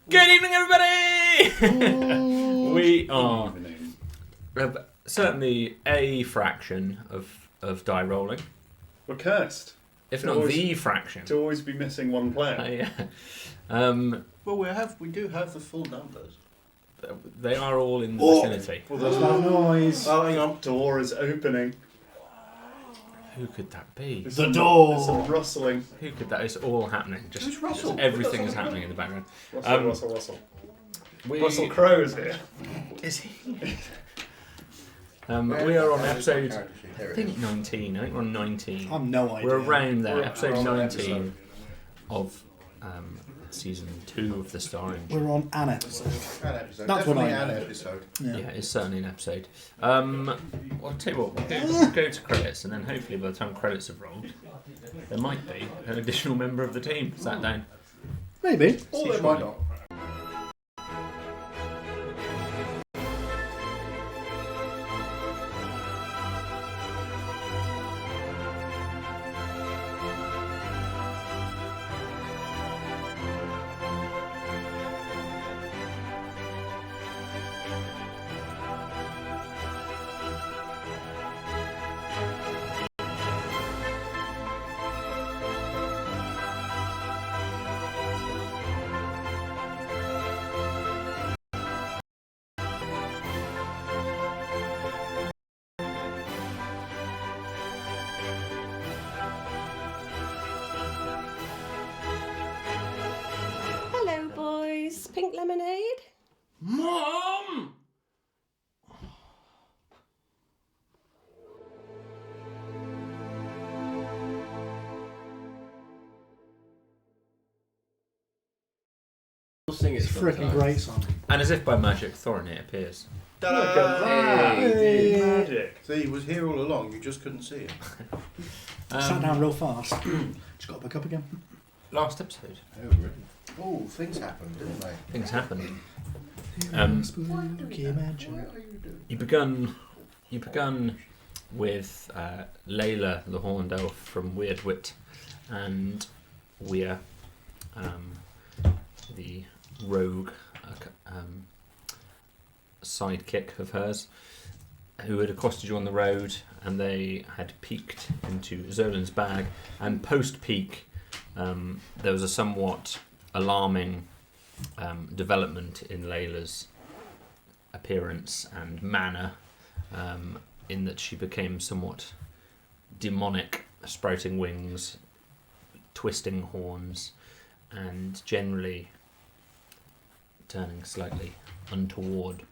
Good evening, everybody! We are certainly a fraction of die rolling, We're cursed if To not always- the fraction. to always be missing one player. Yeah. Well, we do have the full numbers. They are all in the vicinity. Well, There's no noise. Oh, hang on. door is opening. Who could that be? There's The some- door. There's some rustling. Who could that? It's all happening. Who's Russell? Just everything is happening in the background. Russell. We, Russell Crowe is here. Is he? We are on episode, I There it think is. 19. I think we're on 19. I've no idea. We're around there, We're episode on 19 episode. of season 2 of The Starring. We're on an episode. An episode. That's what Definitely I an know. episode. Yeah. Yeah, it's certainly an episode. Well, I'll tell you what, we'll go to credits, and then hopefully by the time credits have rolled, there might be an additional member of the team sat down. Maybe. Or they might not. Hello, boys. Pink lemonade? Mom! We'll sing it It's a freaking sometime. great song. And as if by magic, Thorinir appears. Look at that. Hey. Magic. See, he was here all along. You just couldn't see him. Sat down real fast. Just got back up again. Last episode, Oh, really? Oh, things happened, didn't they? things happened. Spooky mansion. You begun with Layla, the Horned Elf from Weird Wit, and Weir, the rogue sidekick of hers, who had accosted you on the road, and they had peeked into Zolan's bag. And post-peek, there was a somewhat alarming development in Layla's appearance and manner, in that she became somewhat demonic, sprouting wings, twisting horns, and generally turning slightly untoward.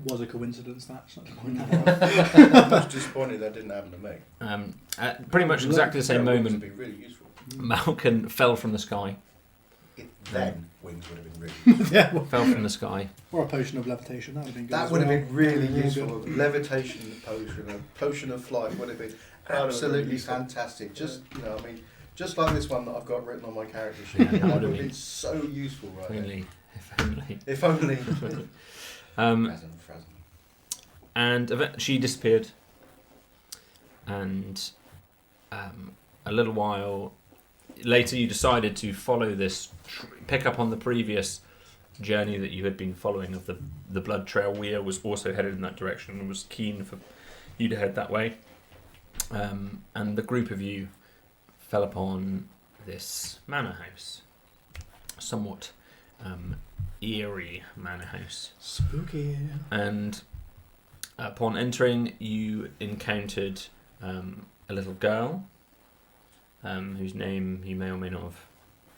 Was a coincidence, that's not the point. I was disappointed that didn't happen to me. At pretty much exactly the same Wings would moment, be really useful. Malkin fell from the sky. Then wings would have been really. Yeah. Fell from the sky. Or a potion of levitation, that would have been good. That as would have well. been really Yeah, useful. good. Levitation potion, a potion of flight would have been That would have been absolutely useful. fantastic. Just I mean, just like this one that I've got written on my character sheet. Yeah, that that would would have have been- been so useful, right? If only. If only. Frazen. And she disappeared. And a little while later, you decided to follow this, pick up on the previous journey that you had been following of the blood trail. Weir was also headed in that direction and was keen for you to head that way. And the group of you fell upon this manor house, somewhat eerie manor house. Spooky. And upon entering, you encountered a little girl whose name you may or may not have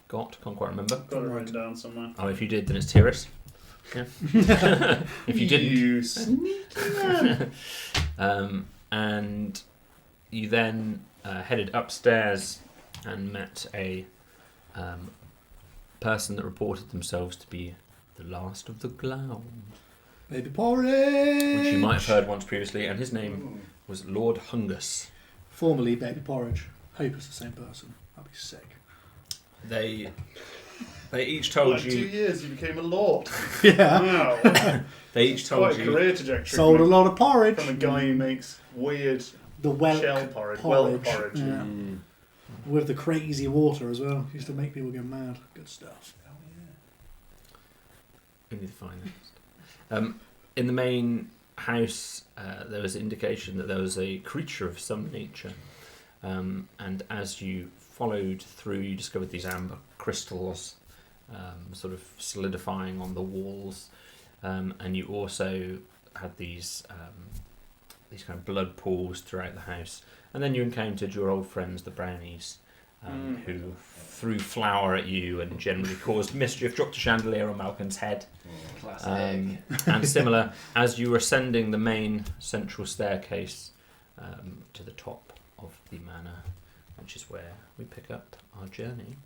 got. Can't quite remember. Got it written down somewhere. Oh, if you did, then it's Tiris. Yeah. If you didn't, You sneaky man. and you then headed upstairs and met a person that reported themselves to be the last of the Glound, Baby porridge. which you might have heard once previously, and his name was Lord Hungus. Formerly Baby Porridge. Hope it's the same person. That'd be sick. They each told Like 2 you. years, you became a lord. Yeah. Wow. They each told Quite a you. career trajectory. Sold a lot of porridge. From a guy who makes weird The whelk shell porridge. porridge. Whelk porridge. Yeah. With the crazy water as well. Used to make people go mad. Good stuff. Only the finest. In the main house, there was indication that there was a creature of some nature. And as you followed through, you discovered these amber crystals sort of solidifying on the walls. And you also had these kind of blood pools throughout the house. And then you encountered your old friends, the brownies, who threw flour at you and generally caused mischief, dropped a chandelier on Malcolm's head. Classic. And similar, as you were ascending the main central staircase to the top of the manor, which is where we pick up our journey.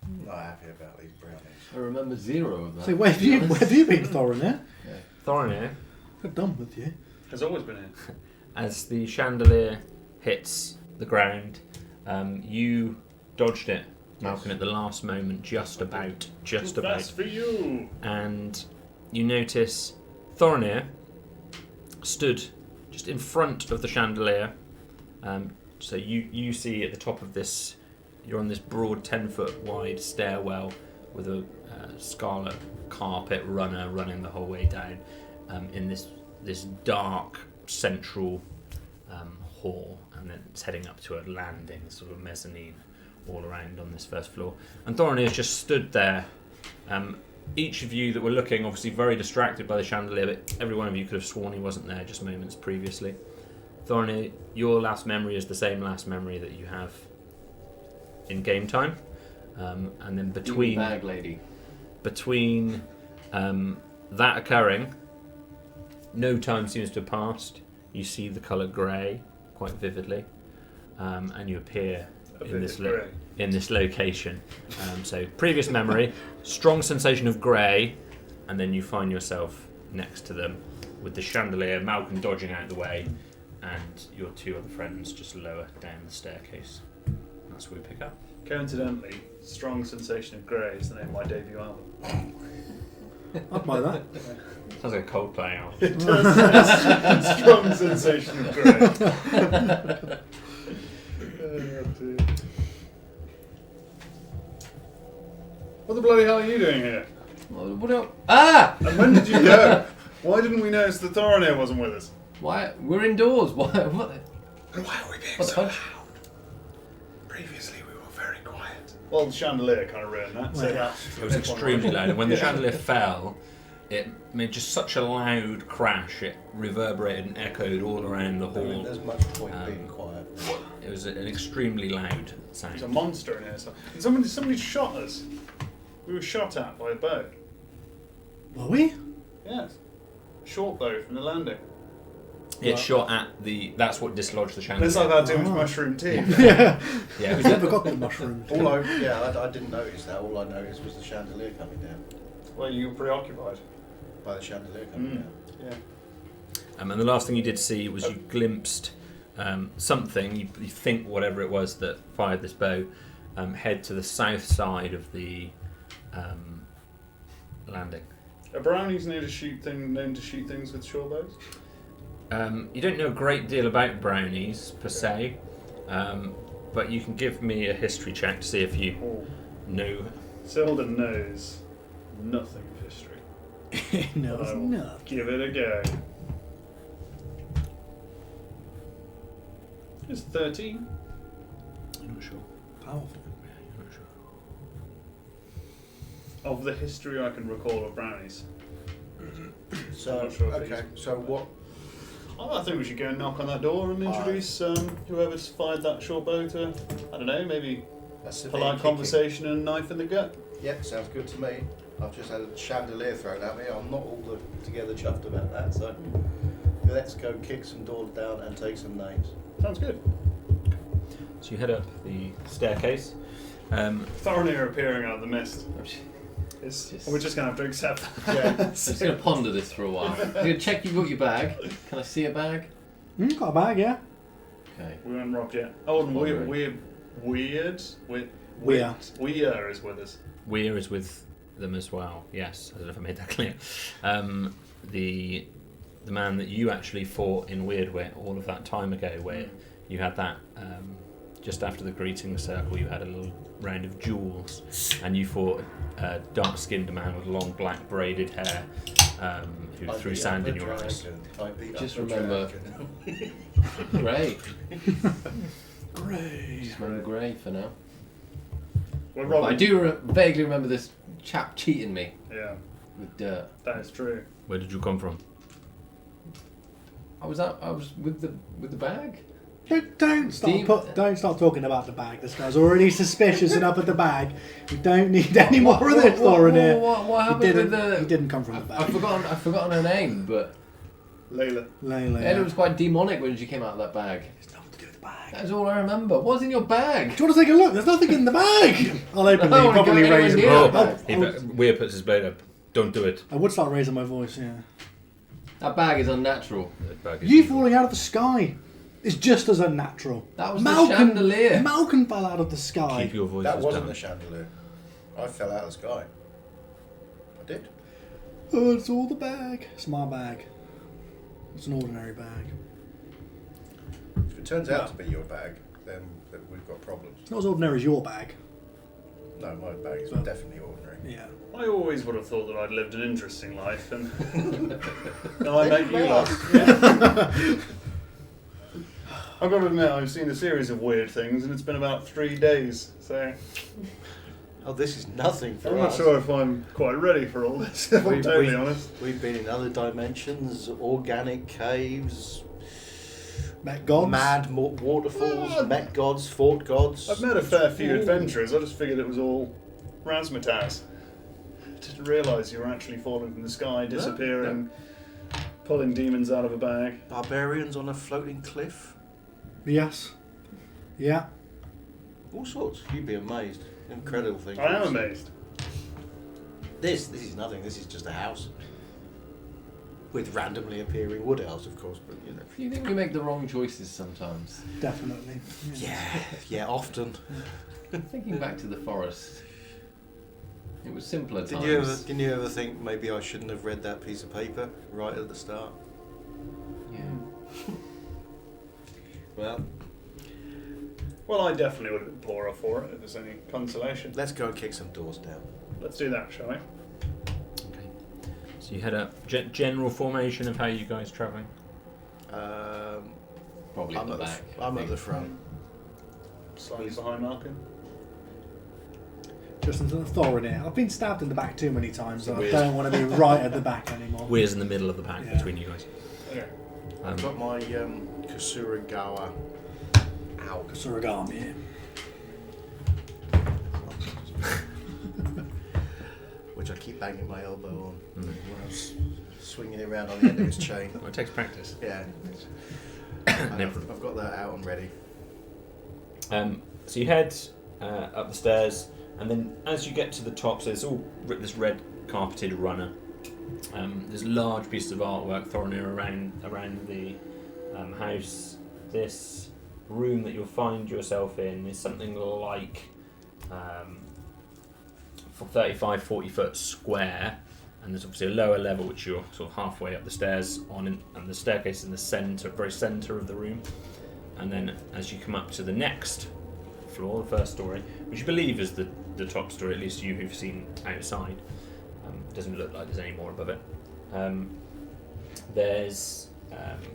I'm not happy about these brownies. I remember 0 of that. So where have you been, Thorin? Thorinir, I'm done with you. Has always been here. as the chandelier hits the ground, you dodged it, Malcolm, at the last moment, just about. Fast for you. And you notice Thorinir stood just in front of the chandelier. So you see at the top of this, you're on this broad 10-foot wide stairwell with a scarlet carpet running the whole way down in this dark central hall, and then it's heading up to a landing, sort of mezzanine all around on this first floor. And Thorinir just stood there. Each of you that were looking, obviously very distracted by the chandelier, but every one of you could have sworn he wasn't there just moments previously. Thorinir, your last memory is the same last memory that you have in game time. And then between bag lady. That occurring, no time seems to have passed. You see the colour grey quite vividly, and you appear in this location. So previous memory, strong sensation of grey, and then you find yourself next to them with the chandelier, Malcolm dodging out of the way, and your two other friends just lower down the staircase. That's where we pick up. Coincidentally, Strong Sensation of Grey is the name of my debut album. I'd buy that. Sounds like a Coldplay album. It does. Strong Sensation of Grey. Oh, dear. What the bloody hell are you doing here? What else? Ah! And when did you go? Why didn't we notice that Thorinir wasn't with us? Why? We're indoors. Why? What? And why are we being What the so fuck? loud? Previously we were very quiet. Well, the chandelier kind of ruined that. So Well, It was extremely loud, and when the chandelier fell, it made just such a loud crash. It reverberated and echoed all around the I mean, hall. there's much point being quiet. It was an extremely loud There's a sound. monster in here. So. And somebody shot us. We were shot at by a bow. Were we? Yes. Short bow from the landing. It shot at the. That's what dislodged the chandelier. Unless I've had too much mushroom tea. Yeah. Yeah, We've never got the mushroom. I didn't notice that. All I noticed was the chandelier coming down. Well, you were preoccupied. By the chandelier coming down. Yeah. and the last thing you did see was you glimpsed something. You think whatever it was that fired this bow head to the south side of the landing. Are brownies known to shoot things with short bows? You don't know a great deal about brownies per se, but you can give me a history check to see if you Oh. know. Selden knows nothing of history. No, I it's will not. Give it a go. It's 13. I'm not sure. Powerful. Yeah, I'm not sure. Of the history I can recall of brownies. So, I'm not sure if okay, these- so what? Oh, I think we should go and knock on that door and introduce whoever's fired that short bow to, I don't know, maybe A severe polite kicking. conversation and a knife in the gut. Yep, sounds good to me. I've just had a chandelier thrown at me. I'm not altogether chuffed about that, so let's go kick some doors down and take some names. Sounds good. So you head up the staircase. Thorinir appearing out of the mist. We're just going to have to accept that. Yeah. I'm just going to ponder this for a while. I'm going to check you've got your bag. Can I see a bag? Got a bag, yeah? Okay. We haven't robbed yet. Oh, and Wondering. Weir is with us. Weir is with them as well. Yes, I don't know if I made that clear. The man that you actually fought in Weirdwit all of that time ago, where you had that just after the greeting circle, you had a little round of duels, and you fought a dark-skinned man with long black braided hair who threw sand in your eyes. Just remember Grey. Great. Just remember Grey for now. Well, But I Robin, do vaguely remember this chap cheating me yeah, with dirt. that is true. Where did you come from? I was with the bag. Don't start. Steve- Don't start talking about the bag. This guy's already suspicious enough of the bag. We don't need any more of this, Thorin here. What He happened with didn't. the? He didn't come from the I've bag. forgotten her name, but Layla. Layla. Ella was quite demonic when she came out of that bag. It's nothing to do with the bag. That's all I remember. What's in your bag? Do you want to take a look? There's nothing in the bag. I'll openly I don't wanna probably go anywhere raise near my the bag. Weir puts his blade up. Don't do it. I would start raising my voice, yeah. That bag is unnatural. That bag is You evil. falling out of the sky is just as unnatural. That was the chandelier. Malcolm fell out of the sky. Keep your voices That wasn't down. the chandelier. I fell out of the sky. I did. Oh, it's all the bag. It's my bag. It's an ordinary bag. If it turns out to be your bag, then we've got problems. It's not as ordinary as your bag. No, my bag is Well- definitely ordinary. Yeah. I always would have thought that I'd lived an interesting life, and now I make you laugh. Yeah. I've got to admit, I've seen a series of weird things, and it's been about 3 days, so Oh, this is nothing for I'm not us. sure if I'm quite ready for all this, if I'm We- totally we- honest. We've been in other dimensions, organic caves, Met gods. mad waterfalls, met gods, fought gods. I've met a fair few Ooh. adventurers, I just figured it was all razzmatazz. I didn't realise you were actually falling from the sky, disappearing, pulling demons out of a bag. Barbarians on a floating cliff. Yes. Yeah. All sorts. You'd be amazed. Incredible things. I am amazed. This is nothing. This is just a house. With randomly appearing wood elves, of course, but you know. Do you think we make the wrong choices sometimes? Definitely. Yeah, often. Thinking back to the forest, it was simpler Did times. you ever think maybe I shouldn't have read that piece of paper right at the start? Yeah. Well, Well, I definitely would have been poorer for it if there's any consolation. let's go and kick some doors down. Let's do that, shall we? Okay. So you had a general formation of how you guys travelling. Probably at I'm the at the, back. I'm at the front. Slightly behind Malcolm. Just as a Thorin here. I've been stabbed in the back too many times, so I Weird. don't want to be right at the back anymore. Weir's in the middle of the pack Yeah. between you guys. Okay. I've got my Kasuragawa out. Surigami. Which I keep banging my elbow on Mhm. when I was swinging it around on the end of his chain. Well, it takes practice. Yeah. No I've problem. got that out and ready. So you head up the stairs, and then as you get to the top, so it's all this red carpeted runner. There's large pieces of artwork thrown around the house. This room that you'll find yourself in is something like 35, 40 foot square, and there's obviously a lower level which you're sort of halfway up the stairs on, and the staircase in the very centre of the room. And then as you come up to the next floor, the first story, which you believe is the top story, at least you who've seen outside, doesn't look like there's any more above it. There's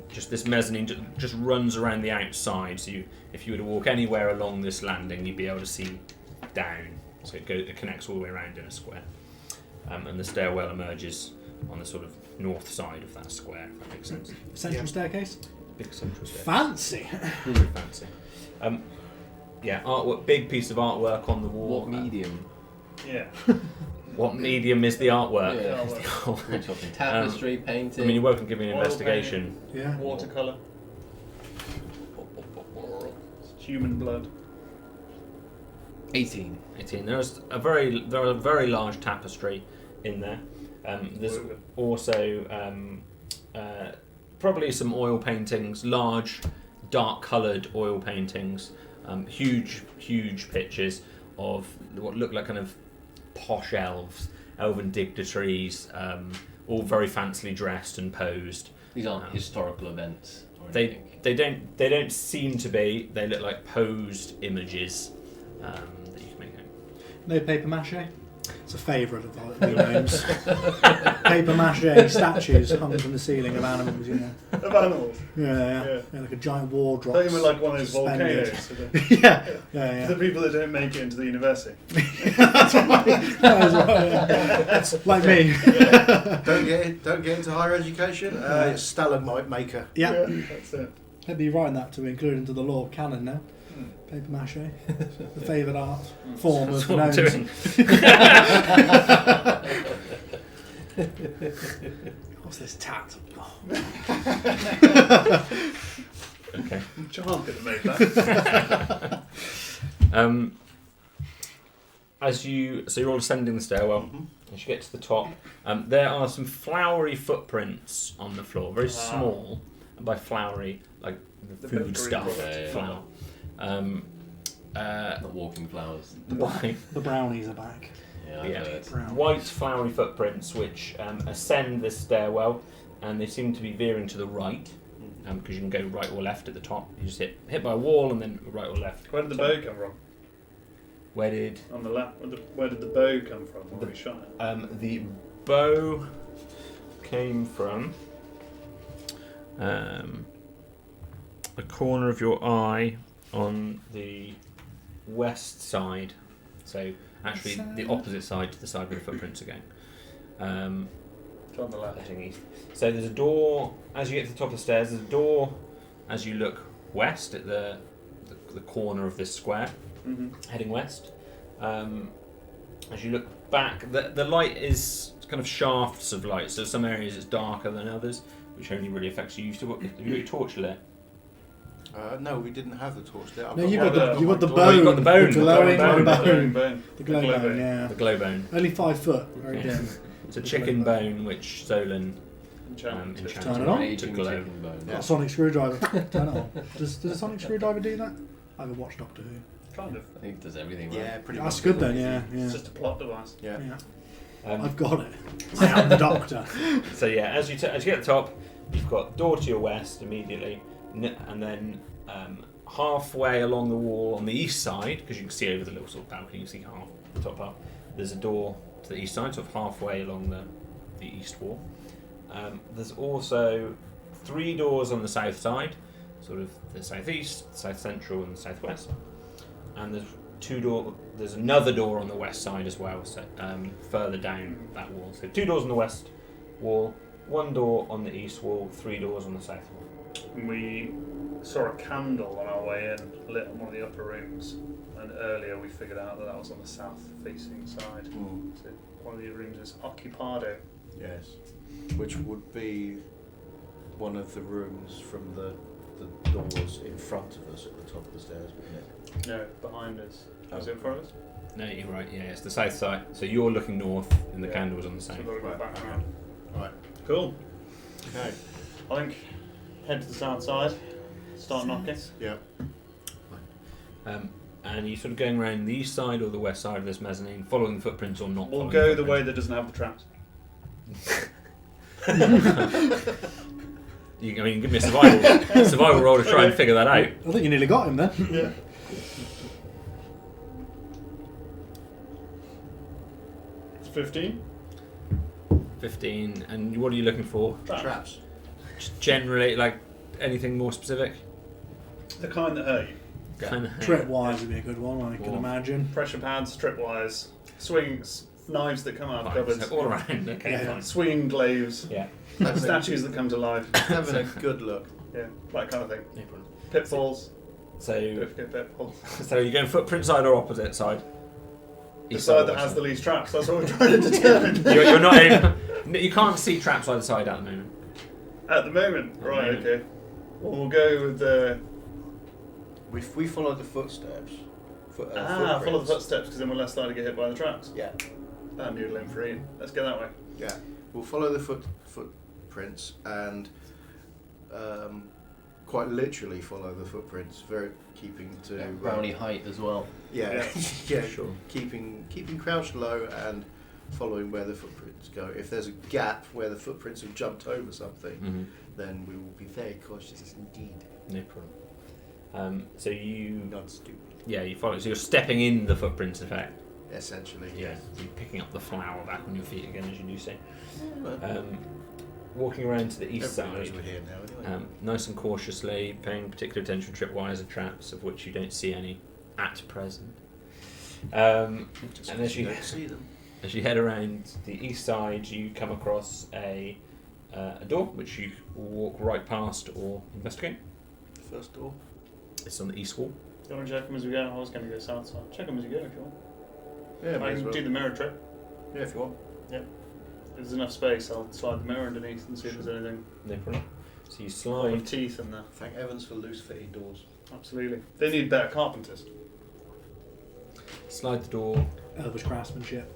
just this mezzanine just runs around the outside, so if you were to walk anywhere along this landing, you'd be able to see down. So it connects all the way around in a square, and the stairwell emerges on the sort of north side of that square, if that makes sense. Central staircase. Big central staircase. Fancy. Really fancy. Yeah, artwork, big piece of artwork on the wall. What medium? Yeah. What medium is the artwork? Yeah. Is the artwork. We're talking tapestry, painting. I mean, you're welcome to give me an Oil investigation. Yeah. Watercolour. Human blood. 18. 18. There's a very large tapestry in there. There's also probably some oil paintings, large, dark-coloured oil paintings, huge pictures of what look like kind of posh elven dignitaries, all very fancily dressed and posed. These aren't historical events. Or They anything? they don't seem to be. They look like posed images that you can make out. No paper mache. It's a favourite of the gnomes. Paper mache statues hung from the ceiling of animals. You know. Of animals. Yeah, like a giant wardrobe. I thought you meant like one of those suspended. volcanoes. For the, yeah. for the people that don't make it into the university. That's right. Yeah. Like me. Don't get into higher education. It's stalagmite maker. Yeah. That's it. I'd be writing that to include into the law of canon now. Paper mache, the favoured art form of That's what I'm gnomes. doing. What's this tat? Okay. John could have made that. So you're all ascending the stairwell. As you get to the top, there are some flowery footprints on the floor, very small. And by flowery, like The food bakery stuff, products. flower. Not walking flowers. The brownies are back. Yeah, I've heard. Brown. White flowery footprints which ascend this stairwell, and they seem to be veering to the right, because you can go right or left at the top. You just hit by a wall and then right or left. Where did the bow come from? Where did On the left. Where did the bow come from when we shot it? the bow came from? The corner of your eye on the west side. So actually the opposite side to the side where the footprints are going. It's on the left. Heading east. So there's a door as you get to the top of the stairs. There's a door as you look west at the corner of this square, heading west. As you look back, the light is kind of shafts of light. So some areas it's darker than others, which only really affects you. Have you got your torch lit? No, we didn't have the torch there. I've No, got you one. got the Oh, bone. you got the bone. The glowing The bone. bone. The glow bone, yeah. The glow bone. Only 5 foot, very Okay. dim. It's a chicken bone which Solon Enchanted. enchanted Turn it on. to Raging glow. chicken bone. Got a sonic screwdriver. Turn it on. Does a sonic screwdriver do that? I haven't watched Doctor Who. Kind of. I think it does everything right. Yeah, pretty That's much. good then, yeah. It's just a plot device. Yeah. I've got it. I am the Doctor. So yeah, as you get to the top, you've got door to your west immediately, and then halfway along the wall on the east side, because you can see over the little sort of balcony, you see half the top part. There's a door to the east side, sort of halfway along the east wall. There's also 3 doors on the south side, sort of the southeast, south central, and the southwest. And there's another door on the west side as well, so further down that wall. So 2 doors on the west wall, 1 door on the east wall, 3 doors on the south wall. And we saw a candle on our way in, lit on one of the upper rooms. And earlier we figured out that was on the south-facing side. So one of the rooms is Occupado. Yes. Which would be one of the rooms from the doors in front of us at the top of the stairs, wouldn't it? No, behind us. Was it in front of us? No, you're right. Yeah, it's the south side. So you're looking north, and the candle was on the So south. we've got to go Right, back okay. around. Right. Cool. Okay. I think head to the south side, start knocking. Yeah. And you sort of going around the east side or the west side of this mezzanine, following the footprints or not? We'll following go the footprints? way that doesn't have the traps. I mean, give me a survival roll to try and figure that out. I think you nearly got him then. Yeah. 15. 15. And what are you looking for? Traps. Just generally, like anything more specific? The kind that hurt you. Kind of Tripwires would be a good one, I can Or- imagine. Pressure pads, tripwires, swings, knives that come out of cupboards, all around. Okay, Yeah. fine. swinging glaives, Yeah, statues that come to life. Having a good look. Yeah, that kind of thing. no problem. Pitfalls. So, Don't forget pitfalls. so you're going footprint side or opposite side? The East side or that west has side? the least traps. That's what we're trying to determine. You're not able, you can't see traps either side at the moment. At the moment. the Right, moment. okay. Well, we'll go with the... If we follow the footsteps. follow the footprints. footsteps, because then we're less likely to get hit by the traps. Yeah. And noodling for Ian. Let's go that way. Yeah. We'll follow the footprints and quite literally follow the footprints, very keeping to Brownie height as well. Yeah, Yeah. yeah, Sure. keeping crouched low and following where the footprints go. If there's a gap where the footprints have jumped over something, Mm-hmm. then we will be very cautious indeed. No problem. So you, Not stupid. yeah, you follow. So you're stepping in the footprints, in fact. Essentially, Yeah. yes. So you're picking up the flour back on your feet again, as you do so. Well, Walking around to the east everybody knows side. we're here now, anyway. Nice and cautiously, paying particular attention to tripwires and traps, of which you don't see any at present. And as you don't see them. as you head around the east side, you come across a door which you walk right past or investigate. First door. It's on the east wall. Do you want to check them as we go? I was going to go south side. Check them as you go if you want. Yeah, I may as can well. do the mirror trick. Yeah, if you want. If there's enough space, I'll slide the mirror underneath and see if there's anything. No problem. So you A lot of slide. teeth in there. Thank heavens for loose fitting doors. Absolutely. They need better carpenters. Slide the door. Elvish craftsmanship.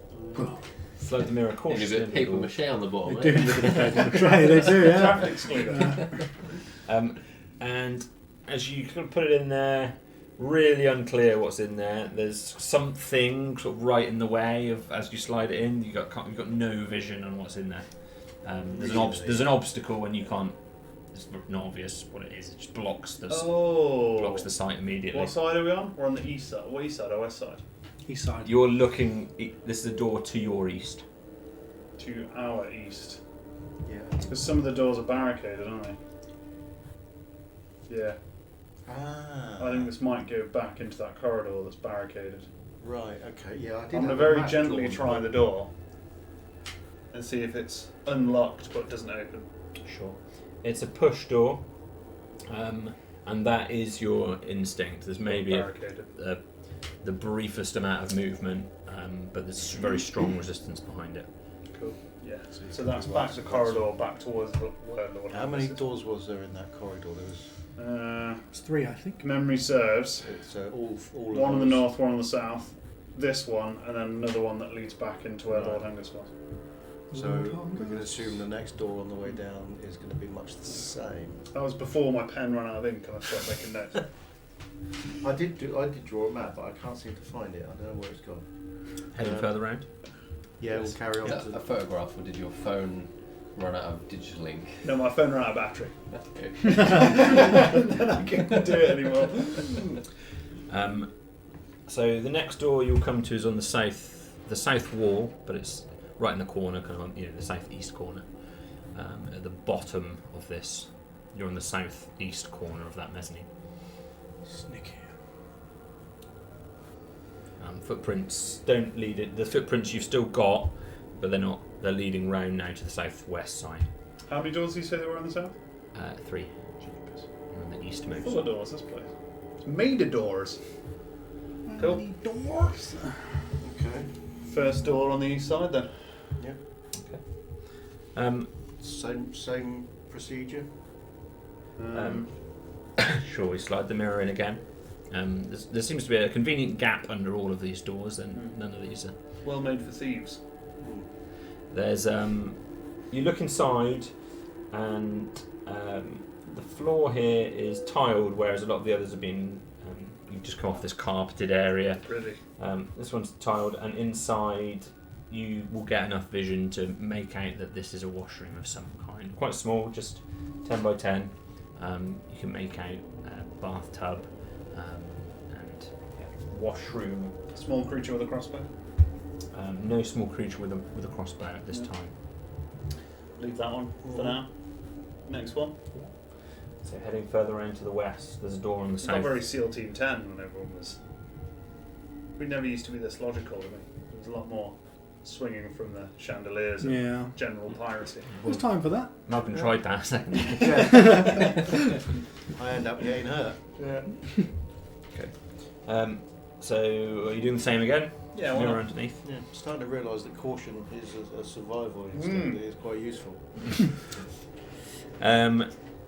Slide the mirror Need a cautiously. bit of paper mache on the bottom. They do look at the paper tray, they do, yeah. Traffic excluder. And as you kind of put it in there, really unclear what's in there. There's something sort of right in the way of as you slide it in. You've got no vision on what's in there. There's an obstacle and you can't. It's not obvious what it is. It just blocks the blocks the sight immediately. What side are we on? We're on the east side. What east side or west side? East side. You're looking. This is a door to your east. To our east. Yeah. Because some of the doors are barricaded, aren't they? Yeah. Ah. I think this might go back into that corridor that's barricaded. Right. Okay. Yeah. I did. I'm going to have a very map gently drawn, try but- the door and see if it's unlocked but doesn't open. Sure. It's a push door, and that is your instinct. There's maybe Barricaded. the briefest amount of movement, but there's very strong resistance behind it. Cool. Yeah. So you So can that's go back up the to corridor, back towards where Lord How many Haggis is. doors was there in that corridor? There was. It's 3, I think. Memory serves. It's all. One on the those. north, one on the south. This one, and then another one that leads back into where Right. Lord Angus was. So we can assume the next door on the way down is going to be much the same. That was before my pen ran out of ink and I started making notes. I did draw a map, but I can't seem to find it. I don't know where it's gone. Heading further round. Yeah, Yes. we'll carry on. Is that a photograph, or did your phone run out of digital ink? No, my phone ran out of battery. Okay. Then I couldn't do it anymore. So the next door you'll come to is on the south wall, but it's right in the corner, kind of on the southeast corner. At the bottom of this, you're on the southeast corner of that mezzanine. Sneaky. Footprints don't lead it. The footprints you've still got, but they're not. They're leading round now to the southwest side. How many doors did you say there were on the south? 3 on the eastmost. Full of doors, this place. It's made of doors. Cool. Doors. Okay. First door on the east side then. Same procedure. Sure, we slide the mirror in again. There seems to be a convenient gap under all of these doors, and none of these are. Well made for thieves. There's you look inside, and the floor here is tiled, whereas a lot of the others have been. You've just come off this carpeted area. Really. This one's tiled, and inside you will get enough vision to make out that this is a washroom of some kind. Quite small, just 10 by 10. You can make out a bathtub and washroom. Small creature with a crossbow. No small creature with a crossbow at this time. Leave that one for now. Next one. So heading further around to the west, there's a door on the It's south. not very SEAL Team 10 when everyone was. We never used to be this logical, did we? There was a lot more swinging from the chandeliers and Yeah. general piracy. There's time for that. Malcolm tried that a second. I end up getting hurt. Yeah. So are you doing the same again? Yeah, why Mirror not? underneath. Yeah, I'm starting to realise that caution is a survival instinct. It is quite useful.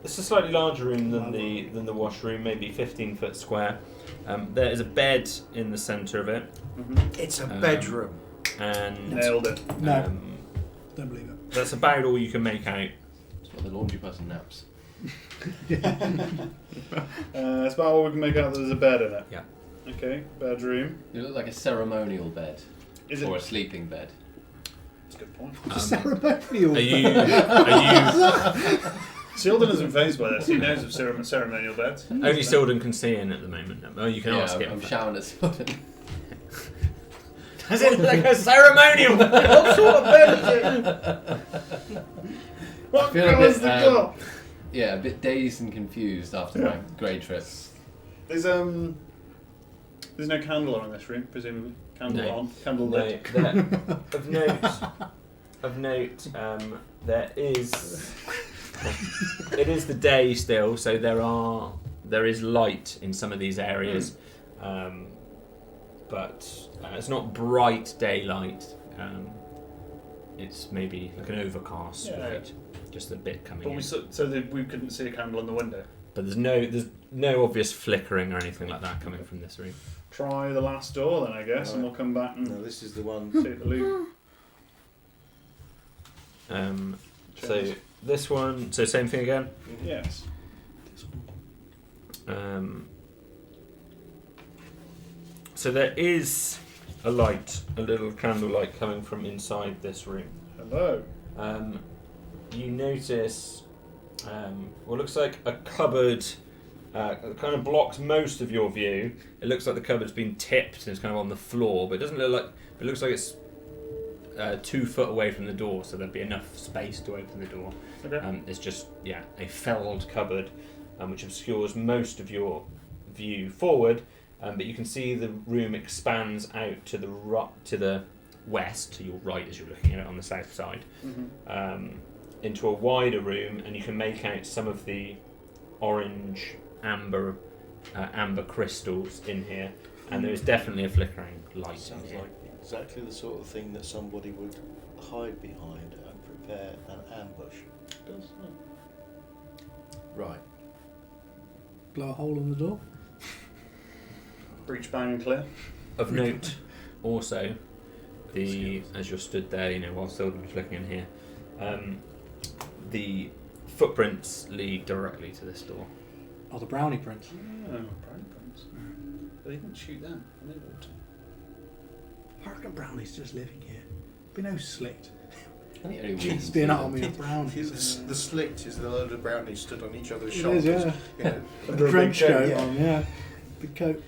It's a slightly larger room than the washroom, maybe 15 foot square. There is a bed in the centre of it, It's a Um, bedroom. and Nailed it. No, um, don't believe it. that's about all you can make out. It's where the laundry person naps. It's about all we can make out that there's a bed in it. Yeah. Okay, bedroom. You look like a ceremonial bed Is or a it sleeping bed. That's a good point. Ceremonial. Are you? Silden isn't phased by this. He knows of ceremonial beds. Only Silden can see in at the moment. Oh, you can ask him. I'm shouting at Silden. Does it look like a ceremonial? What sort of bed is it? What feel a colour's bit, the door? Yeah, a bit dazed and confused after my grey trip. There's no candle on in this room, presumably. Candle No. on, candle lit. Of note, there is. It is the day still, so there is light in some of these areas, but it's not bright daylight. It's maybe like an overcast light, just a bit coming in. We couldn't see a candle on the window. But there's no obvious flickering or anything like that coming from this room. Try the last door then, I guess, and we'll come back and No, this is the one. take the loot. So this one, so same thing again. Yes. So there is a light, a little candle light coming from inside this room. Hello. You notice what looks like a cupboard that kind of blocks most of your view. It looks like the cupboard's been tipped and it's kind of on the floor, but it doesn't look like. It looks like it's 2 foot away from the door, so there'd be enough space to open the door. Okay. It's just a felled cupboard, which obscures most of your view forward. But you can see the room expands out to the west, to your right as you're looking at it on the south side, into a wider room, and you can make out some of the orange amber crystals in here, and there is definitely a flickering light in Sounds here. like exactly the sort of thing that somebody would hide behind and prepare an ambush. Does Right. Blow a hole in the door. breach bang clear. Of note, also, as you're stood there, while Silden was looking in here, the footprints lead directly to this door. Oh, the brownie prince. Oh, brown prints. But they didn't shoot them. They walked. I reckon brownies just living here. Be no slicked. I think only Just we be an see army them. of brownies. The slicked is the load of brownies stood on each other's It shoulders. is, yeah. You know, A Under a trench big coat, coat yeah. on, yeah. Big coat.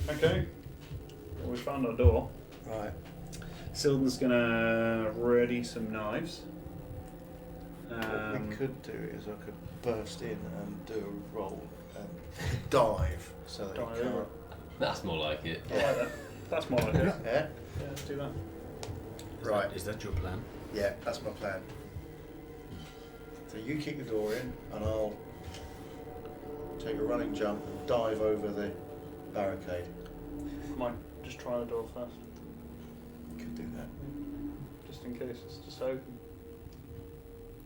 Okay. Well, we found our door. right. Silden's gonna ready some knives. What we could do is I could burst in and do a roll and dive so that Dive you can't. over. That's more like it. I like that. That's more like it. Yeah. Yeah, let's do that. Right. Is that your plan? Yeah, that's my plan. So you kick the door in, and I'll take a running jump and dive over the barricade. Might just try the door first, Could do that. just in case it's just open.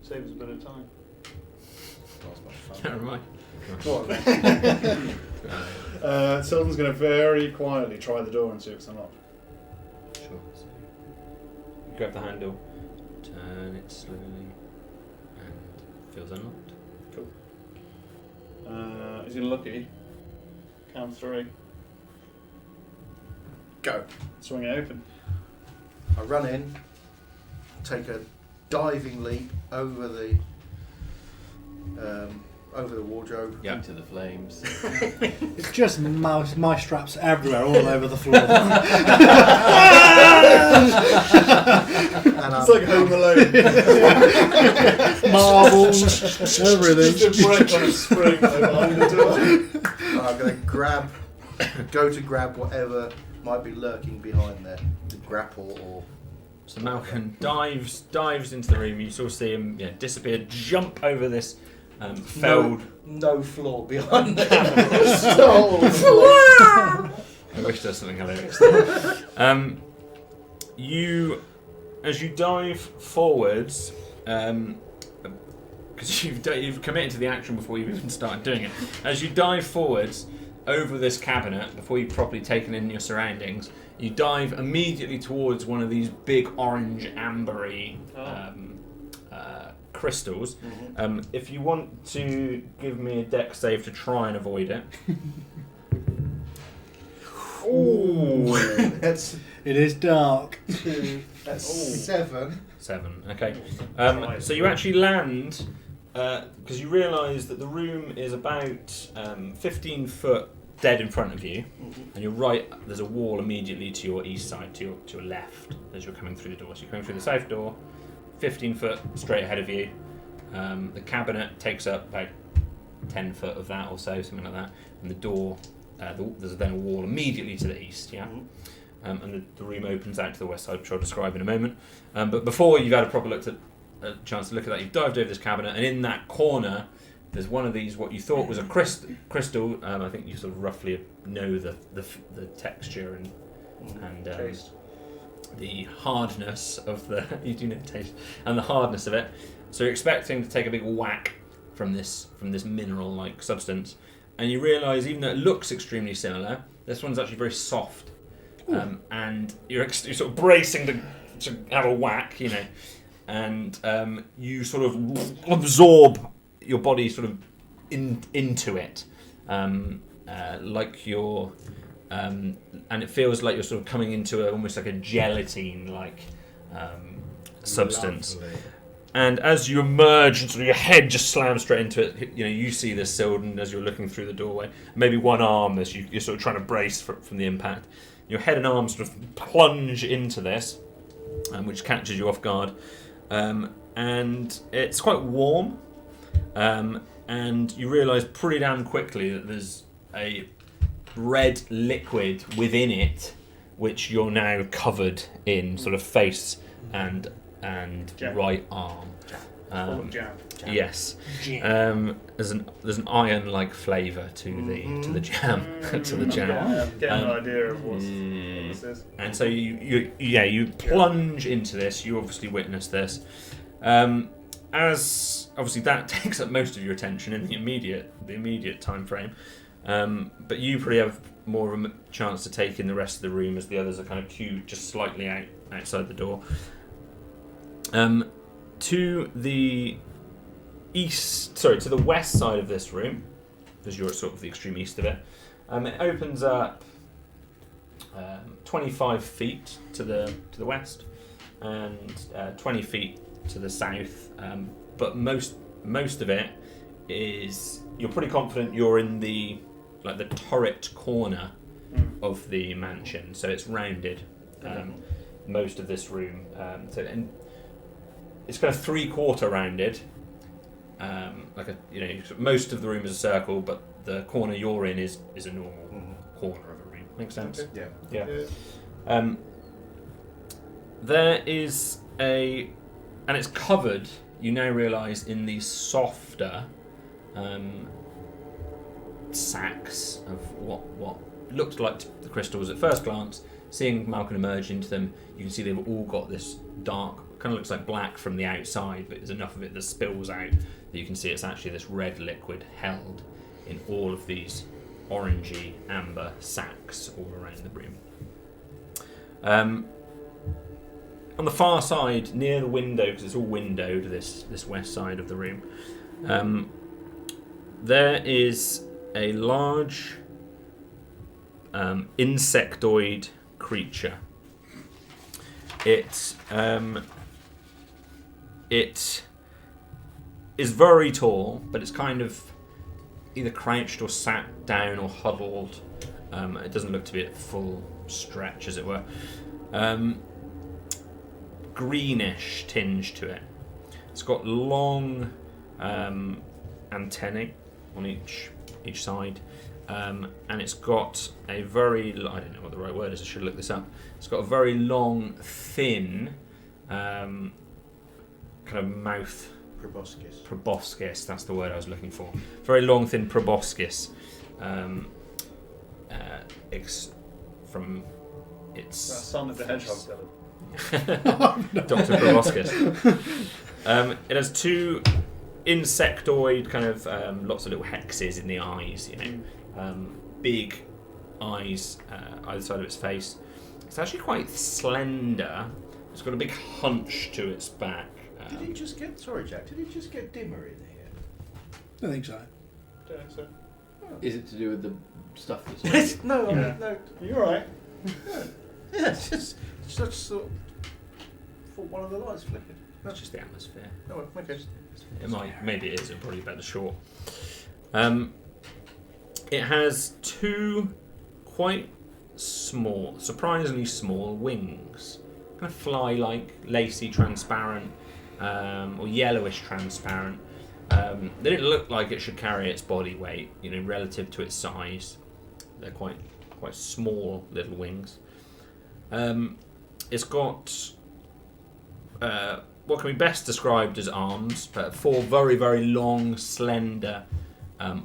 Saves a bit of time. Not as much Never fun. mind. Silden's going to very quietly try the door and see if it's unlocked. Sure. So you grab the handle, turn it slowly, and feels unlocked. Cool. He's going to look at you. Count 3. Go. Swing it open. I run in, take a diving leap over the wardrobe. Yeah. Into the flames. It's just my straps everywhere, all over the floor. And It's like Home Alone. Marbles, everything. Just a brick on a spring behind the door. I'm going to grab whatever might be lurking behind there, the grapple or. So Malcolm dives into the room. You sort of see him disappear, jump over this felled. No floor behind there. I wish there was something hilarious. As you dive forwards, because you've committed to the action before you've even started doing it. As you dive forwards over this cabinet, before you've properly taken in your surroundings, you dive immediately towards one of these big orange ambery crystals. If you want to give me a dex save to try and avoid it. Ooh. That's It is dark. 2. That's 7. 7. Okay. Right. So you actually land because you realise that the room is about 15 foot dead in front of you, and you're right. There's a wall immediately to your east side, to your left, as you're coming through the door. So you're coming through the south door, 15 foot straight ahead of you. The cabinet takes up about 10 foot of that or so, something like that, and the door. There's then a wall immediately to the east. Yeah. And the room opens out to the west side, which I'll describe in a moment. But before you've had a proper chance to look at that, you've dived over this cabinet, and in that corner, there's one of these, what you thought was a crystal. I think you sort of roughly know the texture and Taste. the hardness of the you do know the taste and the hardness of it. So you're expecting to take a big whack from this mineral-like substance, and you realise even though it looks extremely similar, this one's actually very soft. And you're sort of bracing to have a whack, and you sort of absorb your body sort of into it, like you're, and it feels like you're sort of coming into almost like a gelatine-like substance. Lovely. And as you emerge, and sort of your head just slams straight into it. You see this, Silden, as you're looking through the doorway. Maybe one arm as you're sort of trying to brace from the impact. Your head and arms sort of plunge into this, which catches you off guard. And it's quite warm. And you realise pretty damn quickly that there's a red liquid within it, which you're now covered in, sort of face and Jam. right arm. Full of jam. Yes. There's an iron-like flavour to the jam. To the jam. Yeah, I'm getting an idea of what this is. And so you plunge into this. You obviously witness this. As obviously that takes up most of your attention in the immediate time frame. But you probably have more of a chance to take in the rest of the room as the others are kind of queued just slightly outside the door. To the west side of this room, because you're sort of the extreme east of it, it opens up 25 feet to the west and 20 feet to the south. But most of it is, you're pretty confident you're in the turret corner of the mansion, so it's rounded. Most of this room, and it's kind of 3/4 rounded. Most of the room is a circle, but the corner you're in is a normal corner of a room. Makes sense? Yeah. Yeah. There is and it's covered, you now realise, in these softer sacks of what looked like the crystals at first glance. Seeing Malcolm emerge into them, you can see they've all got this dark, kind of looks like black from the outside, but there's enough of it that spills out that you can see it's actually this red liquid held in all of these orangey amber sacks all around the room. On the far side, near the window, because it's all windowed, this west side of the room, there is a large insectoid creature. It is very tall, but it's kind of either crouched or sat down or huddled. It doesn't look to be at full stretch, as it were. Greenish tinge to it. It's got long antennae on each side, and it's got a very, I don't know what the right word is, I should look this up. It's got a very long, thin kind of mouth. Proboscis, that's the word I was looking for. Very long, thin proboscis. From its Sonic the Hedgehog got it. Dr. Proboscis. It has two insectoid kind of lots of little hexes in the eyes, big eyes either side of its face. It's actually quite slender. It's got a big hunch to its back. Did it just get dimmer in here? I think so. Don't think so. Is it to do with the stuff that's on you? No, I Yeah. mean, no. You're right. Yeah, it's just sort of thought one of the lights flickered. It's just the atmosphere. Oh, okay. It might, maybe it is. It probably better short. It has two quite small, surprisingly small wings, kind of fly-like, lacy, transparent, or yellowish transparent. They don't look like it should carry its body weight, relative to its size. They're quite small little wings. It's got what can be best described as arms, but 4 very, very long, slender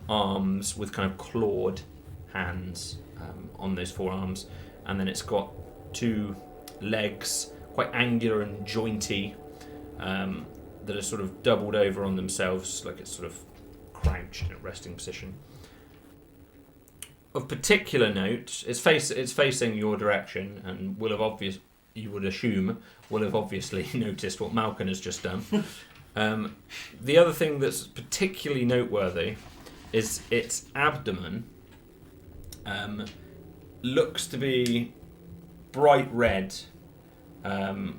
arms with kind of clawed hands on those 4 arms, and then it's got 2 legs, quite angular and jointy, that are sort of doubled over on themselves, like it's sort of crouched in a resting position. Of particular note, it's facing your direction, and you would assume will have obviously noticed what Malkin has just done. The other thing that's particularly noteworthy is its abdomen looks to be bright red, and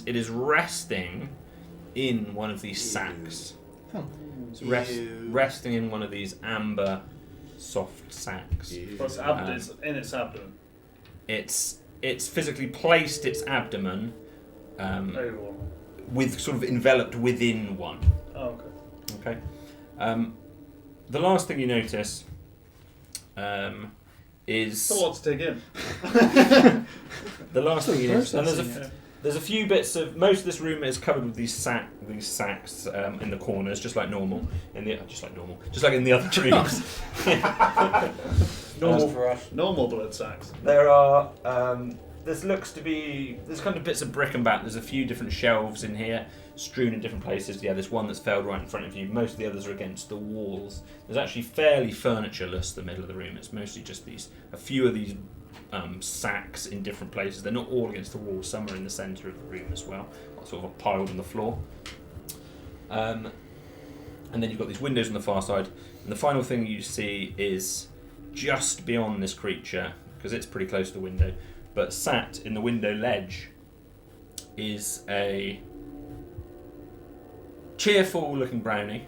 it is resting in one of these sacks. It's resting in one of these amber soft sacks. It's in its abdomen. It's physically placed its abdomen Overall. with sort of enveloped within one. Oh, okay. Okay. The last thing you notice is It's a lot to dig in. the last thing you notice, and Processing there's a few bits of most of this room is covered with these sacks in the corners, just like normal. Just like in the other rooms. Normal for us. Normal blood sacks. There are. There's kind of bits of brick and bat. There's a few different shelves in here, strewn in different places. Yeah, there's one that's felled right in front of you. Most of the others are against the walls. There's actually fairly furnitureless the middle of the room. It's mostly just a few of these sacks in different places. They're not all against the wall. Some are in the centre of the room as well, sort of piled on the floor. And then you've got these windows on the far side. And the final thing you see is just beyond this creature, because it's pretty close to the window, but sat in the window ledge is a cheerful looking brownie.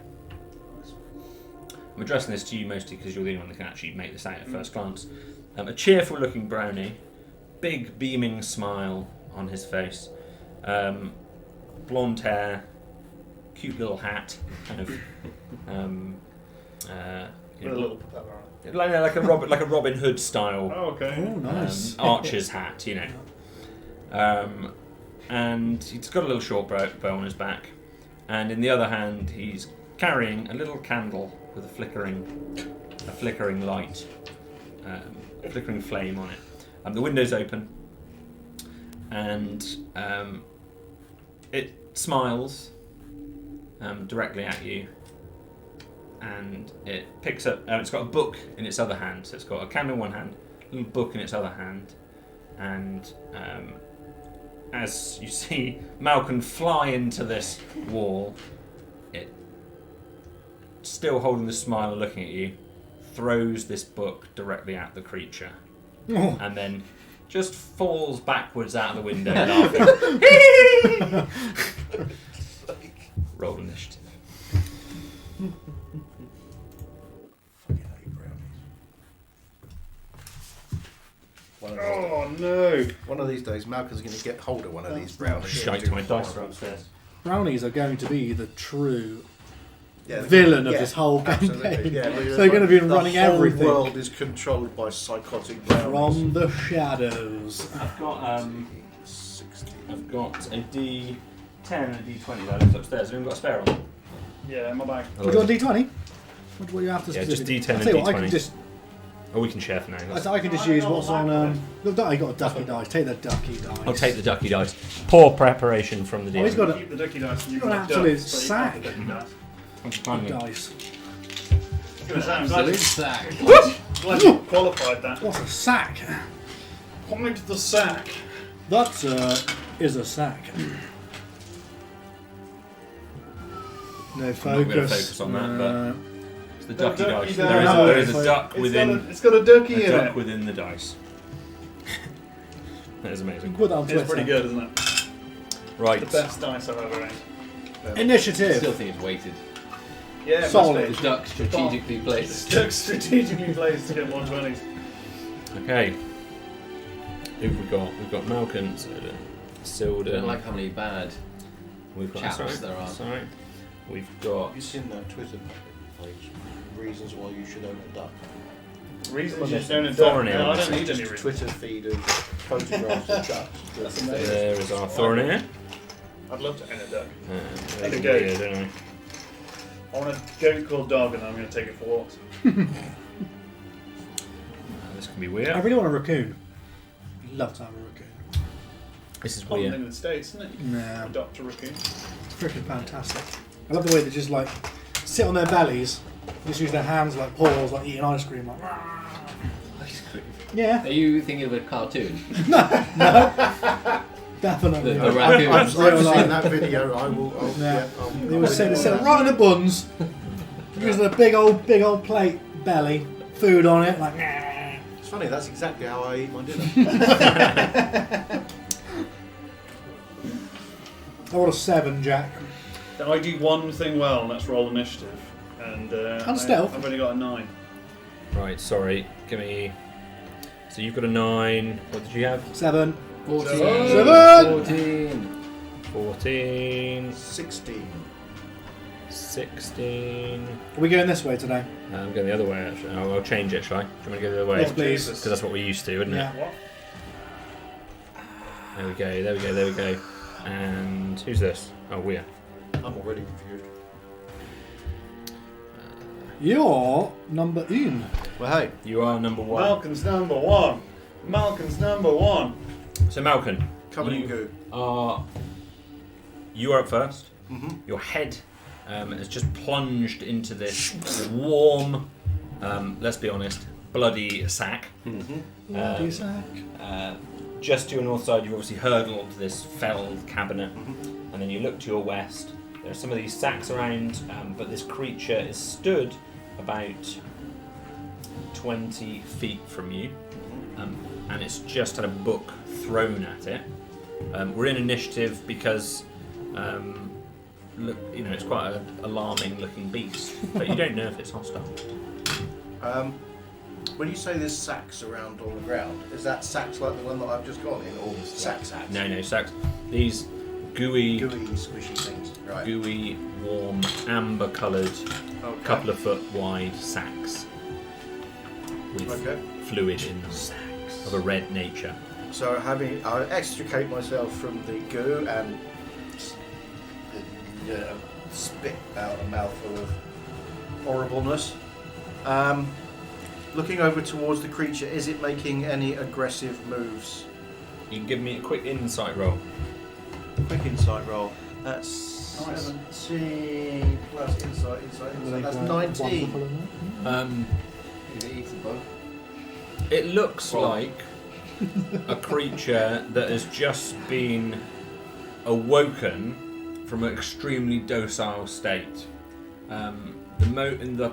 I'm addressing this to you mostly because you're the only one that can actually make this out at first glance. A cheerful looking brownie, big beaming smile on his face, blonde hair, cute little hat, kind of With a little propeller on it. like a Robin Hood style. Oh, okay. Oh, nice. Archer's hat, and he's got a little short bow on his back, and in the other hand he's carrying a little candle with a flickering light, a flickering flame on it. The window's open, and it smiles directly at you, and it picks up. It's got a book in its other hand, so it's got a candle in one hand, a little book in its other hand, and as you see Malcolm fly into this wall, it, still holding the smile and looking at you, throws this book directly at the creature, and then just falls backwards out of the window laughing. Roll initiative. Fucking hate brownies. Oh no! One of these days, Malcolm's going to get hold of one of these brownies. Shite, my dice are upstairs. Brownies are going to be the true Yeah, villain of this whole absolutely. campaign. Yeah, So they're going to be running the whole everything world is controlled by psychotic brownies. from the shadows. I've got 60. I've got a D10 and a D20 that lives upstairs. Have you got a spare on? Yeah, in my bag. You got a D20? What do you have to Yeah, just specifically- D10 I'll and tell you what, I D20. can just Oh, we can share for now. I can just use what's on. I got a ducky dice. Take the ducky dice. I'll take the ducky dice. Poor preparation from the Oh, he's DM. got a Keep the ducky dice. And you got can an absolute duck, so you can't sack. have the ducky dice. dice. Good sound. Absolute sack. Glad you qualified that. What's a sack? Point the sack. That is a sack. No not gonna focus. focus on that, It's The ducky ducky dice. dice. There is a duck It's got a ducky a in duck it. within the dice. That is You amazing. can put that on Twitter. It's pretty good, isn't it? Right. The best dice I've ever owned. I Initiative. still think it's weighted. Yeah, it Solid. The duck strategically It's placed. duck strategically placed to get 120s. Okay. Who have we got? We've got Malkin, Soda, I Silda. don't like how many bad. We've got chaps sorry, there are. Sorry. We've got. Have you seen that Twitter page? Reasons why you should own a duck. Reasons you don't duck. Thorny No, I on don't it. need any Just reasons. Twitter feed of photographs of ducks. That's amazing. There is our Thornir. I'd love to own a duck. There's a a goat. weird, don't I? I want a goat called Dog and I'm going to take it for walks. This can be I weird. really want a raccoon. I'd love to have a raccoon. This is Common weird. in the States, isn't it? Nah, Adopt a raccoon. it's freaking fantastic. I love the way they just like sit on their bellies, just use their hands like paws, like eating ice cream. Like, Ice cream. yeah, Are you thinking of a cartoon? definitely. The raccoon. I've Real seen life. that video. I will. Yeah. I'll They were sitting right in the buns, using a big old plate belly, food on it, like. It's funny. That's exactly how I eat my dinner. I want a 7, Jack. I do one thing well, and that's roll initiative. And stealth. I've only got a 9. Right, sorry. Give me. So you've got a 9. What did you have? 7. 14. 7. 14. 14. 16. 16. Are we going this way today? I'm going the other way, actually. I'll change it, shall I? Do you want me to go the other way? Yes, please. Because that's what we're used to, isn't it? Yeah. What? There we go, there we go, there we go. And who's this? Oh, we're. I'm already confused. You're number 1. Well, hey. You are number 1. Malcolm's number 1. Malcolm's number 1. So, Malcolm, Covered in goo. you are up first. Mm-hmm. Your head has just plunged into this warm, let's be honest, bloody sack. Mm-hmm. Just to your north side, you've obviously hurtled this felled cabinet, and then you look to your west. There are some of these sacks around, but this creature is stood about 20 feet from you, and it's just had a book thrown at it. We're in initiative because, look, you know, it's quite an alarming-looking beast, but you don't know if it's hostile. When you say there's sacks around on the ground, is that sacks like the one that I've just gone in, or sacks? No, sacks. These gooey, Squishy things. Right. gooey, warm, amber-coloured, Okay. couple of foot wide sacks with Okay. fluid in them of a red nature. So I extricate myself from the goo and spit out a mouthful of horribleness. Looking over towards the creature, is it making any aggressive moves? You can give me a quick insight roll. Quick insight roll. That's 17 plus insight. That's 19. Is it eat a bug? It looks Roll. like a creature that has just been awoken from an extremely docile state. In the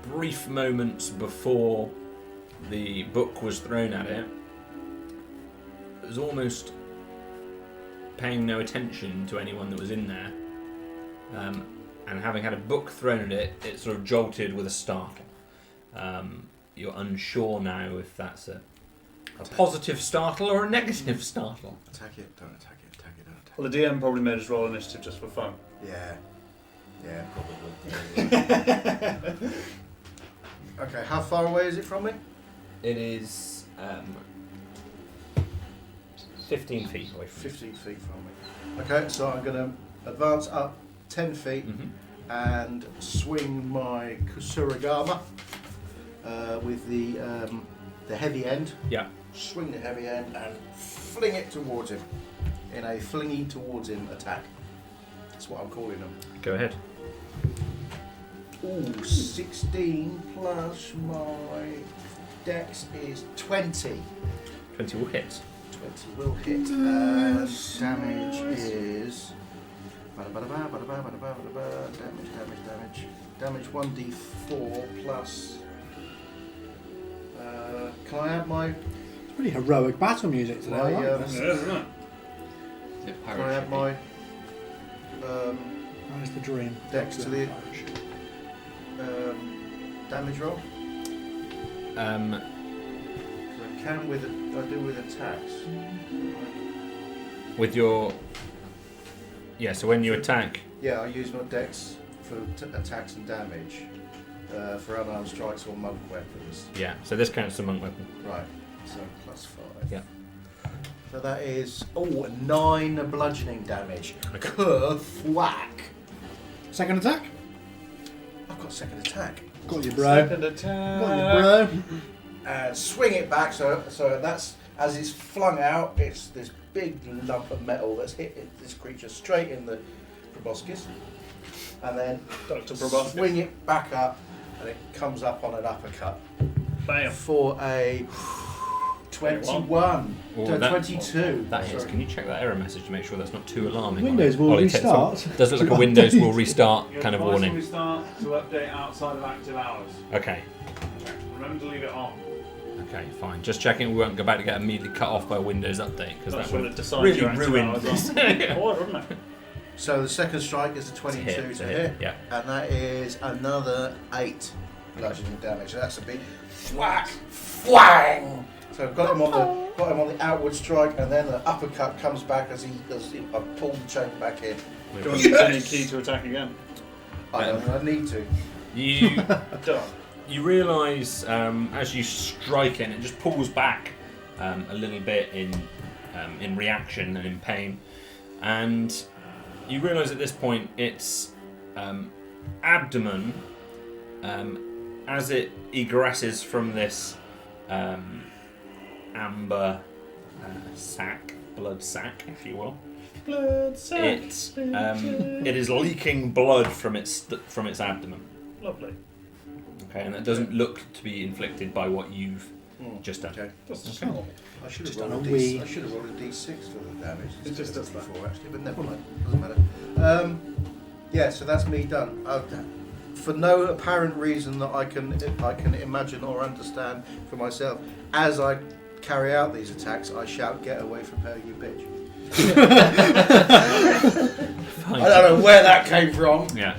brief moments before the book was thrown at it, it was almost paying no attention to anyone that was in there. And having had a book thrown at it, it sort of jolted with a startle. You're unsure now if that's a positive startle or a negative startle. Attack it, don't attack it, attack it, don't attack Well, the DM probably made us roll initiative just for fun. it. Yeah, probably. Okay, how far away is it from me? It is 15 feet away from 15 feet from me. Okay, so I'm going to advance up 10 feet you. and swing my Kusuragama with the heavy end. Yeah. Swing the heavy end and fling it towards him in a flingy towards him attack. That's what I'm calling them. Go ahead. Ooh, 16 plus my dex is 20. 20 will hit. 20 will hit. And damage is... Damage 1d4 plus. Can I add my? It's pretty heroic battle music today. I like Yeah, this. Yeah, isn't it? Is it Can I add my? That is the dream. Dex to the- Damage roll. Um, I can with I do with attacks. with your so when you attack, Yeah, I use my dex for attacks and damage for unarmed strikes or monk weapons. so this counts as a monk weapon. Right, so +5. Yeah. So that is 9 bludgeoning damage. Whack! Second attack. I've got second attack. Got you, bro. Second attack. Got you, bro. And swing it back. So that's as it's flung out. It's this big lump of metal that's hit this creature straight in the proboscis, and then Dr. Proboscis. swing it back up, and it comes up on an uppercut Bam. for a 21 Oh, to that- 22. That hits. Sorry. Can you check that error message to make sure that's not too alarming? Windows will Ollie, take some- restart. Does look like to a Windows update. will restart Your kind of device warning. will restart to update outside of active hours. Okay. Remember to leave it on. Okay, fine. Just checking we won't go back to get immediately cut off by a Windows update because That's that when would it decides really your active ruin hours this. on. Odd, wouldn't it? So the second strike is a 22 It's to a hit, Yeah. and that is another 8 bludgeoning damage. So that's a big whack, whang. So I've got him on the outward strike, and then the uppercut comes back as I pull the chain back in. Do you want any key to attack again? I need to. You Done. you realise as you strike it, and it just pulls back a little bit in reaction and in pain, and you realise at this point its abdomen, as it egresses from this amber blood sac, if you will. Blood sack. It is leaking blood from its abdomen. Lovely. Okay, and that doesn't look to be inflicted by what you've just done. Okay. Just Okay. I should have Just rolled a on a D. wee. I should have rolled a D6 for the damage. It just does that. Before, actually, but never mind. Doesn't matter. Yeah, so that's me done. For no apparent reason that I can imagine or understand for myself, as I carry out these attacks, I shout, "Get away from her, you bitch!" Fine. I don't know where that came from. Yeah.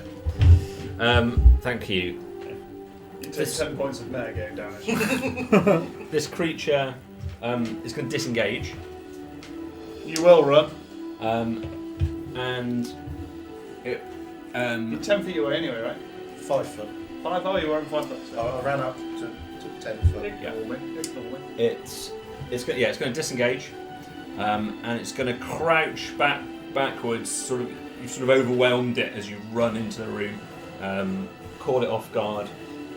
Thank you. You take 10 points of metagame damage. This creature is going to disengage, You will run. and it, You're 10 feet away anyway, right? 5 foot. 5 oh, you weren't 5 foot. I ran up to 10 foot. Ignore me. Ignore me. it's going to disengage, and it's going to crouch backwards. You've sort of overwhelmed it as you run into the room, caught it off guard,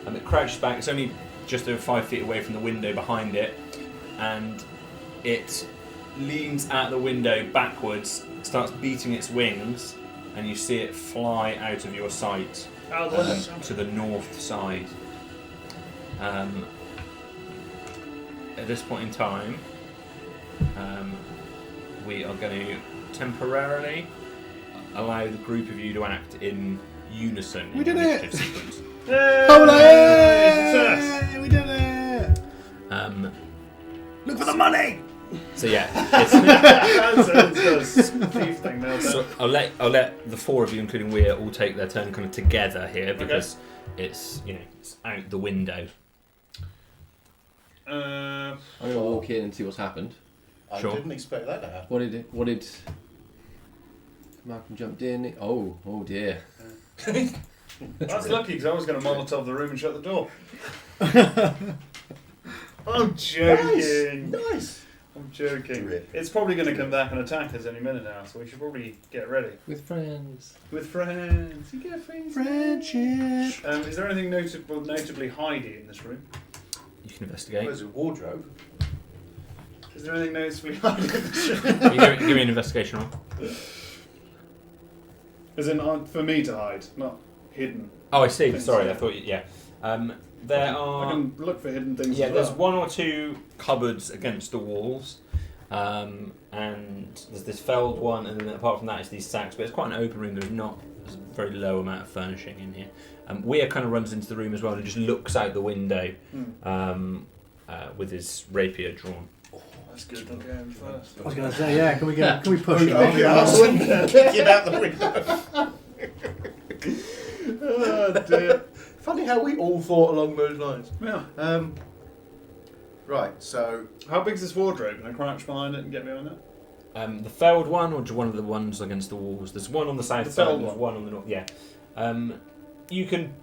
and it crouches back. It's only just over 5 feet away from the window behind it, and it leans out the window backwards, starts beating its wings, and you see it fly out of your sight Out the window. to the north side. At this point in time, we are going to temporarily allow the group of you to act in unison in We did the it! initiative sequence. Success! We did it! Look for the money! So yeah, it's, That's a thief thing now. so I'll let the four of you, including Weir, all take their turn kind of together here because it's it's out the window. I'm gonna walk in and see what's happened. I Sure. didn't expect that to happen. What did Malcolm jumped in? Oh dear. That's lucky because I was going to Molotov the room and shut the door. I'm joking. Nice. I'm joking. Rip. It's probably going to come back and attack us any minute now, so we should probably get ready. With friends. With friends. You get friends. Friendship! Is there anything notably hidey in this room? You can investigate. There's a wardrobe. Is there anything noticeably hidey in this room? You give me an investigation roll. As in, for me to hide, not hidden. Oh, I see. Things, Sorry, yeah. I thought there I are. can look for hidden things. Yeah, as there's well. one or two cupboards against the walls, and there's this felled one, and then apart from that, it's these sacks. But it's quite an open room. There's very low amount of furnishing in here. Weir kind of runs into the room as well and just looks out the window with his rapier drawn. That's good. I'll go in first. I was going to say, yeah. Can we push him? Kick him out the window. Oh dear. Funny how we all thought along those lines. Yeah. Right, so How big's this wardrobe? Can I crouch behind it and get behind it? The felled one, or one of the ones against the walls? There's one on the south The side. felled There's one. one on the north. Yeah. You can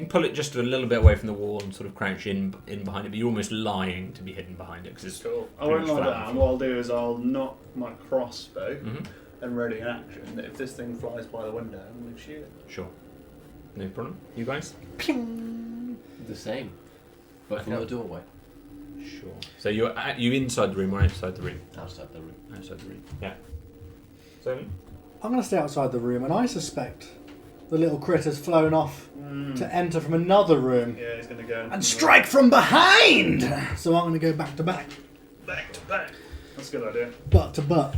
pull it just a little bit away from the wall and sort of crouch in behind it, but you're almost lying to be hidden behind it because it's Cool. I pretty won't much lie flat down. floor. What I'll do is I'll knock my crossbow Mhm. and ready in action. If this thing flies by the window, I'm going to shoot it. Sure. No problem. You guys? The same, but from Okay. the doorway, Sure. So you inside the room or outside the room? outside the room. Outside the room. Yeah. So I'm going to stay outside the room, and I suspect the little critter's flown off to enter from another room Yeah, he's going to go and strike from behind. So I'm going to go back to back, back to back. That's a good idea. butt to butt,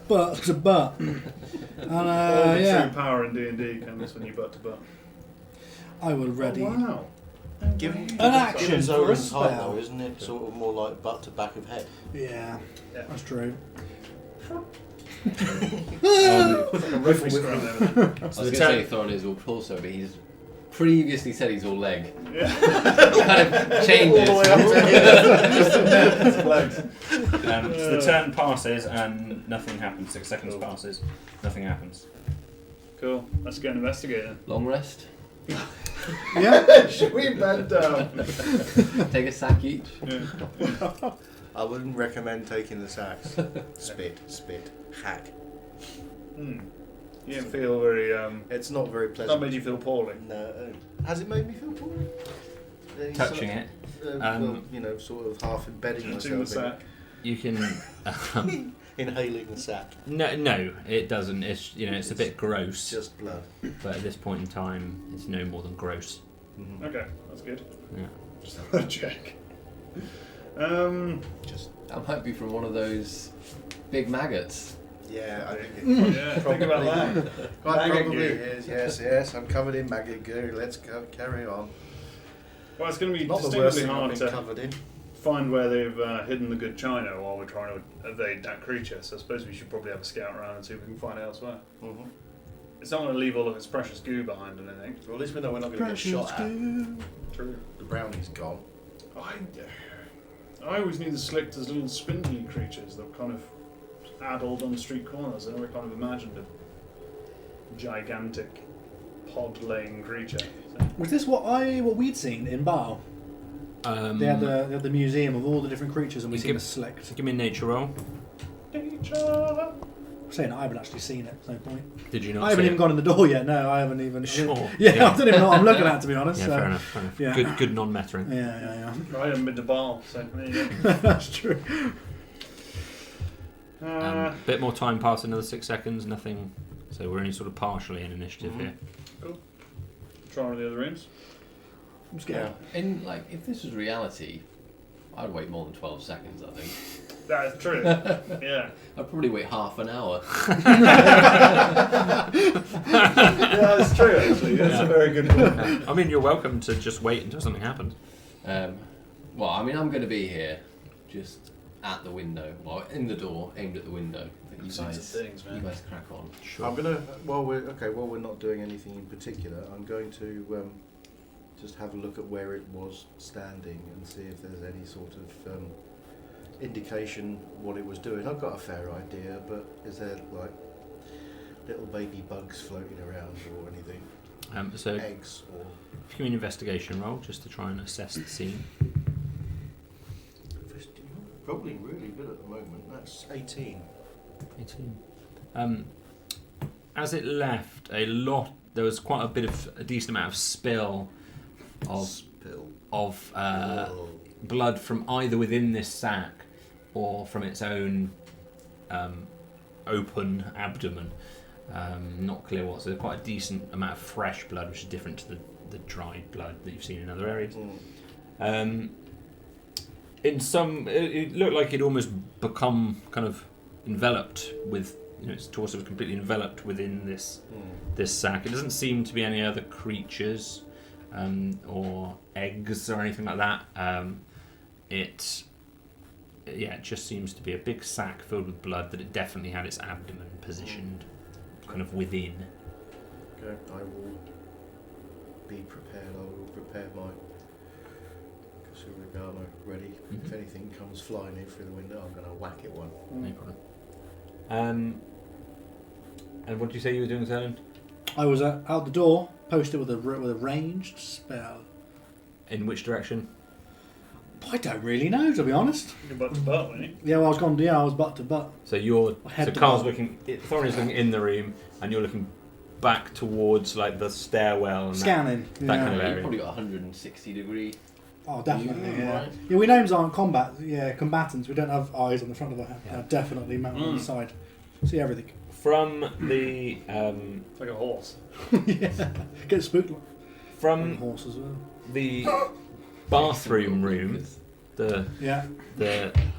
butt to butt, and All the yeah, true power in D&D comes when you butt to butt. I will ready Oh, wow. given an action Given for a Zolan's height, though, spell. isn't it sort of more like butt to back of head? Yeah, Yeah. that's true. Riffle scrum there. I was going to say Thorin is all torso, but he's previously said he's all leg. Yeah. Kind of changes. All the way up to here. Just some legs. so the turn passes and nothing happens. 6 seconds passes, nothing happens. Cool. Let's go and investigate then. Long rest. Yeah, Should we bend down? Take a sack each. Yeah. I wouldn't recommend taking the sacks. Spit, hack. You didn't feel very. It's not very That pleasant. made you feel poorly. No. Has it made me feel poorly? Touching it, Well, you know, sort of half embedding Touching the myself in sack. you can. it. Inhaling the sack. No, it doesn't. It's it's a bit gross, Just blood. but at this point in time, it's no more than gross. Mhm. Okay, that's good. Yeah. Just have a check. Just That might be from one of those big maggots. yeah, I think it Yeah, think about that. quite Maggot probably goo. is. Yes. I'm covered in maggot goo. Let's carry on. Well, it's going to be Not the worst distinctly thing I've hard been to covered in. find where they've hidden the good china while we're trying to evade that creature. So I suppose we should probably have a scout around and see if we can find it elsewhere. Mm-hmm. It's not going to leave all of its precious goo behind, I don't think. Well, at least we know we're not going to get shot at. True. The brownie's gone. I always knew the slicked as little spindly creatures that kind of addled on street corners. I never kind of imagined a gigantic pod-laying creature. So, was this what we'd seen in Baal? They had the museum of all the different creatures, and we You seen give- a select. Give me a nature roll. nature. I'm saying I haven't actually seen it. No point. Did you not? I haven't see even it? gone in the door yet. No, I haven't even. Sure. Yeah, Yeah. I don't even know what I'm looking at, to be honest. Yeah, so. fair enough. Fair enough. Yeah. Good non-mattering. Yeah. I haven't been to Baal, so there you go. That's true. Bit more time past another 6 seconds. Nothing. So we're only sort of partially in initiative here. Try one of the other rooms. I'm scared. In if this was reality, I'd wait more than 12 seconds. I think That is true. Yeah. I'd probably wait half an hour. Yeah, that's true, actually. That's a very good point. I mean, you're welcome to just wait until something happens. Well, I mean, I'm going to be here, just at the window, in the door, aimed at the window. But you Sorts of guys, things, man. you guys crack on. I'm gonna while we're not doing anything in particular, I'm going to just have a look at where it was standing and see if there's any sort of indication what it was doing. I've got a fair idea, but is there like little baby bugs floating around or anything? So Eggs or give me an investigation roll just to try and assess the scene. probably really good at the moment. That's 18. 18. As it left, there was quite a decent amount of spill of blood from either within this sack or from its own open abdomen. Not clear what. So there's quite a decent amount of fresh blood, which is different to the dried blood that you've seen in other areas. It looked like it almost become kind of enveloped with its torso was completely enveloped within this sack. It doesn't seem to be any other creatures or eggs or anything like that. It just seems to be a big sack filled with blood that it definitely had its abdomen positioned kind of within. Okay, I will be prepared. I will prepare my Kasurigama ready. If anything comes flying in through the window, I'm going to whack it one. No problem. And what did you say you were doing, Zelen? I was out the door, posted with a ranged spell. In which direction? I don't really know, to be honest. You're butt to butt, weren't you? Yeah, well, I was gone. Yeah, I was butt to butt. So you're. Head So to Carl's butt. looking. Thorin is looking in the room, and you're looking back towards like the stairwell and Scanning. that kind of You've area. probably got 160 degree. Oh, definitely. view, Yeah. right? Yeah, we gnomes aren't combatants. We don't have eyes on the front of our head. Yeah. Definitely mounted on the side. See everything. From the It's like a horse. Yeah. Get spooked like a from horse as well. the bathroom room, the Yeah.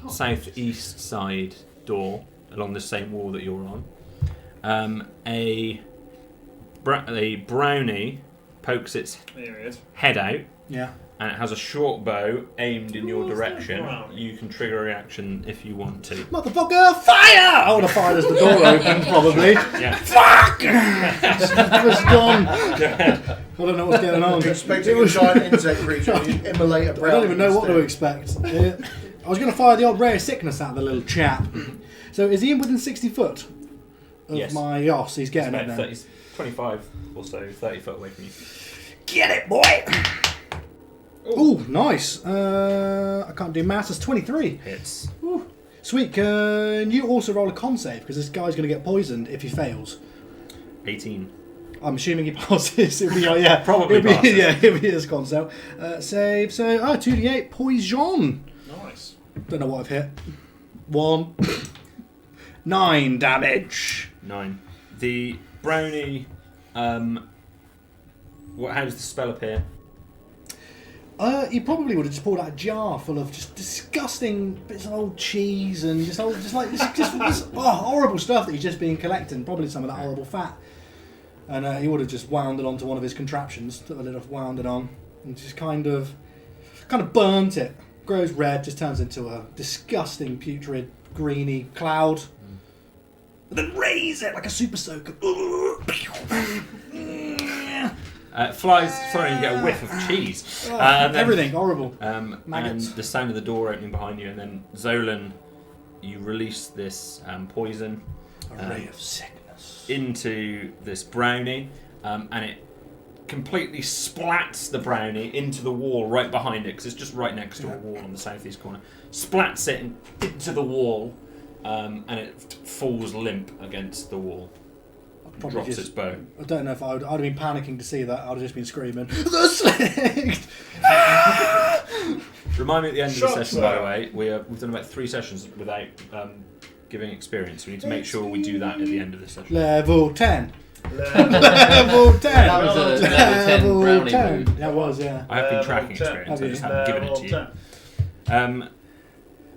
southeast side door along the same wall that you're on, a brownie pokes its There he is. head out, Yeah. and it has a short bow aimed in your Who's that direction. brownie? You can trigger a reaction if you want to. Motherfucker, fire! I would have fired as the door opened, probably. Yeah. Fuck! It was gone. I don't know what's going on. You're expecting a giant insect creature and you immolate a I brown. don't even know what to expect. I was going to fire the old ray of sickness at the little chap. So is he in within 60 foot of Yes. my Yoss? He's It's getting about it now. 30, 25 or so, 30 foot away from you. Get it, boy! Ooh, nice. I can't do maths. It's 23. Hits. Ooh. Sweet. Can you also roll a con save? Because this guy's going to get poisoned if he fails. 18. I'm assuming he passes. It'll be, yeah, Probably it'll be, passes. yeah, it'll be his con save. Save. So, 2d8 poison. Nice. Don't know what I've hit. 1. 9 damage. 9. The brownie. How does the spell appear? He probably would have just pulled out a jar full of just disgusting bits of old cheese and just horrible stuff that he's just been collecting. Probably some of that horrible fat. And he would have just wound it onto one of his contraptions, took a little wound it on, and just kind of burnt it. Grows red, just turns into a disgusting, putrid, greeny cloud. And then raise it like a super soaker. Flies. Sorry, you get a whiff of cheese. And then, Everything horrible. and Maggots. the sound of the door opening behind you, and then Zolan, you release this poison A ray of sickness. into this brownie, and it completely splats the brownie into the wall right behind it, because it's just right next to a wall on the southeast corner. Splats it into the wall, and it falls limp against the wall. Probably Drops just- its bow. I don't know if I'd have been panicking to see that. I'd have just been screaming, "The slick!" Remind me at the end of Shot the session, by the there. way, we've done about 3 sessions without giving experience. We need to make sure we do that at the end of this session. Level 10. Level Level 10. That was a level 10 brownie mood. Yeah, it was, yeah. I have been Level tracking 10. experience, I just Have haven't given it to you. 10.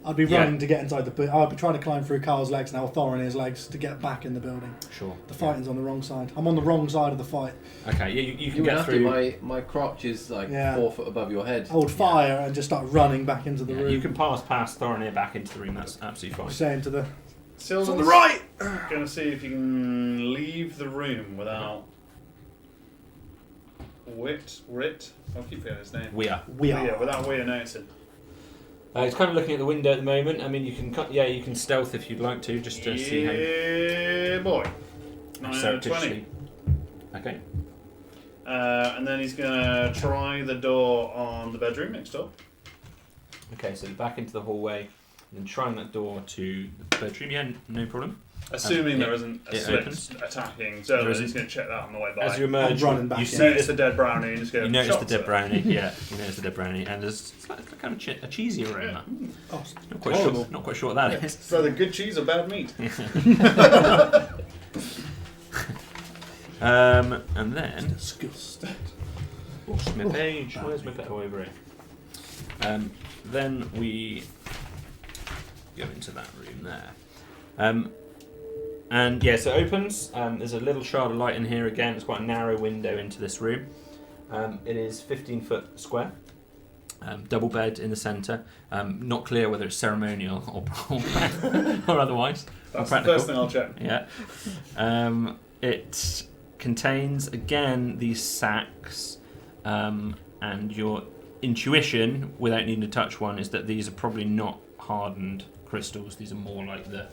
I'd be Yeah. running to get inside the building. I'd be trying to climb through Carl's legs now, Thor in his legs, to get back in the building. Sure. The fighting's on the wrong side. I'm on the wrong side of the fight. Okay, yeah, you You can would get have to. through. My crotch is like Yeah. 4 foot above your head. I would fire and just start running back into the Yeah, room. you can pass past Thorinir back into the room, that's absolutely fine. Saying to the... Sylvan's on the right! Gonna see if you can leave the room without Rit. I'll keep forgetting his name. We are. We are. Yeah, without Weir noticing. He's kind of looking at the window at the moment. I mean, you can stealth if you'd like to, just to see how Yeah, boy. 9 out of 20. surreptitiously. Okay. And then he's gonna try the door on the bedroom next door. Okay, so back into the hallway, and then trying that door to the bedroom. Yeah, no problem. Assuming yeah, there isn't a it slip opens. attacking There Zola, isn't. he's going to check that on the way by. As you emerge, I'm running back you in. see notice the dead brownie and just go. You notice the "Shots dead her." brownie, yeah. You notice the dead brownie, and there's kind of a cheesy aroma. Oh, it's Not quite horrible. sure. Not quite sure what that is. So the good cheese or bad meat? And then disgusting. where's my page? bad Where's my page? Oh, over here. Then we go into that room there. And yes, it opens. There's a little shard of light in here again. It's quite a narrow window into this room. It is 15 foot square. Double bed in the centre. Not clear whether it's ceremonial or otherwise. That's or the first thing I'll check. Yeah. It contains again these sacks, and your intuition, without needing to touch one, is that these are probably not hardened crystals. These are more like the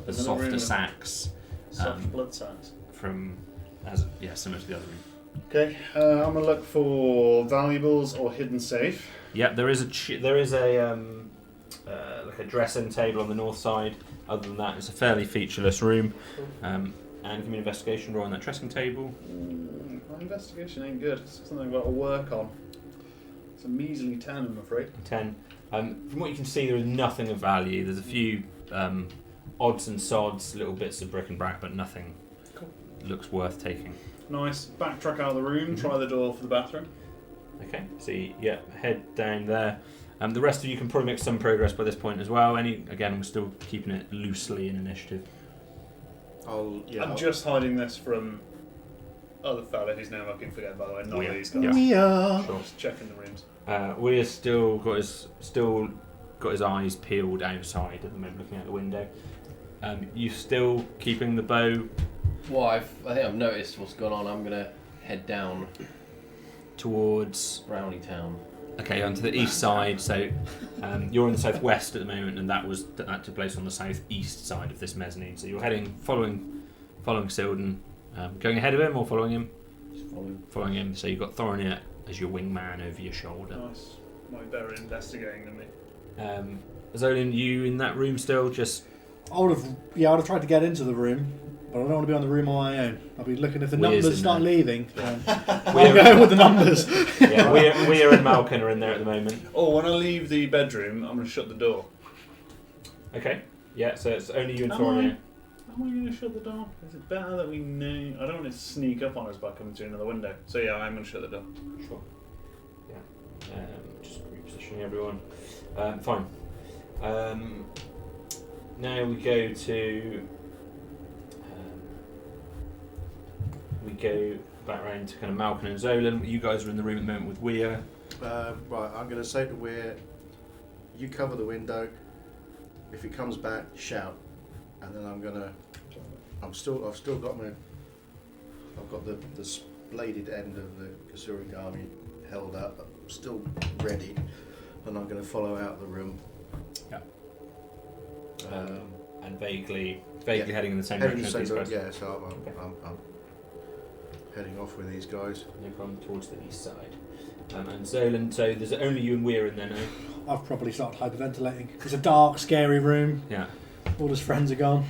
There's another softer room of sacks soft blood sacks. from, similar to the other room. Okay, I'm gonna look for valuables or hidden safe. Yeah, there is like a dressing table on the north side. Other than that, it's a fairly featureless room. And give me an investigation roll on that dressing table. My investigation ain't good. It's something I've got to work on. It's a measly 10, I'm afraid. 10. From what you can see, there is nothing of value. There's a few odds and sods, little bits of bric and brac, but nothing looks worth taking. Nice. Backtrack out of the room. Try the door for the bathroom. Okay, so head down there. The rest of you can probably make some progress by this point as well. Again, we're still keeping it loosely in initiative. I'm just hiding this from other fella whose name I can forget, by the way. Not these guys. We are. Sure. Just checking the rooms. Weir's still got his eyes peeled outside at the moment, looking out the window. You still keeping the bow Well, I think I've noticed what's going on. I'm gonna head down towards Brownie Town. Okay, onto the east side. So you're in the southwest at the moment, and that took place on the southeast side of this mezzanine. So you're following Silden, going ahead of him or following him? Just following. Following him. So you've got Thorinir as your wingman over your shoulder. Nice. Might be better at investigating than me. Zolan, you in that room still? Just I would have tried to get into the room, but I don't want to be on the room on my own. I'll be looking if the Weir's numbers in start there. leaving. I'm going with the numbers. yeah, Weir and Malkin are in there at the moment. Oh, when I leave the bedroom, I'm going to shut the door. Okay. Yeah. So it's only you and Am Thorinir. Am I going to shut the door? Is it better that we know? I don't want it to sneak up on us by coming through another window. So yeah, I'm going to shut the door. Sure. Yeah. Just repositioning everyone. Fine. Now we go to. We go back round to kind of Malkin and Zolan. You guys are in the room at the moment with Weir. Right, I'm going to say to Weir, you cover the window. If he comes back, shout, and then I've still got I've got the bladed end of the Kasurigami held up. I'm still ready, and I'm going to follow out the room. Yeah. And vaguely heading in the same direction as these guys. Yeah, so I'm heading off with these guys. No problem, towards the east side. And Zolan, so there's only you and Weir in there now. I've probably started hyperventilating. It's a dark, scary room. Yeah. All his friends are gone.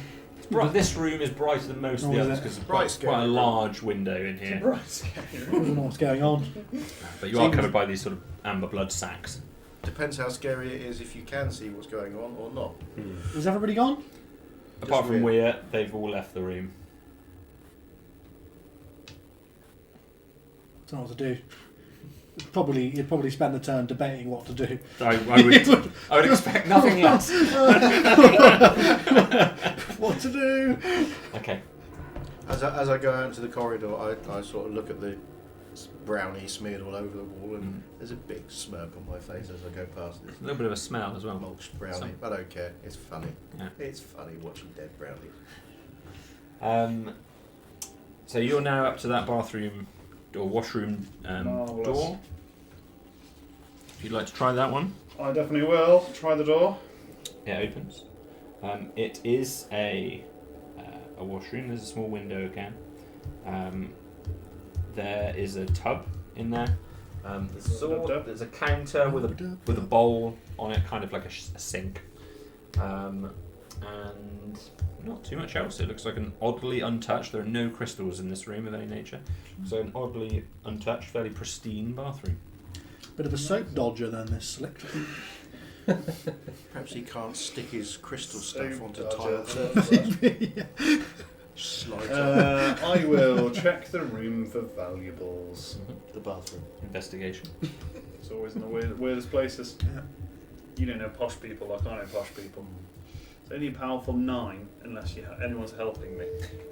This room is brighter than most of the Oh, is others it? because it's Bright, quite a scary room. large window in here. Right. I don't know what's going on. But you are covered by these sort of amber blood sacks. Depends how scary it is if you can see what's going on or not. Is everybody gone? Apart from Weir. Weir, they've all left the room. Don't know what to do. You'd probably spend the turn debating what to do. I would expect nothing less. What to do? Okay. As I go out into the corridor, I sort of look at the brownie smeared all over the wall, and there's a big smirk on my face as I go past this A little bit of a smell as well. mulched brownie. Some- I don't care. It's funny. Yeah. It's funny watching dead brownies. So you're now up to that bathroom or washroom Marvellous. door. If you'd like to try that one. I definitely will. Try the door. It opens. It is a washroom. There's a small window again. There is a tub in there. There's a counter with a bowl on it, kind of like a sink, and not too much else. It looks like an oddly untouched. There are no crystals in this room of any nature, so an oddly untouched, fairly pristine bathroom. Bit of a soap dodger then, this slick. Perhaps he can't stick his crystal stuff Soap onto dodger. tile surfaces. Slides on I will check the room for valuables. The bathroom. Investigation. It's always in the weirdest places. Yeah. You don't know posh people like I know posh people. It's only a powerful 9 unless anyone's helping me.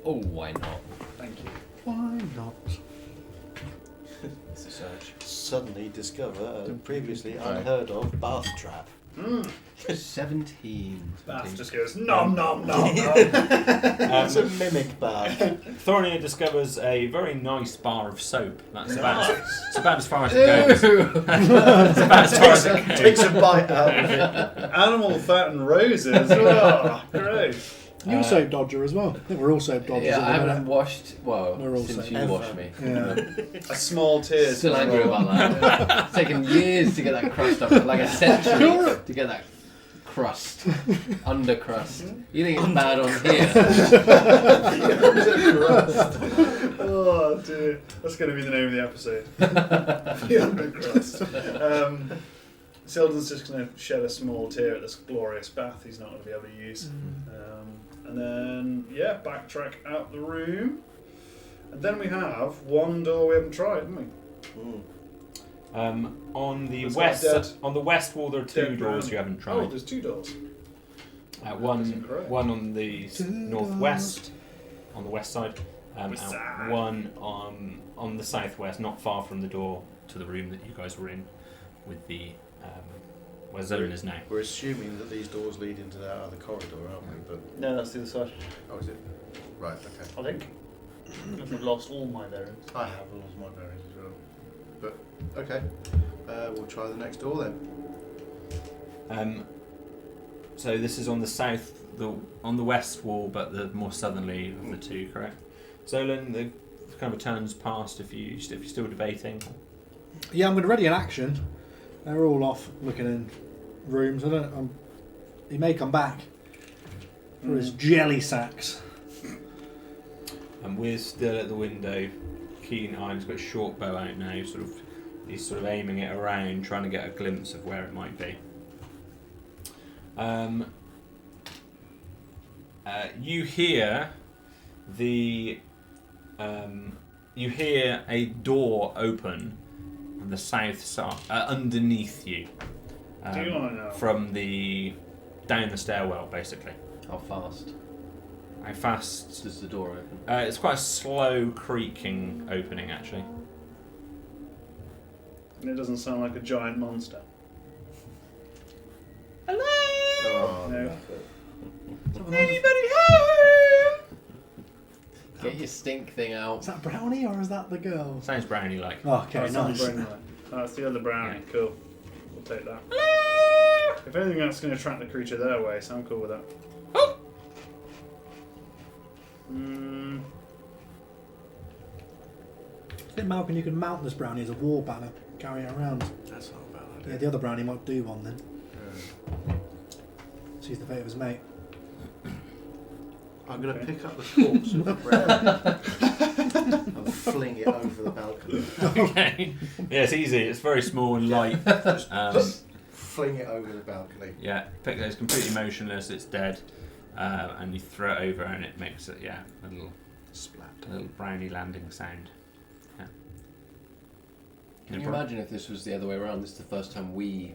Oh, why not? Thank you. Why not? It's a search. Suddenly discover a previously Right. unheard of bath trap. 17. Bath just goes nom nom nom nom. It's a mimic bath. Thornia discovers a very nice bar of soap. That's Nice. it's about as far as it goes. It's about as far as it goes. Takes a bite out of it. Animal fat and roses. Oh, great. You're a soap dodger as well. I think we're all soap dodgers Yeah, I at the haven't minute. washed. Well, We're all since saying you ever. washed me. Yeah. A small tear. Still angry about that. It's taken years to get that crust off, like a century to get that crust, under crust. You think it's bad on here? Oh dear, that's going to be the name of the episode. The undercrust. Selden's just going to shed a small tear at this glorious bath he's not going to be able to use. And then, yeah, backtrack out the room. And then we have one door we haven't tried, haven't we? On the It's west, got dead- on the west wall, there are two dead doors brownie. you haven't Oh, tried. there's 2 doors. One, correct. one on the northwest, on the west side, and West side. one on the southwest, not far from the door to the room that you guys were in, with the where Zolan is now. We're assuming that these doors lead into that other corridor, aren't we? But No, that's the other side. oh, is it? Right. Okay. I think. I've lost all my bearings. I have lost my bearings as well. But okay, we'll try the next door then. So this is on the on the west wall, but the more southerly of the two, correct? Zolan, the kind of turns past if you're still debating. Yeah, I'm going to ready an action. They're all off looking in rooms. He may come back for his jelly sacks. And we're still at the window, keen eye. He's got a short bow out now. He's sort of aiming it around, trying to get a glimpse of where it might be. You hear a door open on the south side underneath you. Do you want to know? From down the stairwell, basically. How fast How fast? does the door open? It's quite a slow creaking opening, actually. And it doesn't sound like a giant monster. Hello. Oh, No. Anybody home? Get your stink thing out. Is that Brownie or is that the girl? Sounds brownie like. Oh, okay, That sounds nice. very nice. Oh, that's the other brownie. Yeah. Cool. We'll take that. If anything, that's going to attract the creature their way, so I'm cool with that. Oh. I think, Malcolm, you can mount this Brownie as a war banner, carry it around. that's not a bad Yeah, idea. the other Brownie might do one then. Sees the fate of his mate. I'm going to pick up the corpse of the brownie and fling it over the balcony. Okay. Yeah, it's easy. It's very small and light. Fling it over the balcony. Yeah, it's completely motionless. It's dead, and you throw it over, and it makes a little Splat. brownie landing sound. Yeah. Can No you problem. imagine if this was the other way around? This is the first time we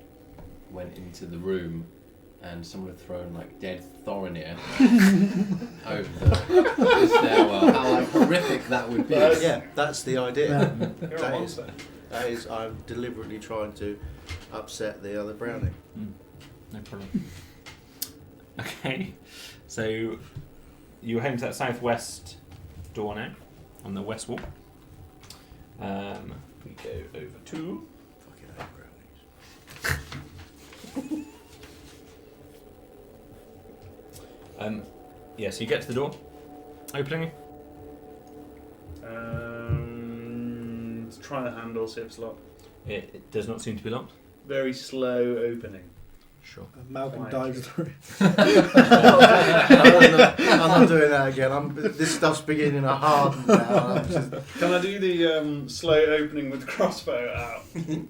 went into the room and someone had thrown like dead Thorinir over the stairwell. How like horrific that would be. Yeah, that's the idea. Yeah. You're a That is, monster. that is, I'm deliberately trying to upset the other brownie. No problem. Okay, so you're heading to that southwest door now, on the west wall. We go over to. Fucking hate brownies. Yes, you get to the door. Opening. Let's try the handle, see if it's locked. It does not seem to be locked. Very slow opening. Sure. Malcolm Quiet. dives through. I'm not doing that again. This stuff's beginning to harden now. I'm just, Can I do the slow opening with the crossbow out?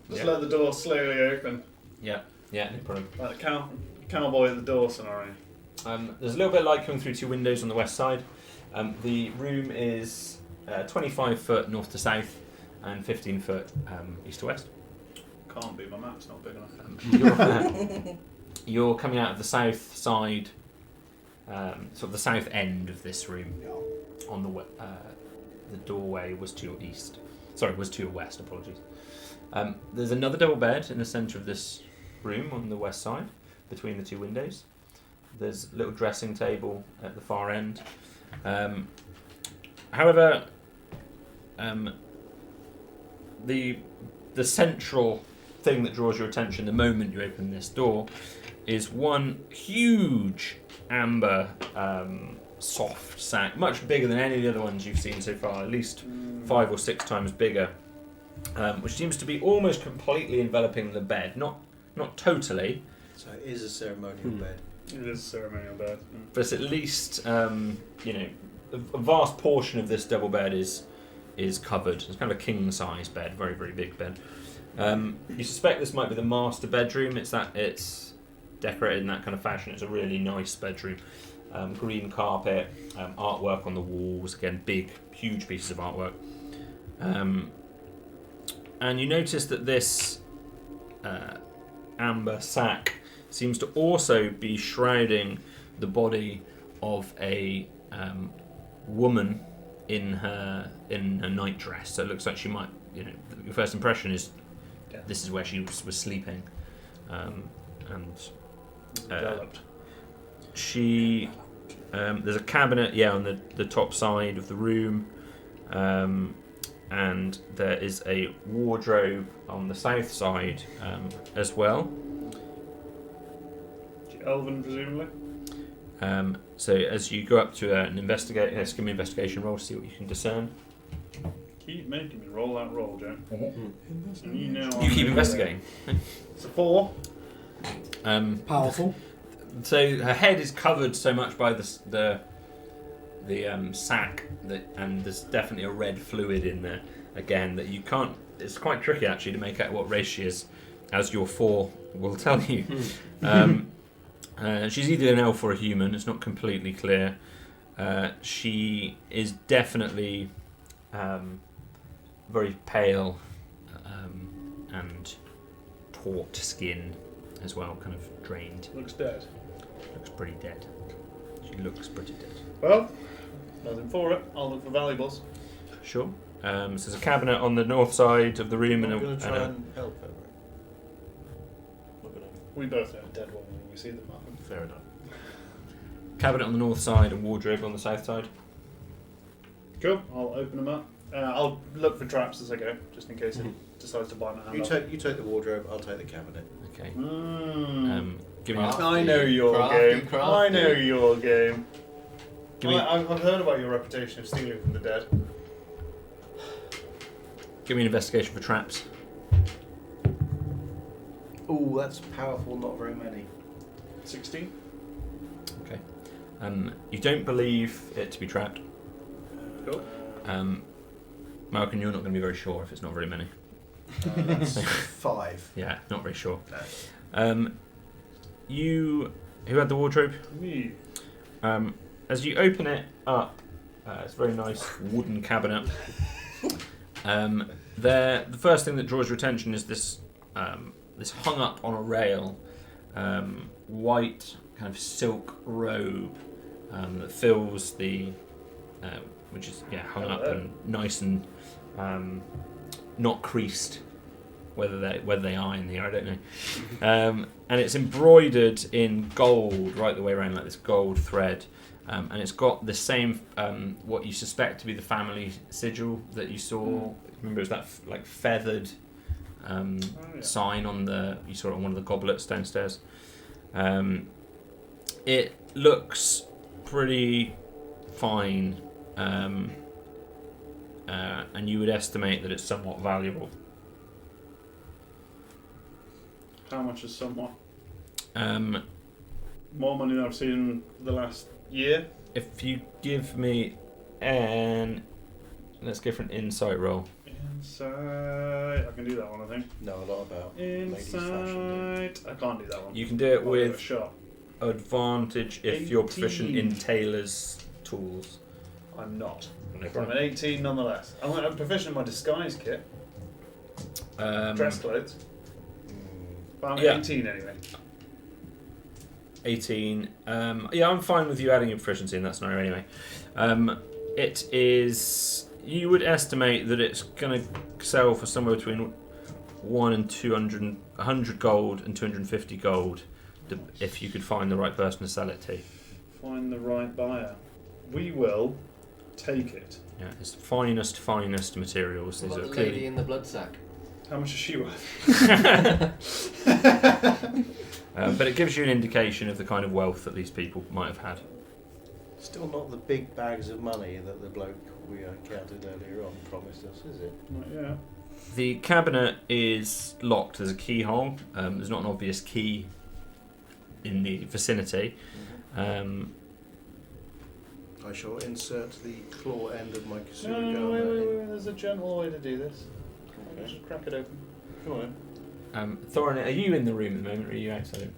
Just let the door slowly open. Yeah, no problem. Like the cowboy at the door scenario. There's a little bit of light coming through two windows on the west side. The room is 25 foot north to south and 15 foot east to west. Can't be, my map's not big enough. You're coming out of the south side sort of the south end of this room. On the doorway was to your east. Sorry, was to your west. Apologies. There's another double bed in the centre of this room on the west side, between the two windows. There's a little dressing table at the far end. However, the central thing that draws your attention the moment you open this door is one huge amber soft sack, much bigger than any of the other ones you've seen so far, at least 5 or 6 times bigger, which seems to be almost completely enveloping the bed. Not totally, So it is a ceremonial bed. It is a ceremonial bed. but it's at least a vast portion of this double bed is covered. It's kind of a king size bed, very very big bed. You suspect this might be the master bedroom. It's decorated in that kind of fashion. It's a really nice bedroom. Green carpet, artwork on the walls. Again, big, huge pieces of artwork. And you notice that this amber sack seems to also be shrouding the body of a woman in her nightdress. So it looks like she might. Your first impression is this is where she was sleeping, and Developed. she there's a cabinet on the top side of the room, and there is a wardrobe on the south side as well. Elven, presumably. So as you go up to give me an investigation roll to see what you can discern. Keep making me roll that roll, Joe. And you know You keep investigating. It's a 4. Powerful. So her head is covered so much by the sack and there's definitely a red fluid in there again that you can't. It's quite tricky actually to make out what race she is, as your 4 will tell you. She's either an elf or a human. It's not completely clear. She is definitely very pale and taut skin as well, kind of drained. Looks dead. Looks pretty dead. She looks pretty dead. Well, nothing for it. I'll look for valuables. Sure. So there's a cabinet on the north side of the room I'm and going to try a and help her. Not gonna- We both know a dead woman when we see them. I think. Fair enough. cabinet on the north side and wardrobe on the south side. Cool. I'll open them up. I'll look for traps as I go, just in case it decides to bite my hand You off. take the wardrobe, I'll take the cabinet. Okay. Mm. Give me. Crafty, I know your crafty, game. crafty. I know your game. Give me- I've heard about your reputation of stealing from the dead. Give me an investigation for traps. Ooh, that's powerful, not very many. 16. Okay. You don't believe it to be trapped. Cool. Malcolm, you're not going to be very sure if it's not very many. That's 5. Yeah, not very sure. No. Who had the wardrobe? Me. As you open it up, it's a very nice wooden cabinet. The first thing that draws your attention is this hung up on a rail, white kind of silk robe that fills the, which is hung up and nice and not creased. Whether they are in here, I don't know. And it's embroidered in gold right the way around, like this gold thread. And it's got the same, what you suspect to be the family sigil that you saw. Remember, it was that like feathered sign you saw it on one of the goblets downstairs. It looks pretty fine, and you would estimate that it's somewhat valuable. How much is somewhat? More money than I've seen in the last year. If you give me let's go for an insight roll. Insight. I can do that one, I think. Know a lot about ladies' fashion. Insight. I can't do that one. You can do it I'll give a with shot. advantage if you're proficient 18. in tailor's tools. I'm not. No I'm an problem. 18 nonetheless. I'm proficient in my disguise kit. Dress clothes. But I'm yeah. 18 anyway. 18. Yeah, I'm fine with you adding your proficiency in that scenario anyway. It is. You would estimate that it's going to sell for somewhere between 100 gold and 250 gold, if you could find the right person to sell it to. Find the right buyer. We will take it. Yeah, it's finest materials. What These about are the lady clearly. in the blood sack? How much is she worth? But it gives you an indication of the kind of wealth that these people might have had. Still not the big bags of money that the bloke we encountered earlier on promised us, is it? Not yet. The cabinet is locked. There's a keyhole. There's not an obvious key in the vicinity. I shall insert the claw end of my No, Kasura no, wait. in. There's a gentle way to do this. Okay. Just crack it open. Come on in. Thorin, are you in the room at the moment, or are you outside?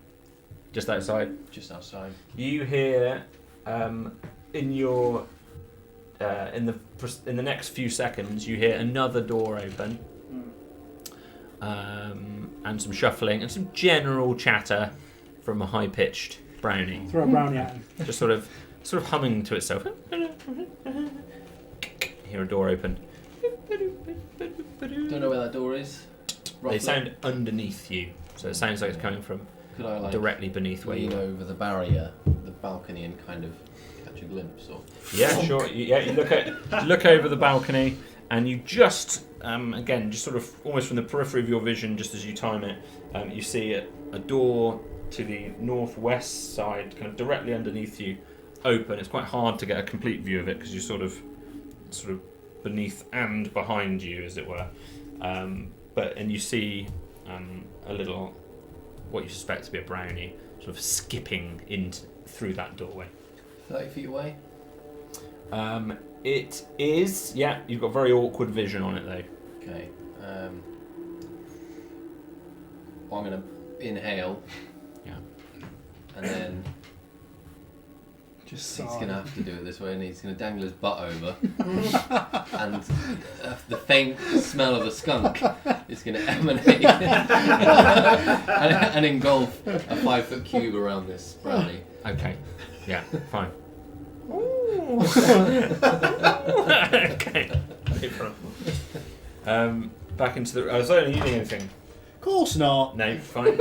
Just outside. Just outside. You hear in your in the next few seconds, you hear another door open, and some shuffling and some general chatter from a high-pitched brownie, Throw a brownie at him. just sort of humming to itself. Hear a door open. Don't know where that door is. Roughly. They sound underneath you, so it sounds like it's coming from Could I like directly beneath where you lean are. over the barrier, the balcony, and kind of catch a glimpse? Or Yeah, sure. Yeah, you look over the balcony, and you just again, just sort of almost from the periphery of your vision, just as you time it, you see a door to the northwest side, kind of directly underneath you, open. It's quite hard to get a complete view of it because you're sort of beneath and behind you, as it were. And you see a little, what you suspect to be a brownie, sort of skipping in through that doorway. 30 feet away. It is, yeah. You've got very awkward vision on it though. Okay. Well, I'm gonna inhale. Yeah. And then Just he's sigh. gonna have to do it this way, and he's gonna dangle his butt over, and the faint smell of a skunk is gonna emanate and engulf a 5-foot cube around this brownie. Okay. Yeah. Fine. Okay. No problem. Back into the. Is there needing anything? Of course not. No. Fine.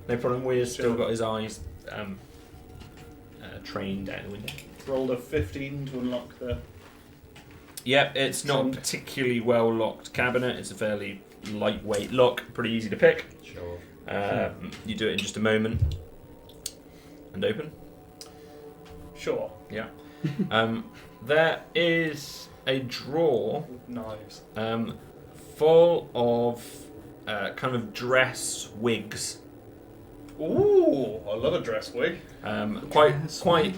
No problem. Weir's still got his eyes trained out the window. Rolled a 15 to unlock the. Yep, it's not a particularly well locked cabinet. It's a fairly lightweight lock, pretty easy to pick. Sure. You do it in just a moment. And open. Sure. Yeah. There is a drawer With knives. full of kind of dress wigs. Ooh, I love a dress wig. Quite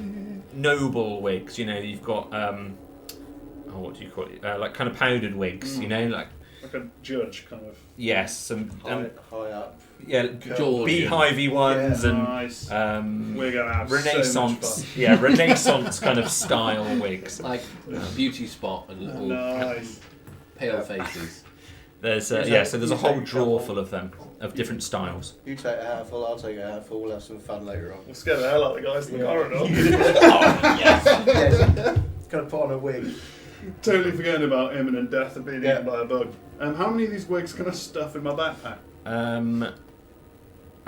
noble wigs. You know, you've got what do you call it? Like kind of powdered wigs. You know, like Like a judge, kind of. yes, some High up. yeah, Georgian. beehivey ones and Nice. um, We're gonna have so much Renaissance, fun. yeah, Renaissance kind of style wigs. Like a beauty spot and little Nice. pale faces. There's You yeah, take- so there's a you whole take a drawer couple. full of them of different styles. You take a handful, I'll take a handful, we'll have some fun later on. We'll scare the hell out of the guys in the corridor. Yes. Gonna put on a wig. Totally forgetting about imminent death and being Yeah. eaten by a bug. How many of these wigs can I stuff in my backpack?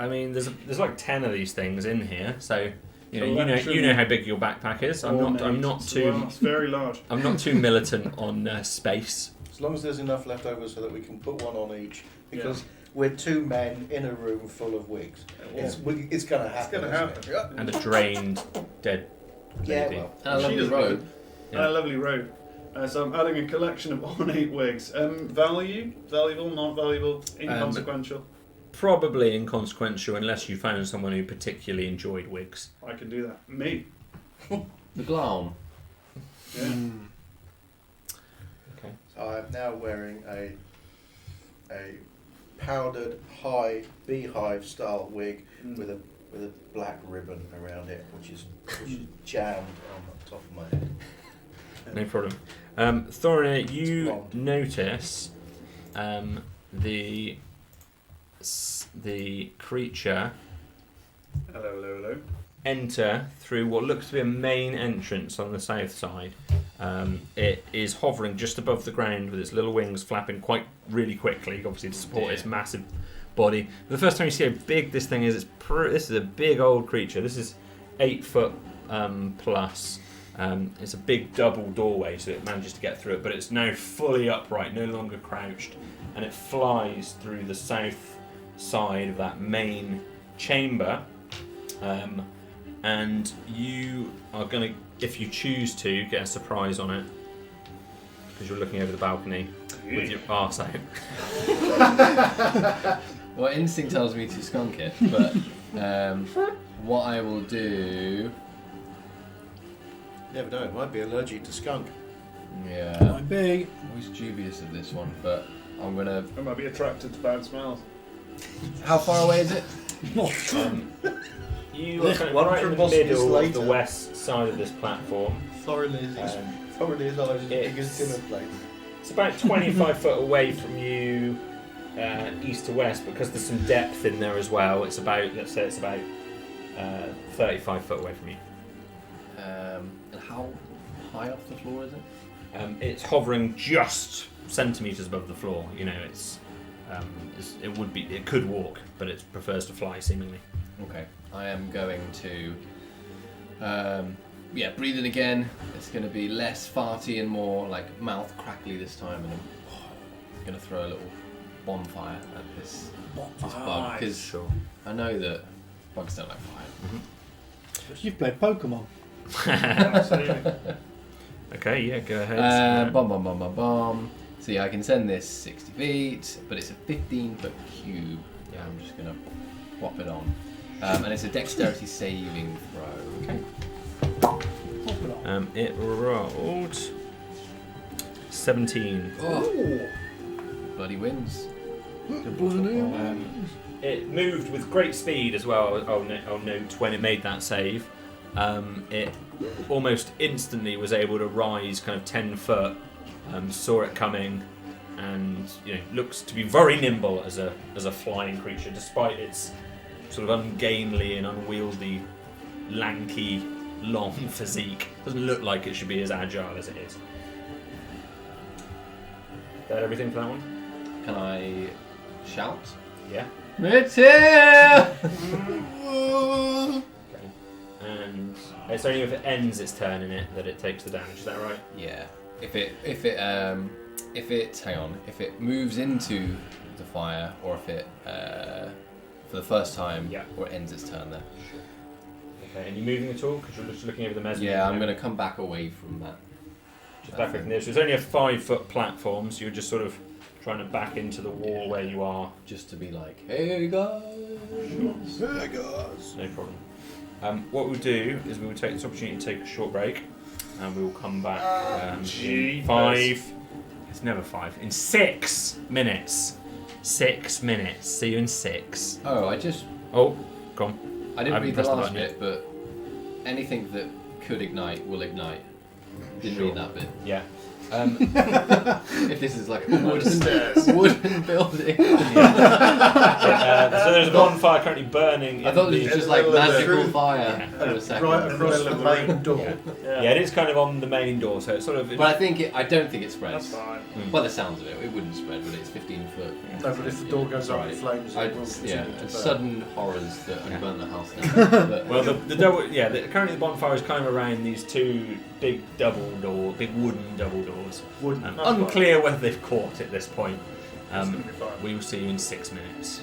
I mean, there's like 10 of these things in here, so you know Collection. you know how big your backpack is. I'm not Wow, too it's very large. I'm not too militant on space. As long as there's enough left over so that we can put one on each. Because we're two men in a room full of wigs. It's gonna happen. gonna happen. isn't it? And a drained dead Yeah, lady. well. And a She lovely doesn't robe. Yeah. A lovely robe. So I'm adding a collection of ornate wigs. Value? Valuable? Not valuable? Inconsequential? Probably inconsequential unless you found someone who particularly enjoyed wigs. I can do that. Me. The Glaum. Yeah. Okay. So I'm now wearing a powdered high beehive style wig with a black ribbon around it, which is jammed on the top of my head. No problem. Thorin, you blonde. notice the creature Hello, hello, hello. enter through what looks to be a main entrance on the south side. It is hovering just above the ground with its little wings flapping really quickly, obviously to support its massive body. The first time you see how big this thing is, this is a big old creature. This is 8 foot plus. It's a big double doorway, so it manages to get through it, but it's now fully upright, no longer crouched, and it flies through the south side of that main chamber. And you are going to, if you choose to, get a surprise on it, because you're looking over the balcony with your arse out. Well, instinct tells me to skunk it, but what I will do... Never know, it might be allergic to skunk. Yeah, Might be. I'm always dubious of this one, but I'm going to... I might be attracted to bad smells. How far away is it? You are kind of One right in the proboscis middle of later. the west side of this platform. Thoroughly his eyes as big as dinner plates. It's about 25 foot away from you, east to west, because there's some depth in there as well. It's about, let's say it's about 35 foot away from you. And how high off the floor is it? It's hovering just centimetres above the floor. You know, it could walk, but it prefers to fly seemingly. Okay, I am going to, breathe in again. It's going to be less farty and more like mouth crackly this time, and I'm going to throw a little bonfire at this bug because Sure. I know that bugs don't like fire. You've played Pokemon. Absolutely. Okay, yeah, go ahead. Bomb. See, I can send this 60 feet, but it's a 15-foot cube. Yeah, I'm just going to pop it on. And it's a dexterity saving throw. Okay. Pop it on. It rolled 17. Oh. Bloody wins. It moved with great speed as well. I'll note when it made that save. It almost instantly was able to rise kind of 10 foot, saw it coming, and looks to be very nimble as a flying creature, despite its sort of ungainly and unwieldy, lanky, long physique. Doesn't look like it should be as agile as it is. Is that everything for that one? Can I shout? Yeah. It's here! Okay. And it's only if it ends its turn in it that it takes the damage. Is that right? Yeah. If it moves into the fire, or if it for the first time, Yeah. or it ends its turn there. Okay. And you moving at all? Because you're just looking over the mezzanine. Yeah, I'm going to come back away from that. Just back from there. So it's only a 5 foot platform, so you're just sort of trying to back into the wall where you are. Just to be like, hey guys. Hey guys. No problem. What we'll do is we will take this opportunity to take a short break, and we will come back in Jeepers. 5. It's never 5. In 6 minutes. 6 minutes. See you in 6. Oh, I didn't Oh, go on. I read haven't the pressed the last button bit, but anything that could ignite will ignite. Didn't Sure. read that bit. Yeah. If this is like a wooden building. So there's a bonfire currently burning. I thought in this was the- just like magical True. fire Yeah. for a second. Right across the main door. Yeah, it is kind of on the main door, so it's sort of. But I don't think it spreads. That's fine. By the sounds of it, it wouldn't spread, but it's 15 foot. No, but if the door goes up in Right. flames, it will continue to burn. Sudden horrors that Yeah. burn the house down. But Well, the double, currently the bonfire is kind of around these 2 big big wooden double doors. Wooden. Unclear whether they've caught at this point. It's gonna be fine. We will see you in 6 minutes.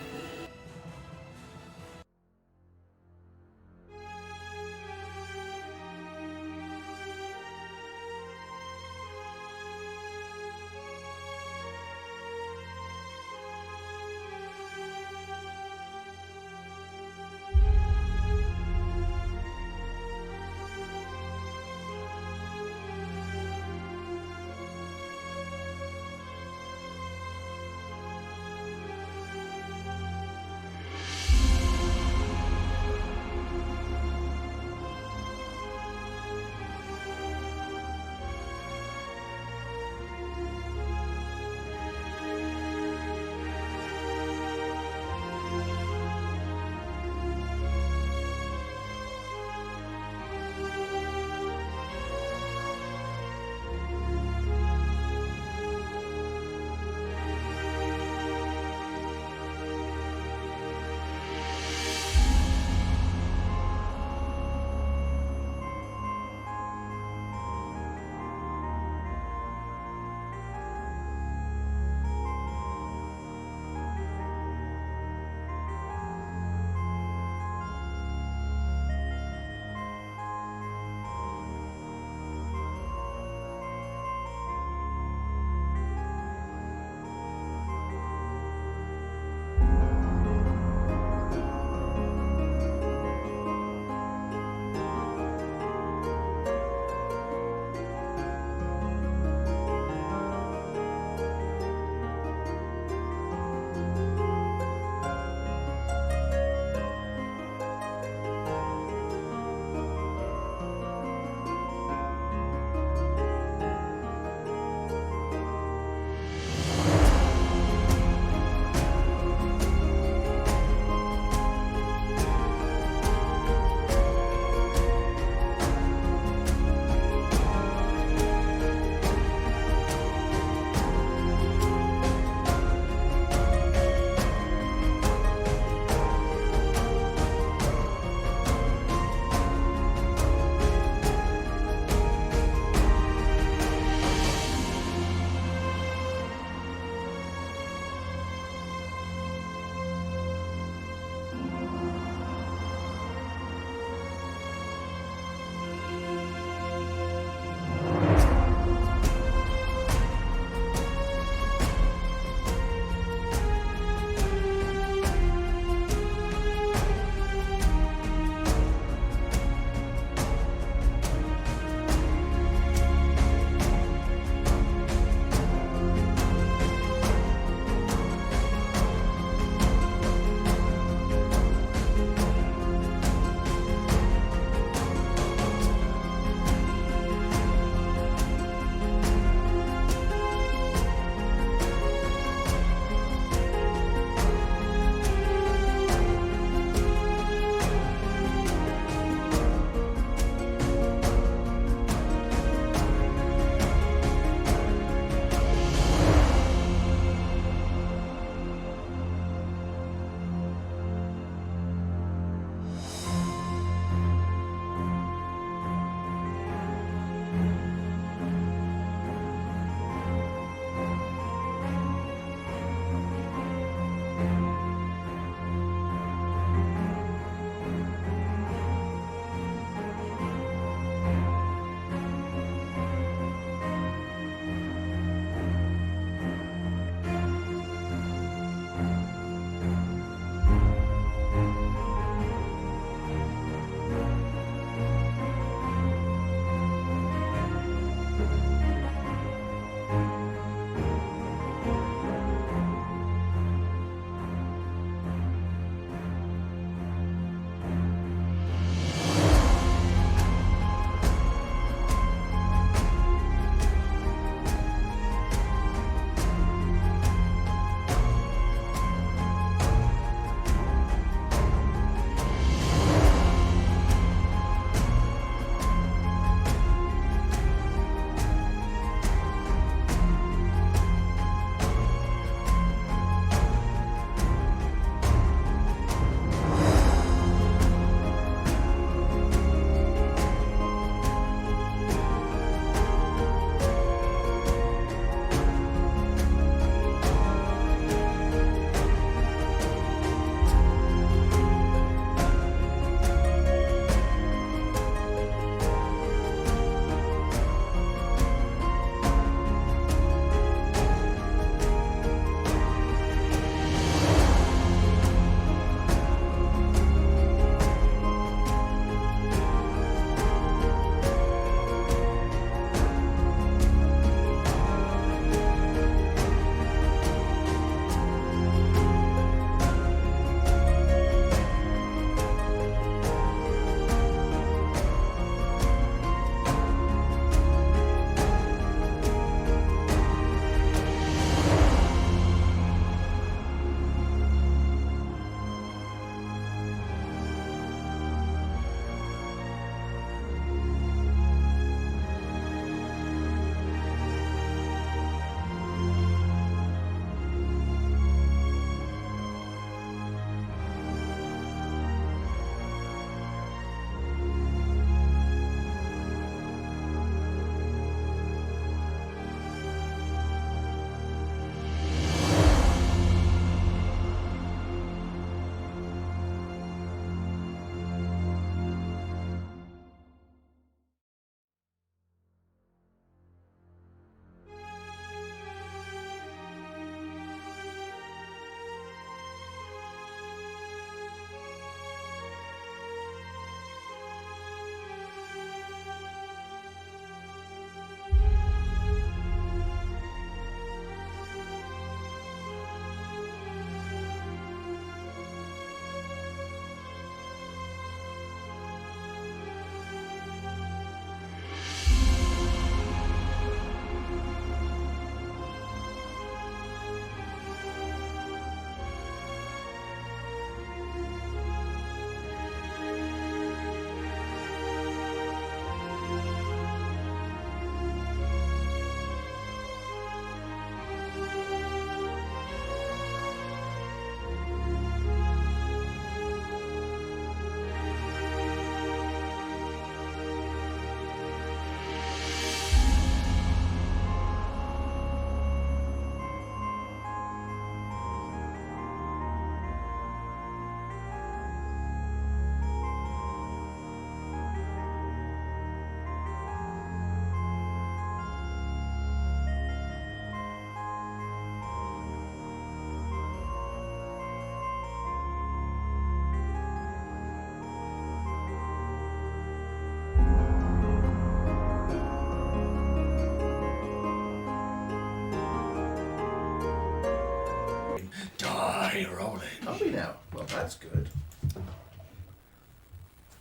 you're rolling. Are we now? Well, that's good.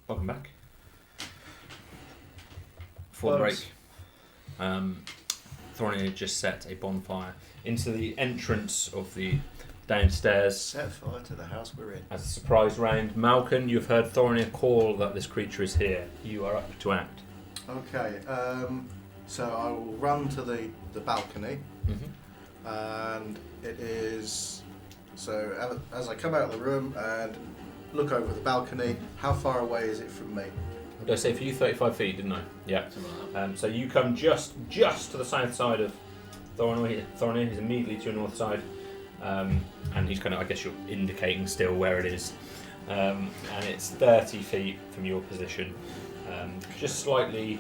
Welcome back. Before the break, Bugs. Thorny had just set a bonfire into the entrance of the downstairs. Set fire to the house we're in. As a surprise round, Malcolm, you've heard Thorny call that this creature is here. You are up to act. Okay, so I will run to the balcony, and it is, so as I come out of the room and look over the balcony, how far away is it from me? Did I say for you 35 feet, didn't I? Yeah. So you come just to the south side of Thorny. He's immediately to your north side. And he's kind of, I guess you're indicating still where it is. And it's 30 feet from your position. Just slightly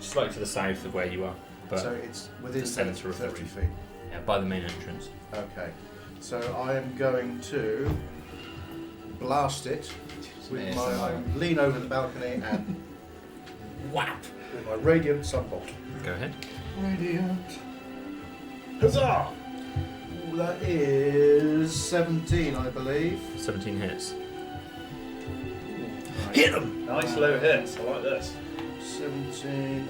to the south of where you are. But So it's within the centre of the 30 room. feet. Yeah, by the main entrance. Okay, so I am going to blast it with my lean over the balcony and whap with my radiant sunbolt. Go ahead. Radiant. Huzzah! Ooh, that is 17, I believe. 17 hits. Hit him! Nice low hits. I like this. 17.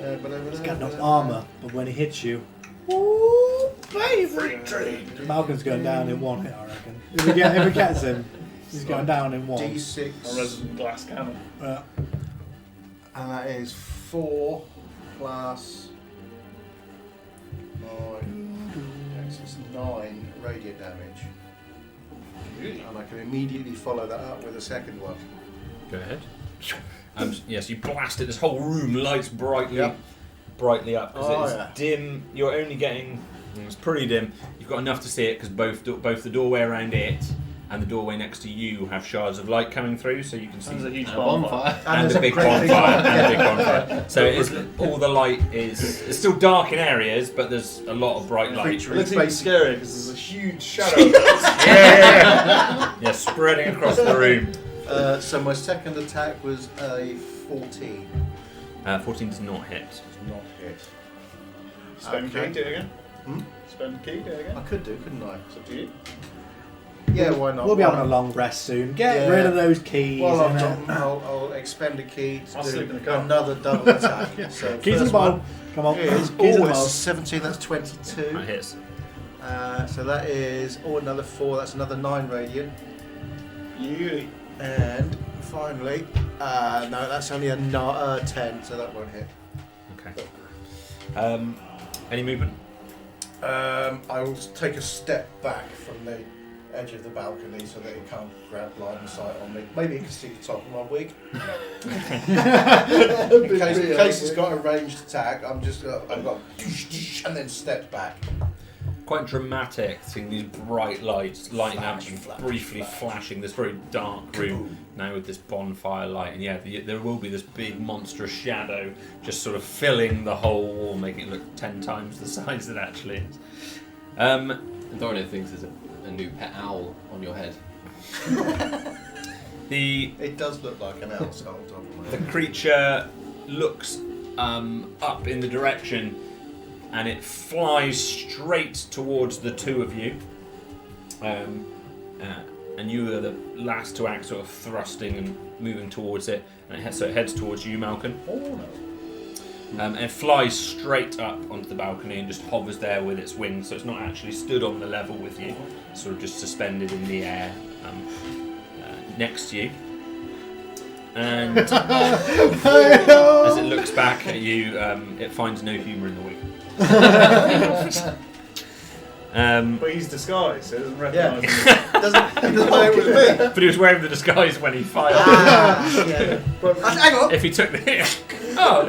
He's got no armour, but when he hits you, ooh, baby! Malcolm's going down in one hit, I reckon. If we gets him, he's going down in one. D6. A resident glass cannon. And that is 4 plus 9. Yes, it's 9 radiant damage. And I can immediately follow that up with a second one. Go ahead. Yes, you blast it. This whole room lights brightly up because it's dim. You're only getting. It's pretty dim. You've got enough to see it because both the doorway around it and the doorway next to you have shards of light coming through, so you can see There's a huge bonfire. and a big bonfire. So it is all the light is. It's still dark in areas, but there's a lot of bright light. It looks even scarier because there's a huge shadow. Yeah, spreading across the room. So my second attack was a 14. 14 does not hit. Does not hit. Spend Okay. key, do it again. Hmm? Spend key, do it again. I could do, couldn't I? It's up to you. Yeah, why not? We'll be Why having a not? long rest soon. Get Yeah. rid of those keys. Well, innit? I'll expend a key I'll to sleep in do the car. another double attack. So Keys in the first bowl. one Come on. is, Keys in the it's bowl. 17, that's 22. That hits. So that is, another 4, that's another 9 radiant. Beauty. And finally, no, that's only a 10, so that won't hit. Okay. Any movement? I will take a step back from the edge of the balcony so that it can't grab line of sight on me. Maybe it can see the top of my wig. in case it's got a ranged attack, I've got and then step back. Quite dramatic, seeing these bright lights lighting Flash, up and flash, briefly flash. flashing this very dark room now with this bonfire light. And yeah, there will be this big monstrous shadow just sort of filling the whole wall, making it look 10 times the size it actually is. Thorny thinks there's a new pet owl on your head. It does look like an owl skull on top of my The head. creature looks up in the direction and it flies straight towards the two of you. And you are the last to act, sort of thrusting and moving towards it. And so it heads towards you, Malcolm. Oh no. And it flies straight up onto the balcony and just hovers there with its wings. So it's not actually stood on the level with you. It's sort of just suspended in the air next to you. And as it looks back at you, it finds no humour in the wig. But he's disguised, so it doesn't recognise me. He doesn't know it was me. But he was wearing the disguise when he fired. Hang on! If he took the hit. Oh,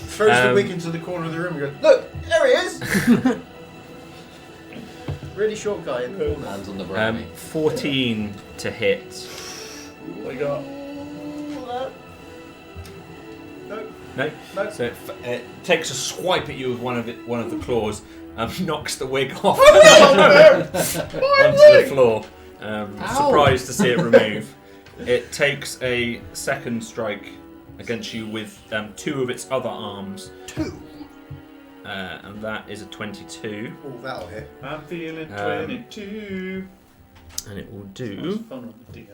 Throws the wig into the corner of the room and goes, look, there he is! Really short guy in the corner. Hands on the brownie. 14 to hit. What you got? No. So it takes a swipe at you with one of the claws, knocks the wig off onto the floor. Surprised to see it remove. It takes a second strike against you with 2 of its other arms. 2. and that is a 22, Oh, that'll hit. I'm feeling 22. and it will It's do. fun when the DM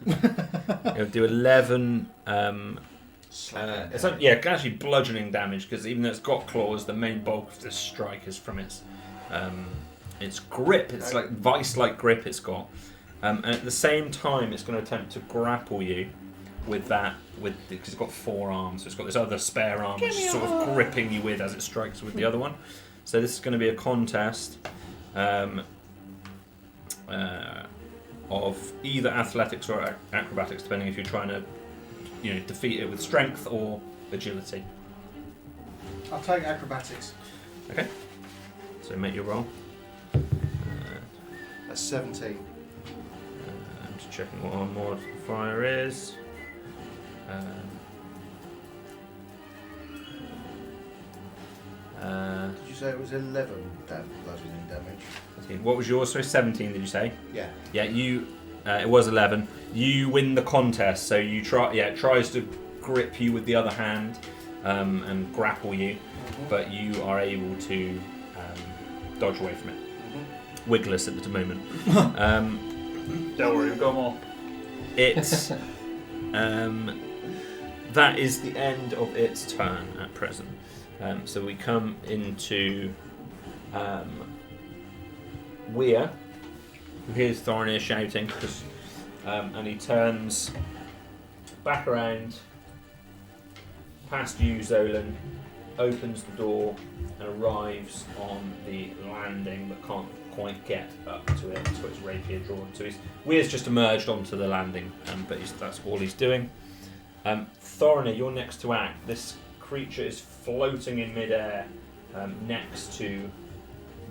does It'll do 11. Slap It's like, actually bludgeoning damage because even though it's got claws, the main bulk of this strike is from its grip. It's like vice-like grip it's got, and at the same time, it's going to attempt to grapple you with because it's got 4 arms. So it's got this other spare arm which is sort of gripping you with as it strikes with the other one. So this is going to be a contest of either athletics or acrobatics, depending if you're trying to, defeat it with strength or agility. I'll take acrobatics. Okay. So make your roll. That's 17. I'm just checking what our modifier is. Did you say it was 11 bludgeoning damage? What was yours? So 17, did you say? Yeah. Yeah, you. It was 11. You win the contest, so you try. Yeah, it tries to grip you with the other hand and grapple you, but you are able to dodge away from it. Wigless at the moment. Don't worry, we've got more. It's that is the end of its turn at present. So we come into Weir, who hears Thorinir shouting, and he turns back around past you, Zolan, opens the door and arrives on the landing but can't quite get up to it. It's got his rapier drawn. So Weir's just emerged onto the landing, but that's all he's doing. Thorinir, you're next to act. This creature is floating in midair next to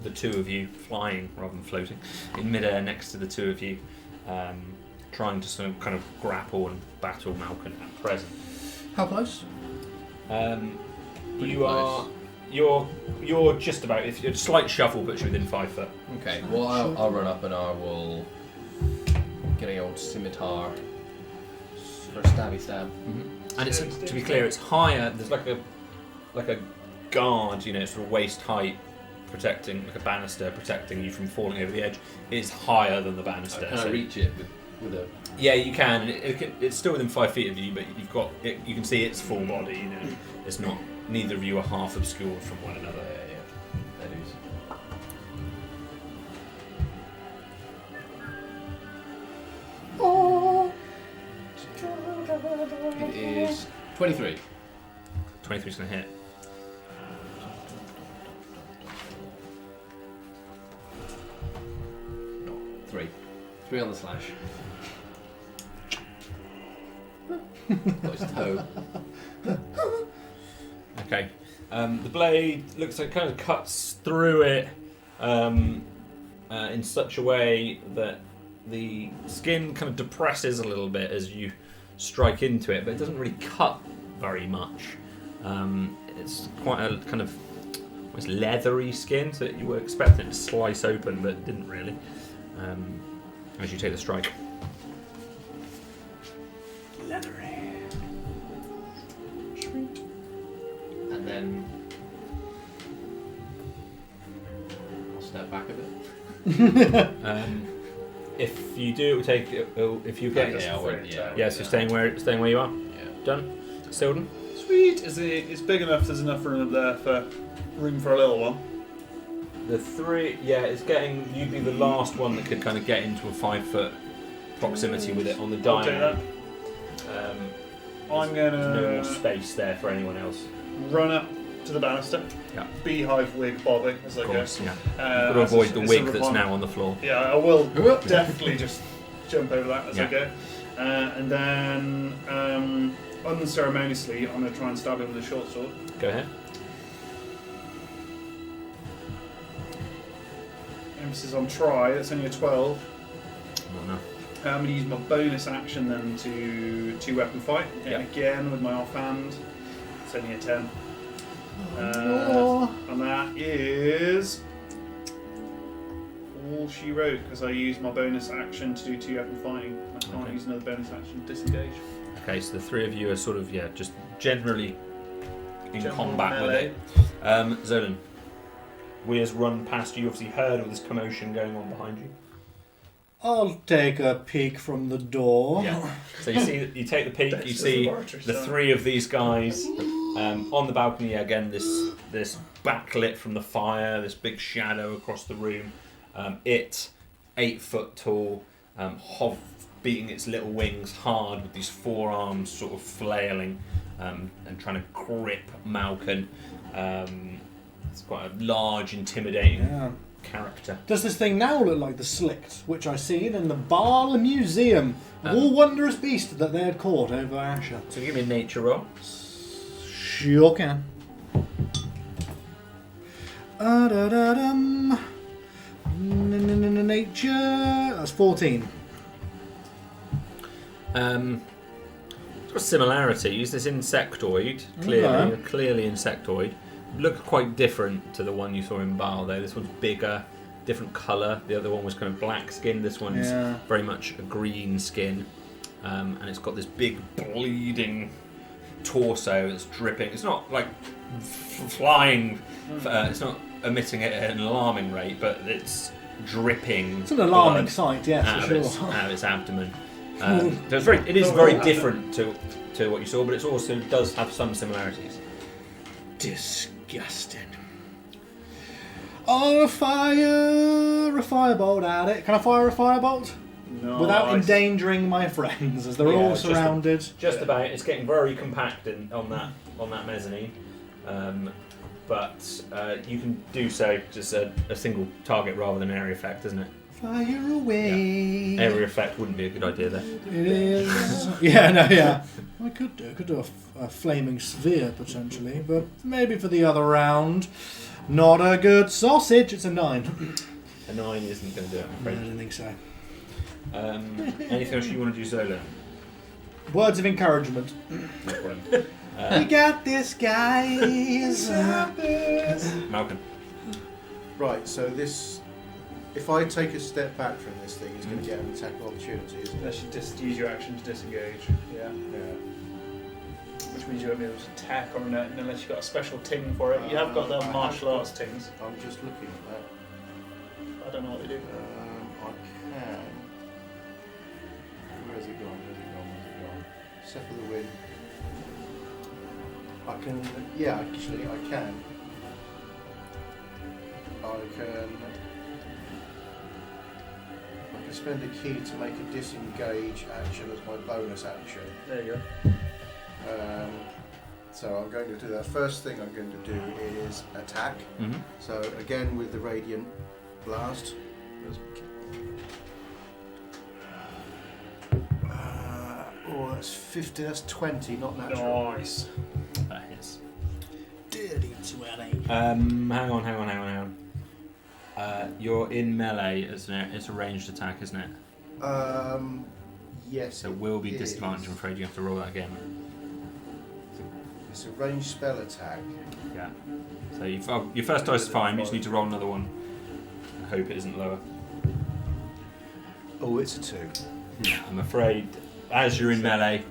the two of you, flying rather than floating, in midair next to the two of you, trying to sort of kind of grapple and battle Malkin at present. How close? Pretty You close. are, you're just about. If a slight shuffle puts you within 5 foot. Okay, well I'll run up and I will get a old scimitar for a stabby stab. And it's, to be clear, it's higher. There's like a guard, sort of waist height, protecting, like a banister protecting you from falling over the edge. It is higher than the banister. Can I reach it with a? Yeah, you can. It's still within 5 feet of you, but you've got it, you can see its full body. It's not. Neither of you are half obscured from one another. Yeah, that is. It is 23. 23's gonna hit. No, 3. 3 on the slash. Got his toe. Okay. The blade looks like it kind of cuts through it in such a way that the skin kind of depresses a little bit as you strike into it, but it doesn't really cut very much. It's quite a kind of almost leathery skin, so you were expecting it to slice open, but it didn't really. As you take the strike. Leathery. And then I'll step back a bit. If you do, it will take. If you get, Yeah, I won't, yeah. yes, you're staying where you are. Yeah. Done. Silden. Sweet. It's big enough. There's enough room there for a little one. The 3, it's getting. You'd be the last one that could kind of get into a 5 foot proximity with it on the I'll take diamond. I'm There's no gonna more space there for anyone else. run up to the banister. Yeah. Beehive wig bobbing as I Of go. course, yeah. Got Got to avoid the wig that's now on the floor. Yeah, I will definitely just jump over that as I go. And then unceremoniously, I'm going to try and stab him with a short sword. Go ahead. Emphasis on try. That's only a 12. Not enough. I'm going to use my bonus action then to two-weapon fight. Again with my offhand. It's only a 10. And that is all she wrote because I used my bonus action to do two-weapon fighting. I can't use another bonus action to disengage. Okay, so the 3 of you are sort of just generally in General combat melee. with Zolan, Weir's run past you. You obviously heard all this commotion going on behind you. I'll take a peek from the door. Yeah. So you take the peek. You Dexter's see laboratory, the son. three of these guys on the balcony again. This backlit from the fire. This big shadow across the room. It 8 foot tall, beating its little wings hard with these forearms sort of flailing and trying to grip Malkin. It's quite a large, intimidating Yeah. character. Does this thing now look like the Slicked, which I seen in the Barla Museum of all wondrous beasts that they had caught over Asher? So give me a nature roll. Sure can. Da-da-dum. Nature. That's 14. It's got a similarity. Use this insectoid, clearly insectoid. Look quite different to the one you saw in Baal though. This one's bigger, different colour. The other one was kind of black skin. This one's very much a green skin. And it's got this big bleeding torso that's dripping. It's not like flying, it's not emitting at an alarming rate, but it's dripping. It's an alarming blood sight, yes, out for of sure. out of its abdomen. So it is very different to what you saw, but it also does have some similarities. Disgusting. I'll fire a firebolt at it. Can I fire a firebolt? No. Without endangering my friends, as they're all surrounded. Just about. It's getting very compact on that mezzanine, but you can do so just a single target rather than area effect, isn't it? Fire away. Area effect wouldn't be a good idea there. It is. Yeah. I could do a flaming sphere potentially, but maybe for the other round. Not a good sausage. It's a 9. A 9 isn't going to do it, I'm I afraid. don't think so. Anything else you want to do solo? Words of encouragement. No problem. We got this, guys. Malcolm. Right, so this... If I take a step back from this thing, it's going to get an attack opportunity, isn't it? Unless you just use your action to disengage. Yeah. Which means you won't be able to attack or anything unless you've got a special ting for it. You have got the I martial have arts tings. I'm just looking at that. I don't know what they do. I can... Where's it gone? Step of the wind. I can... Yeah, actually, I can. I can spend a key to make a disengage action as my bonus action. There you go. So I'm going to do that. First thing I'm going to do is attack. Mm-hmm. So again with the radiant blast. That's 50. That's 20, not natural. Nice. That hits. Dirty 20. Hang on. You're in melee, isn't it? It's a ranged attack, isn't it? Yes. So it will be is. disadvantage. I'm afraid you have to roll that again. It's a ranged spell attack. Yeah. So your first dice is fine. You just need to roll another one. I hope it isn't lower. Oh, it's a 2. I'm afraid, as you're in melee,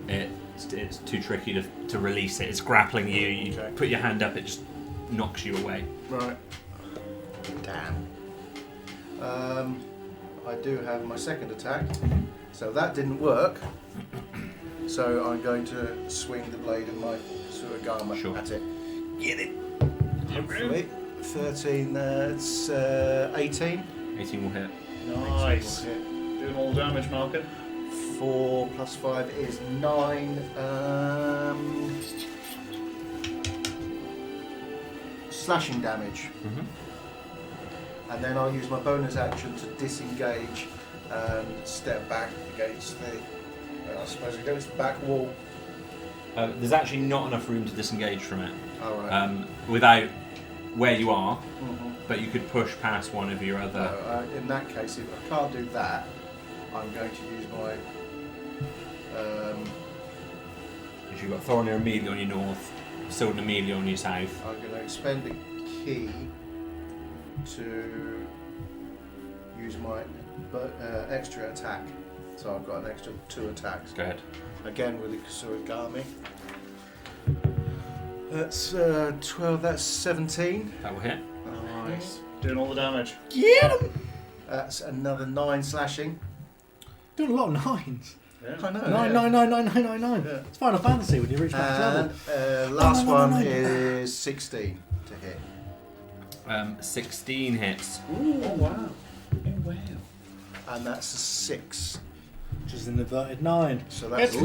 it's too tricky to release it. It's grappling you. You Okay. put your hand up, it just knocks you away. Right. Damn. I do have my second attack, so that didn't work. So I'm going to swing the blade of my Suragama Sure. at it. Get it. Hopefully. 13. That's 18. 18 will hit. Nice. 18 will hit. Doing all damage, Malcolm. 4 plus 5 is 9. Slashing damage. Mm-hmm. And then I'll use my bonus action to disengage and step back against the, I suppose against the back wall. There's actually not enough room to disengage from it Alright. without where you are, Mhm. but you could push past one of your other. In that case, if I can't do that, I'm going to use my... Because you've got Thorinir immediately on your north, Sildon immediately on your south. I'm going to expend a key to use my extra attack. So I've got an extra 2 attacks. Go ahead. Again with the Kusuragami. That's 12. That's 17. That will hit. Nice. Doing all the damage. Get him! That's another 9 slashing. Doing a lot of nines. Yeah. I know. 9. Yeah. It's Final Fantasy when you reach that level. And last No. one is 16 to hit. 16 hits. Ooh, oh wow. And that's a 6. Which is an inverted 9. So that's You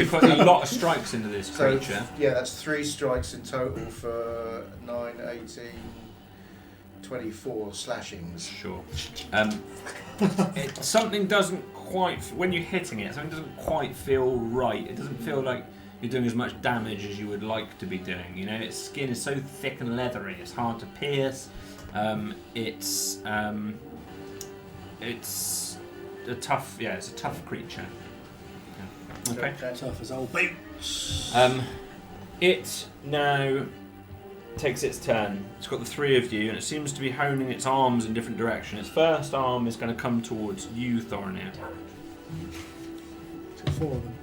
put a lot of strikes into this So, creature. yeah, that's 3 strikes in total for 9, 18, 24 slashings. Sure. Something doesn't quite, when you're hitting it, something doesn't quite feel right. It doesn't feel like you're doing as much damage as you would like to be doing. You know, its skin is so thick and leathery, it's hard to pierce. It's a tough, it's a tough creature. Yeah. Okay. Tough as old boots. It now takes its turn. It's got the 3 of you, and it seems to be honing its arms in different directions. Its first arm is going to come towards you, Thorinir. 4 of them.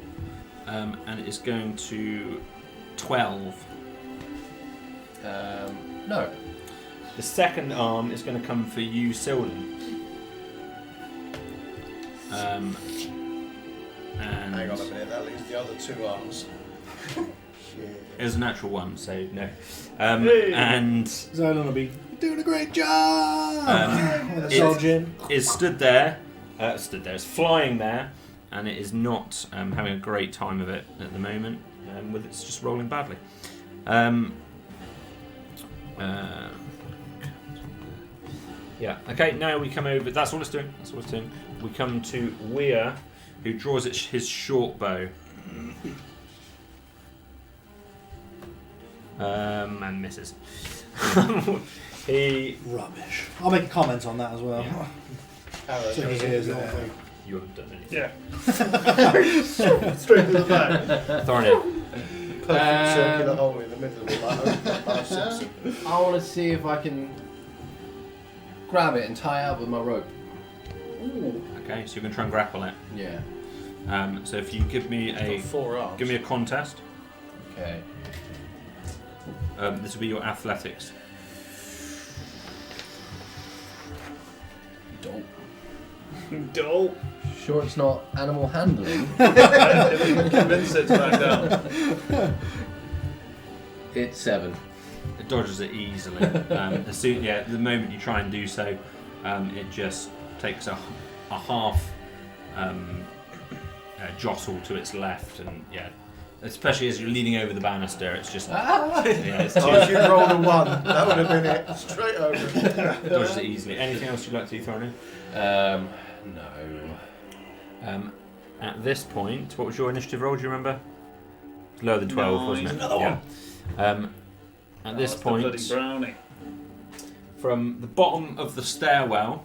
And it is going to 12. No. The second arm is going to come for you, Sildon. And Hang on a minute, that leaves the other 2 arms. Shit. it was a natural 1, so no. Hey. And Zolan will be doing a great job! With a it- Soljin. is stood there. It's flying there, and it is not having a great time of it at the moment. With it's just rolling badly. Yeah. Okay. Now we come over. That's all it's doing. We come to Weir, who draws his short bow. And misses. He. Rubbish. I'll make a comment on that as well. Yeah. Arrow So he goes hears in it. there. You haven't done anything. Yeah. Straight to the back. Thorinir. Perfect circular hole in the middle of it, like Marge Simpson. I want to see if I can grab it and tie it up with my rope. Okay, so you're going to try and grapple it. Yeah. So if you give me a 4 arms. give me a contest, Okay. this will be your athletics. Dope. Dope. Sure, it's not animal handling. Convince it to back down. It's 7. It dodges it easily. The moment you try and do so, it just takes a half jostle to its left, and especially as you're leaning over the banister, it's just it's Oh, if you'd rolled a 1, that would have been it. Straight over. dodges it easily. Anything else you'd like to do, Thorinir? No. At this point, what was your initiative roll? Do you remember? It's lower than 12, wasn't it? Another one. At this That's point, the bloody brownie. from the bottom of the stairwell,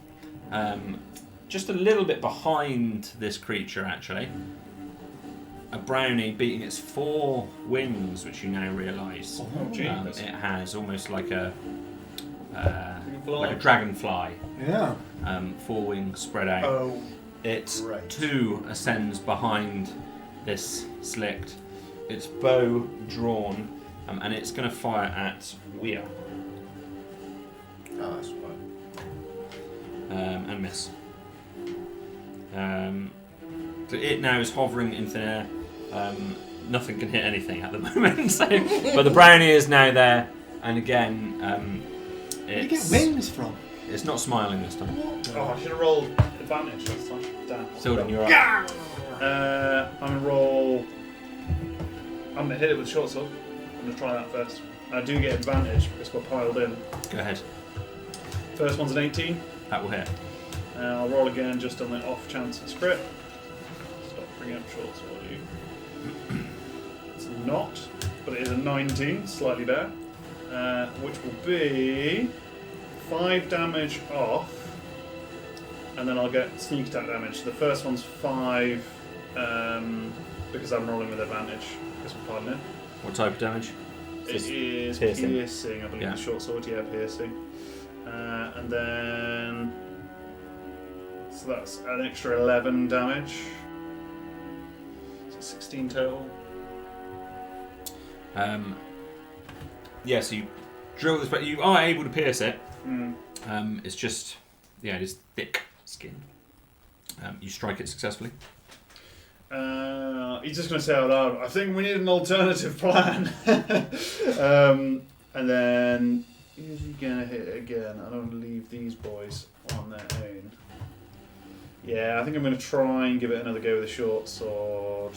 just a little bit behind this creature, actually, a brownie beating its 4 wings, which you now realise it has almost like a dragonfly. Yeah. 4 wings spread out. Oh, It great. too ascends behind this slicked. Its bow drawn, and it's going to fire at Weir Oh, that's fine. and miss. So it now is hovering in thin air. Nothing can hit anything at the moment. But the brownie is now there, and again, Where do you get it's wings from? it's not smiling this time. Oh, I should have rolled advantage last time. Damn. Sildon, you're up. I'm gonna roll. I'm gonna hit it with a short sword. I'm gonna try that first. I do get advantage because we're piled in. Go ahead. First one's an 18. That will hit. I'll roll again just on the off chance it's crit. Stop bringing up short sword, you. It's not, but it is a 19, slightly better. Which will be 5 damage off, and then I'll get sneak attack damage. The first one's 5 because I'm rolling with advantage. Because we're piling in. What type of damage? It is piercing. piercing, I believe. Yeah. The short sword, piercing. And then. So that's an extra 11 damage. So 16 total. Yeah, so you drill this, but you are able to pierce it. Mm. It's just, it is thick skin. You strike it successfully. He's just going to say out loud, I think we need an alternative plan. And then, is he going to hit it again? I don't want to leave these boys on their own. Yeah, I think I'm going to try and give it another go with a short sword.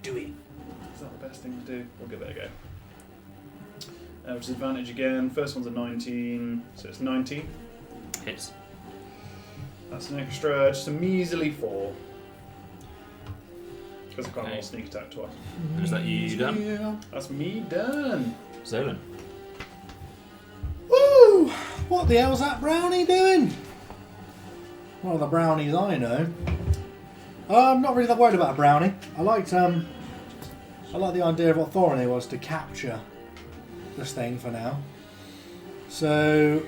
Do it. Is that the best thing to do? We'll give it a go. Which is advantage again. First one's a 19, so it's 19. Hits. That's an extra, just a measly 4. Because I can't Okay. roll sneak attack twice. Is that you done? Yeah. That's me done. Zolan. Woo! What the hell's that brownie doing? One of the brownies I know. I'm not really that worried about a brownie. I liked the idea of what Thorinir was to capture this thing for now. So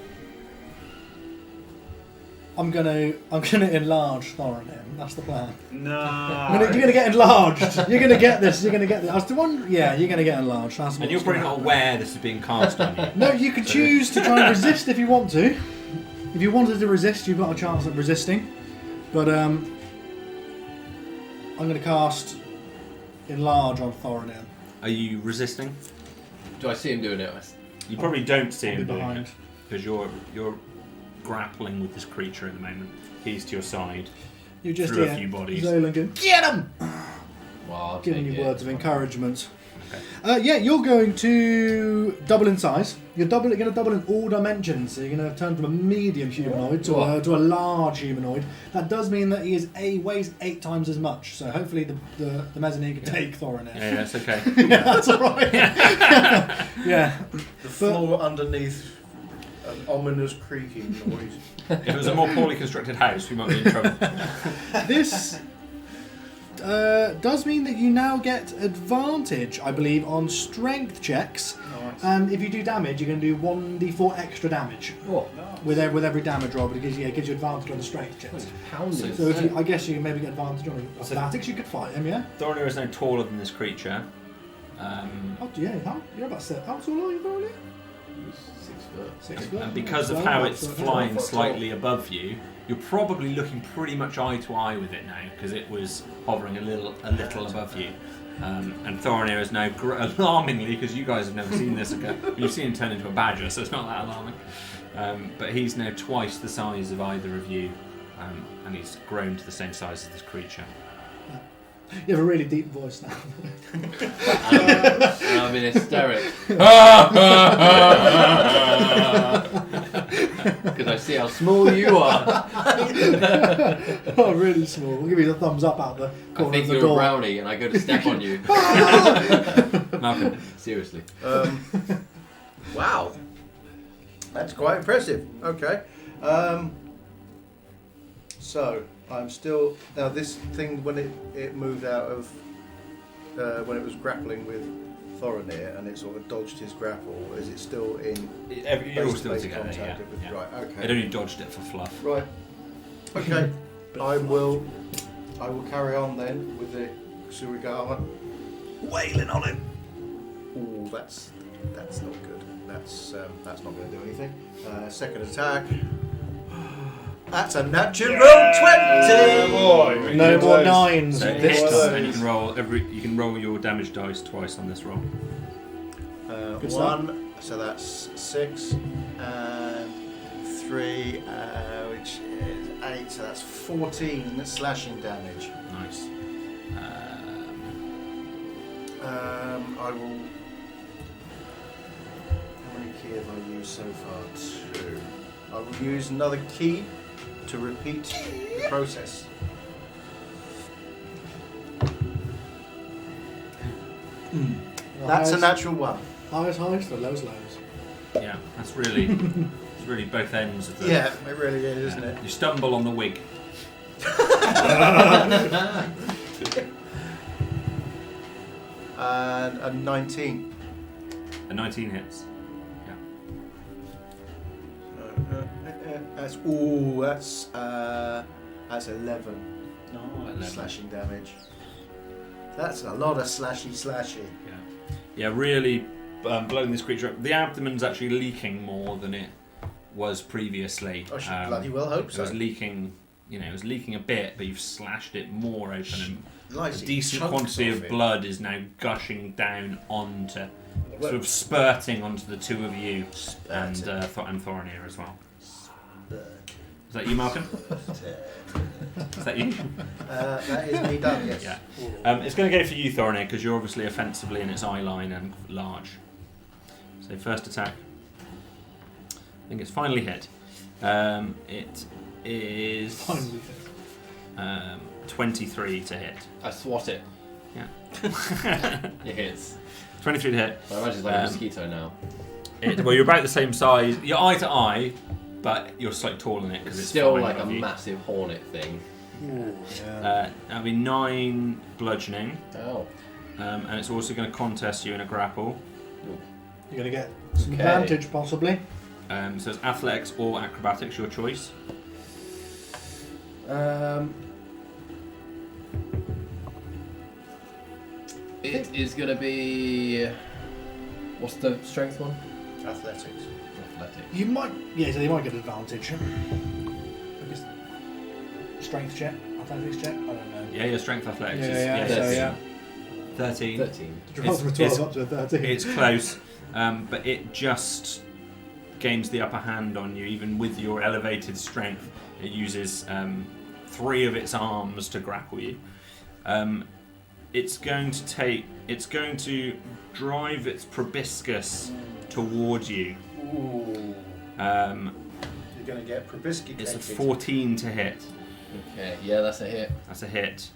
I'm gonna enlarge Thorinir. That's the plan. No. You're gonna get enlarged. You're gonna get this. You're gonna get this. I was to wonder. Yeah, you're gonna get enlarged. That's And what's you're probably gonna not happen. aware this is being cast on you. No, you can choose to try and resist if you want to. If you wanted to resist, you've got a chance at resisting. But I'm going to cast Enlarge on Thorinir. Are you resisting? Do I see him doing it? You probably don't see I'll him be doing behind. it because you're grappling with this creature at the moment. He's to your side. You just Through a hear few bodies. Zolan going, get him! Well, I'll Giving take you it. words of encouragement. Okay. Yeah, you're going to double in size. You're going to double in all dimensions. So you're going to turn from a medium humanoid to a large humanoid. That does mean that he weighs 8 times as much. So hopefully the mezzanine can take Thorinir. Yeah, that's okay. Yeah, that's alright. Yeah. The floor underneath an ominous creaking noise. If it was a more poorly constructed house, we might be in trouble. This does mean that you now get advantage, I believe, on strength checks. Nice. And if you do damage, you're going to do 1d4 extra damage Oh, with every damage roll, but it gives you advantage on the strength checks. pounding. So if I guess you can maybe get advantage on athletics. You could fight him, yeah. Thorinir is now taller than this creature. Oh yeah, you're about 7. How tall are you, Thorinir? 6 foot. 6 foot. And because of Well, how that's it's a- flying 12 foot slightly above you, you're probably looking pretty much eye to eye with it now because it was hovering a little above you. And Thorinir is now alarmingly, because you guys have never seen this occur, you've seen him turn into a badger, so it's not that alarming. But he's now twice the size of either of you, and he's grown to the same size as this creature. You have a really deep voice now. And I'm in hysterics. Because I see how small you are. Oh, really small. We'll give you the thumbs up out the I corner think of the you're a door. brownie and I go to step on you. Malcolm. Seriously. Wow. That's quite impressive. Okay. So, I'm still... Now, this thing, when it moved out of... when it was grappling with Thorinir and it sort of dodged his grapple, is it still in You're all still face-to-face together, yeah. contact with... yeah. Right, okay. It only dodged it for fluff. Right. Okay. I will carry on then with the Surigama. Wailing on him. Ooh, that's not good. That's not going to do anything. Second attack. That's a natural 20. Boy, No more close. 9s So it this hits, time. and you can roll your damage dice twice on this roll. Good start. 1, so that's 6, and 3, which is 8, so that's 14 slashing damage. Nice. I will. How many key have I used so far? 2. I will use another key to repeat the process. That's a natural 1. Highest highs, the lowest lows. Yeah, that's really, it's really both ends of the. Yeah, it really is, isn't it? You stumble on the wig. And a 19. A 19 hits. That's 11 11. slashing damage. So That's a lot of slashy. Yeah, really blowing this creature up. The abdomen's actually leaking more than it was previously. I should bloody well hope It so. was leaking, it was leaking a bit, but you've slashed it more open, and Nice a decent chunks quantity of it. blood is now gushing down onto, sort of spurting onto the two of you and Thorinir as well. Is that you, Malcolm? Is that you? That is me done, yes. Yeah. It's going to go for you, Thorinir, because you're obviously offensively in its eye line and large. So first attack. I think it's finally hit. It is 23 to hit. I swat it. Yeah. It hits. 23 to hit. I imagine it's like a mosquito now. Well, you're about the same size. You're eye to eye, but you're slightly taller than it because it's Still flying like a above you. massive hornet thing. That'll be 9 bludgeoning, Oh. and it's also going to contest you in a grapple. You're going to get some Okay. advantage, possibly. So it's athletics or acrobatics, your choice. It is gonna be. What's the strength one? Athletics. Athletics. You might, so you might get advantage. I guess strength check, athletics check. I don't know. Yeah, your strength athletics is Yeah. yes, So yeah, 13. 13. Did you roll from a 12 up to a 13? It's close, but it just gains the upper hand on you, even with your elevated strength. It uses 3 of its arms to grapple you. It's going to drive its proboscis towards you. Ooh. Um, You're going to get proboscis. it's a 14 to hit. Okay, yeah, that's a hit. That's a hit.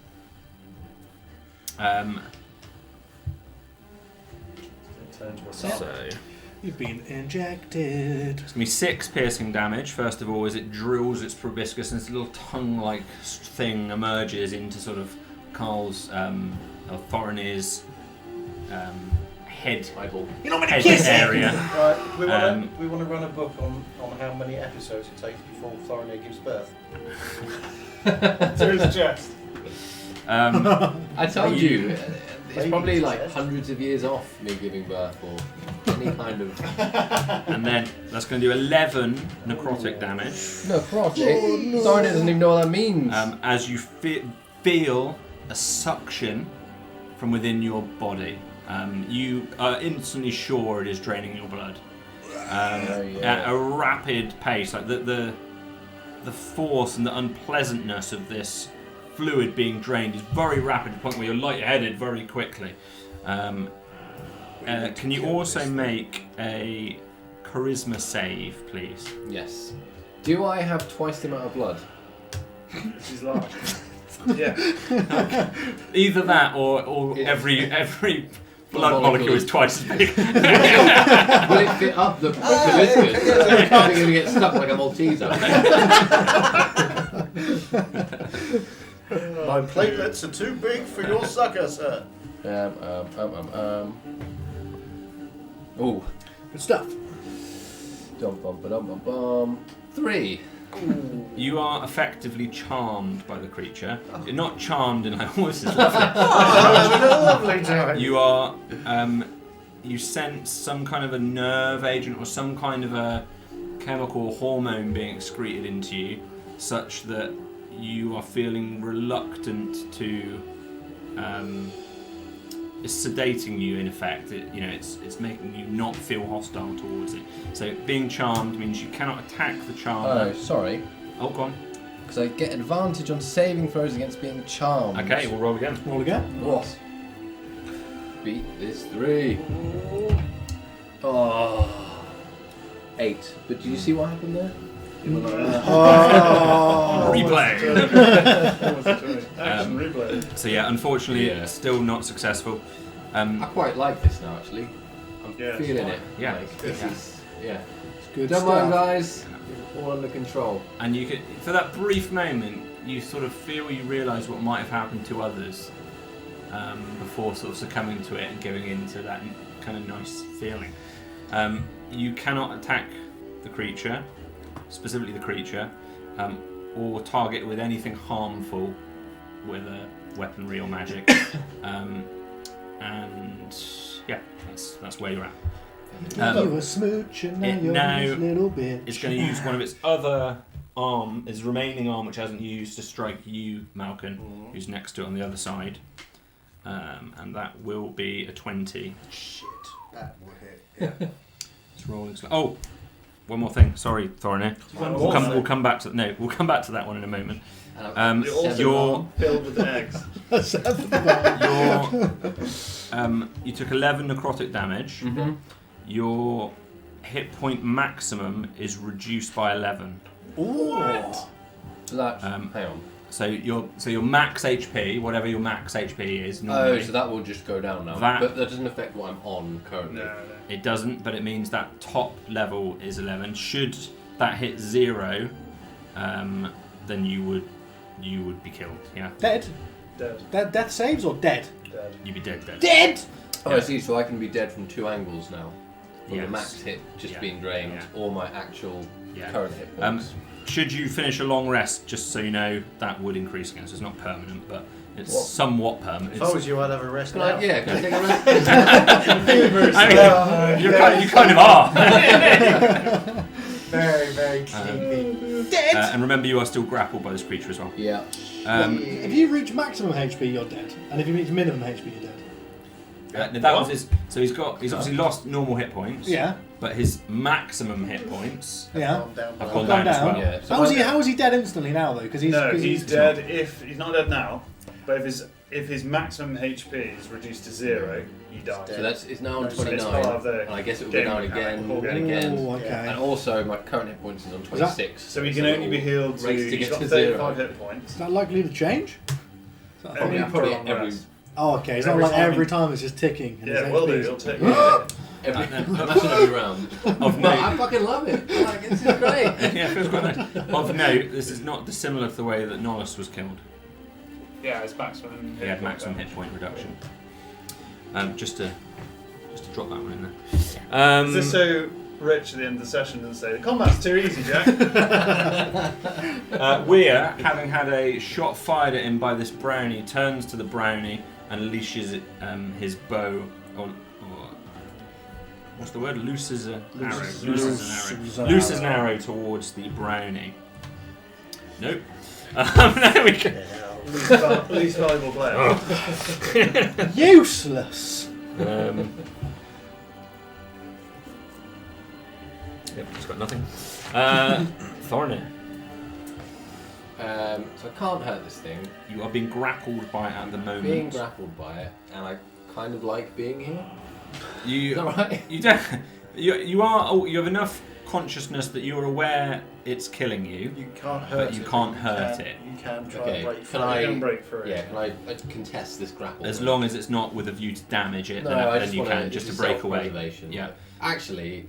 Turn to a So You've been injected. it's gonna be 6 piercing damage. First of all, as it drills its proboscis, and this little tongue-like thing emerges into sort of Carl's or Thorinir's head Eyeball. You're not head area. Right, we Um, want to run a book on how many episodes it takes before Thorinir gives birth. to his chest. I told you, it's Baby probably like chest. hundreds of years off me giving birth or any kind of. And then that's going to do 11 necrotic damage No, project. Sorry, doesn't even know what that means. as you feel a suction from within your body. You are instantly sure it is draining your blood at a rapid pace. Like the force and the unpleasantness of this fluid being drained is very rapid, to the point where you're lightheaded very quickly. Can you also make a charisma save, please? Yes. Do I have twice the amount of blood? This is large. Yeah. Either that, or Yeah. every blood molecule molecule is is- twice as big. Will it fit up the proboscis? I'm probably going to get stuck like a Malteser. My platelets are too big for your sucker, sir. Oh. Good stuff. 3. You are effectively charmed by the creature. You're not charmed in like, oh, this is lovely. Lovely time. You are, you sense some kind of a nerve agent or some kind of a chemical or hormone being excreted into you, such that you are feeling reluctant to. It's sedating you in effect. It's making you not feel hostile towards it. So being charmed means you cannot attack the Oh, charmer. sorry. Oh, go on. Because I get advantage on saving throws against being charmed. Okay, we'll roll again. Roll again. What? Beat this 3. Oh. 8. But do you see what happened there? Oh. Replay. Action replay. So yeah, unfortunately, Yeah. it's still not successful. I quite like this now, actually. I'm Yeah, it's feeling fine. it. Yeah. Like, this is, yeah. It's good Don't stuff. mind, guys. All under control. And you could, for that brief moment, you sort of you realise what might have happened to others before sort of succumbing to it and going into that kind of nice feeling. You cannot attack the creature, specifically the creature, or target with anything harmful with weaponry or magic. And yeah, that's where you're at. you were smooching, now it you're now his little bitch. It's going to use one of its other arm, its remaining arm, which hasn't used, to strike you, Malcolm, who's next to it on the other side. And that will be a 20. Shit, that will hit. Yeah. It's rolling. Oh, one more thing. Sorry, Thorinir. One We'll more come. thing. We'll come back to we'll come back to that one in a moment. You're also Your filled with eggs. you took 11 necrotic damage. Mm-hmm. Your hit point maximum is reduced by 11. So that's hang on. So your max HP, whatever your max HP is, Oh, normally, so that will just go down now. That- But that doesn't affect what I'm on currently. No. it doesn't, but it means that top level is 11. Should that hit 0, then you would be killed. Yeah, Dead? Dead. Death saves or dead? Dead. you'd be dead. Dead! Oh, I see. So I can be dead from 2 angles now. From Yes. the max hit just Yeah. being drained, Yeah. or my actual Yeah. current hit points. Should you finish a long rest, just so you know, that would increase again. So it's not permanent, but it's What? somewhat permanent. If I was you, I'd have a rest Can now. I, yeah, can I take a rest? I mean, you kind of are. Very, very sleepy. And remember, you are still grappled by this creature as well. Yeah. If you reach maximum HP, you're dead. And if you reach minimum HP, you're dead. Now that was his. So he's obviously lost normal hit points. Yeah. But his maximum hit points Yeah. Calm down, have bro. gone Gone down as down. well. Yeah. So How is he dead instantly now, though? Because No, 'cause he's it's dead if he's not dead now. But if his maximum HP is reduced to 0, he dies. So it's now on So it's 29, part of the and I guess it will go game down mechanic, again whole and game. again. Oh, okay. And also, my current hit points is on 26. So he can only be healed to. race to He's get got to 35 0. hit points. Is that likely to change? Only Yeah, after probably long every- rest. Oh, okay. It's not Every like time every he- time it's just ticking. And Yeah, his will do. HP's He'll take Imagine every round. Of No, note, I fucking love it. Like, this is great. yeah, it feels quite nice. Of note, this is not dissimilar to the way that Nolus was killed. Yeah, it's maximum. He had maximum hit point reduction. Just to drop that one in there. Is this so Rich at the end of the session doesn't say, the combat's too easy, Jack? Weir, having had a shot fired at him by this brownie, turns to the brownie and unleashes his bow. Or what's the word? Looses an arrow. Looses an arrow towards the brownie. Nope. There we go. Least valuable player. Useless! Yep, it's got nothing. Thorinir, So I can't hurt this thing. you are being grappled by it at the moment. Being grappled by it, and I kind of like being here. Is You that right? you don't you are you have enough consciousness that you're aware it's killing you. You can't hurt But you it. can't but hurt can- it. You can try Okay, and break can free. I- You can break through. Yeah, can I contest this grapple? As then? long as it's not with a view to damage it, No, then, I then just you wanna, can just to it's break away. self-preservation. Yeah. Actually,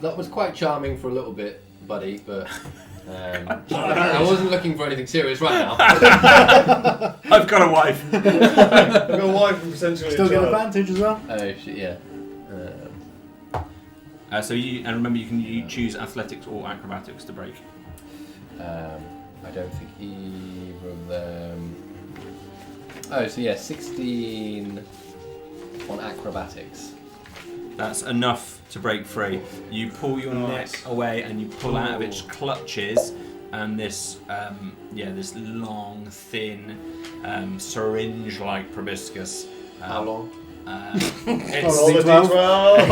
that was quite charming for a little bit, buddy, but I wasn't looking for anything serious right now. I've got a wife. I've got a wife and potentially Still a get child. advantage as well? Oh shit, yeah. So you remember you choose athletics or acrobatics to break. I don't think either of them. Oh, so yeah, 16 on acrobatics. That's enough to break free. You pull your neck away and you pull out of its clutches, and this this long, thin, syringe-like proboscis. How long? Roll the It's, D12.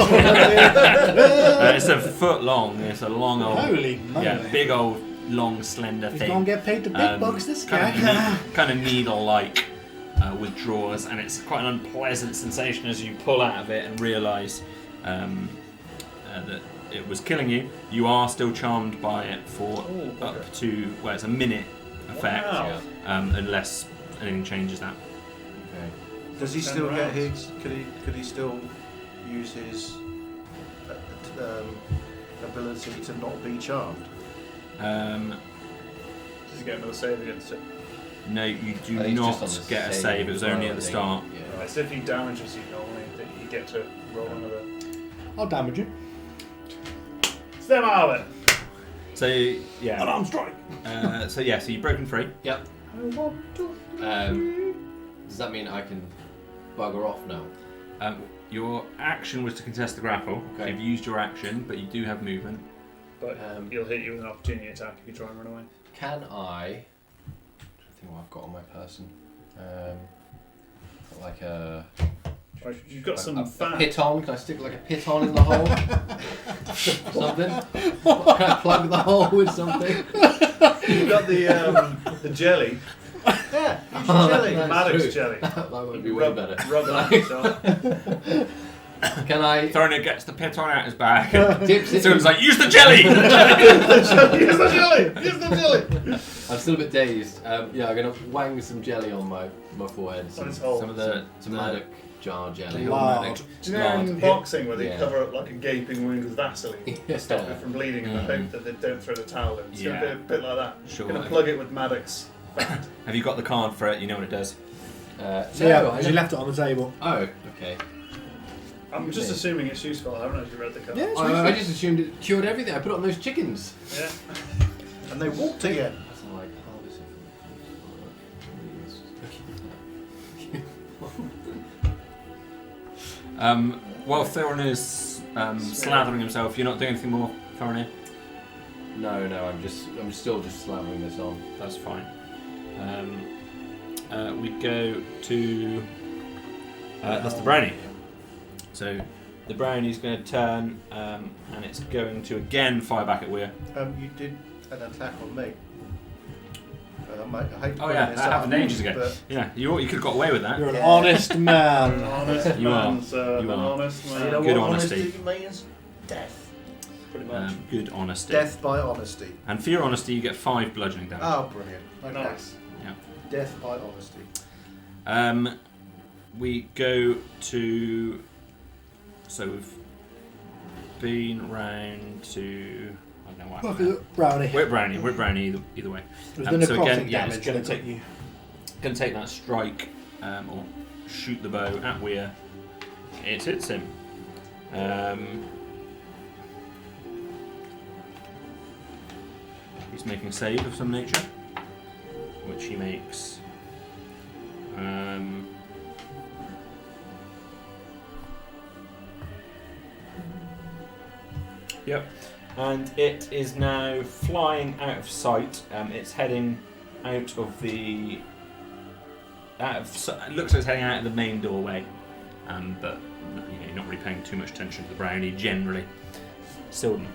it's a foot long. It's a long old, Holy moly. big old, long, slender He's thing. gonna get paid the big bucks, this guy. Kind of needle-like withdrawals, and it's quite an unpleasant sensation as you pull out of it and realise that it was killing you. You are still charmed by it for up to it's a minute effect, Wow. unless anything changes that. Okay. Does he still get his? Could he still use his ability to not be charmed? Um, Does he get another save against it? no, you do I think it's not just on the get a save. It was only at the thing. start. Yeah. Right, so if he damages you normally, that you get to roll another. I'll damage you. Step out of it! So yeah. Unarmed strike. So you've broken free. Yep. Um, Does that mean I can bugger off now? Your action was to contest the grapple. Okay. You've used your action, but you do have movement. But he'll hit you with an opportunity attack if you try and run away. Can I think what I've got on my person. Got like a Right, you've got some a fat. piton. Can I stick like a piton in the hole? Something? Can I plug the hole with something? You've got the jelly. Yeah, use Oh, jelly. that's Maddox true. jelly. That might be way better. Rub that on yourself. Can I Thorny gets the piton out his bag. dips it? Someone's like, use the jelly! Use the jelly! Use the jelly! I'm still a bit dazed. Yeah, I'm gonna wang some jelly on my forehead. On Some, his hole. Some of the Maddox jar jelly. Lard. Do you know in boxing where they Yeah. cover up like a gaping wound with Vaseline to stop it from bleeding in the hope that they don't throw the towel in? It's going to be a bit like that. Sure. Going to plug it with Maddox. Have you got the card for it? You know what it does. So yeah, because you left it on the table. Oh, okay. I'm just assuming it's useful. I haven't actually read the card. Yeah, it's I just assumed it cured everything. I put it on those chickens. Yeah. And they walked again. That's like While Thorin is slathering himself, you're not doing anything more, Thorin? No, I'm still just slamming this on. That's fine. We go to that's the brownie. So the brownie's going to turn, and it's going to again fire back at Weir. You did an attack on me. I hate to Oh put yeah, this that up, happened ages ago. but Yeah, you could have got away with that. You're an Yeah. honest man. An honest You man, are. sir. You An are. honest man. you know Good what honesty. means? Death. Pretty much. Good honesty. Death by honesty. And for your honesty, you get 5 bludgeoning damage. Oh, brilliant. Okay. Nice. Death by honesty. We go to. So we've been round to. I don't know what. Look happened at Brownie. We're brownie either way. It was the so necrotic again, yeah, it's damage gonna that take- got you. Going to take that strike or shoot the bow at Weir. It hits him. He's making a save of some nature, which he makes. Yep. And it is now flying out of sight. It's heading out of the. It looks like it's heading out of the main doorway, but you're not really paying too much attention to the brownie generally. Silden.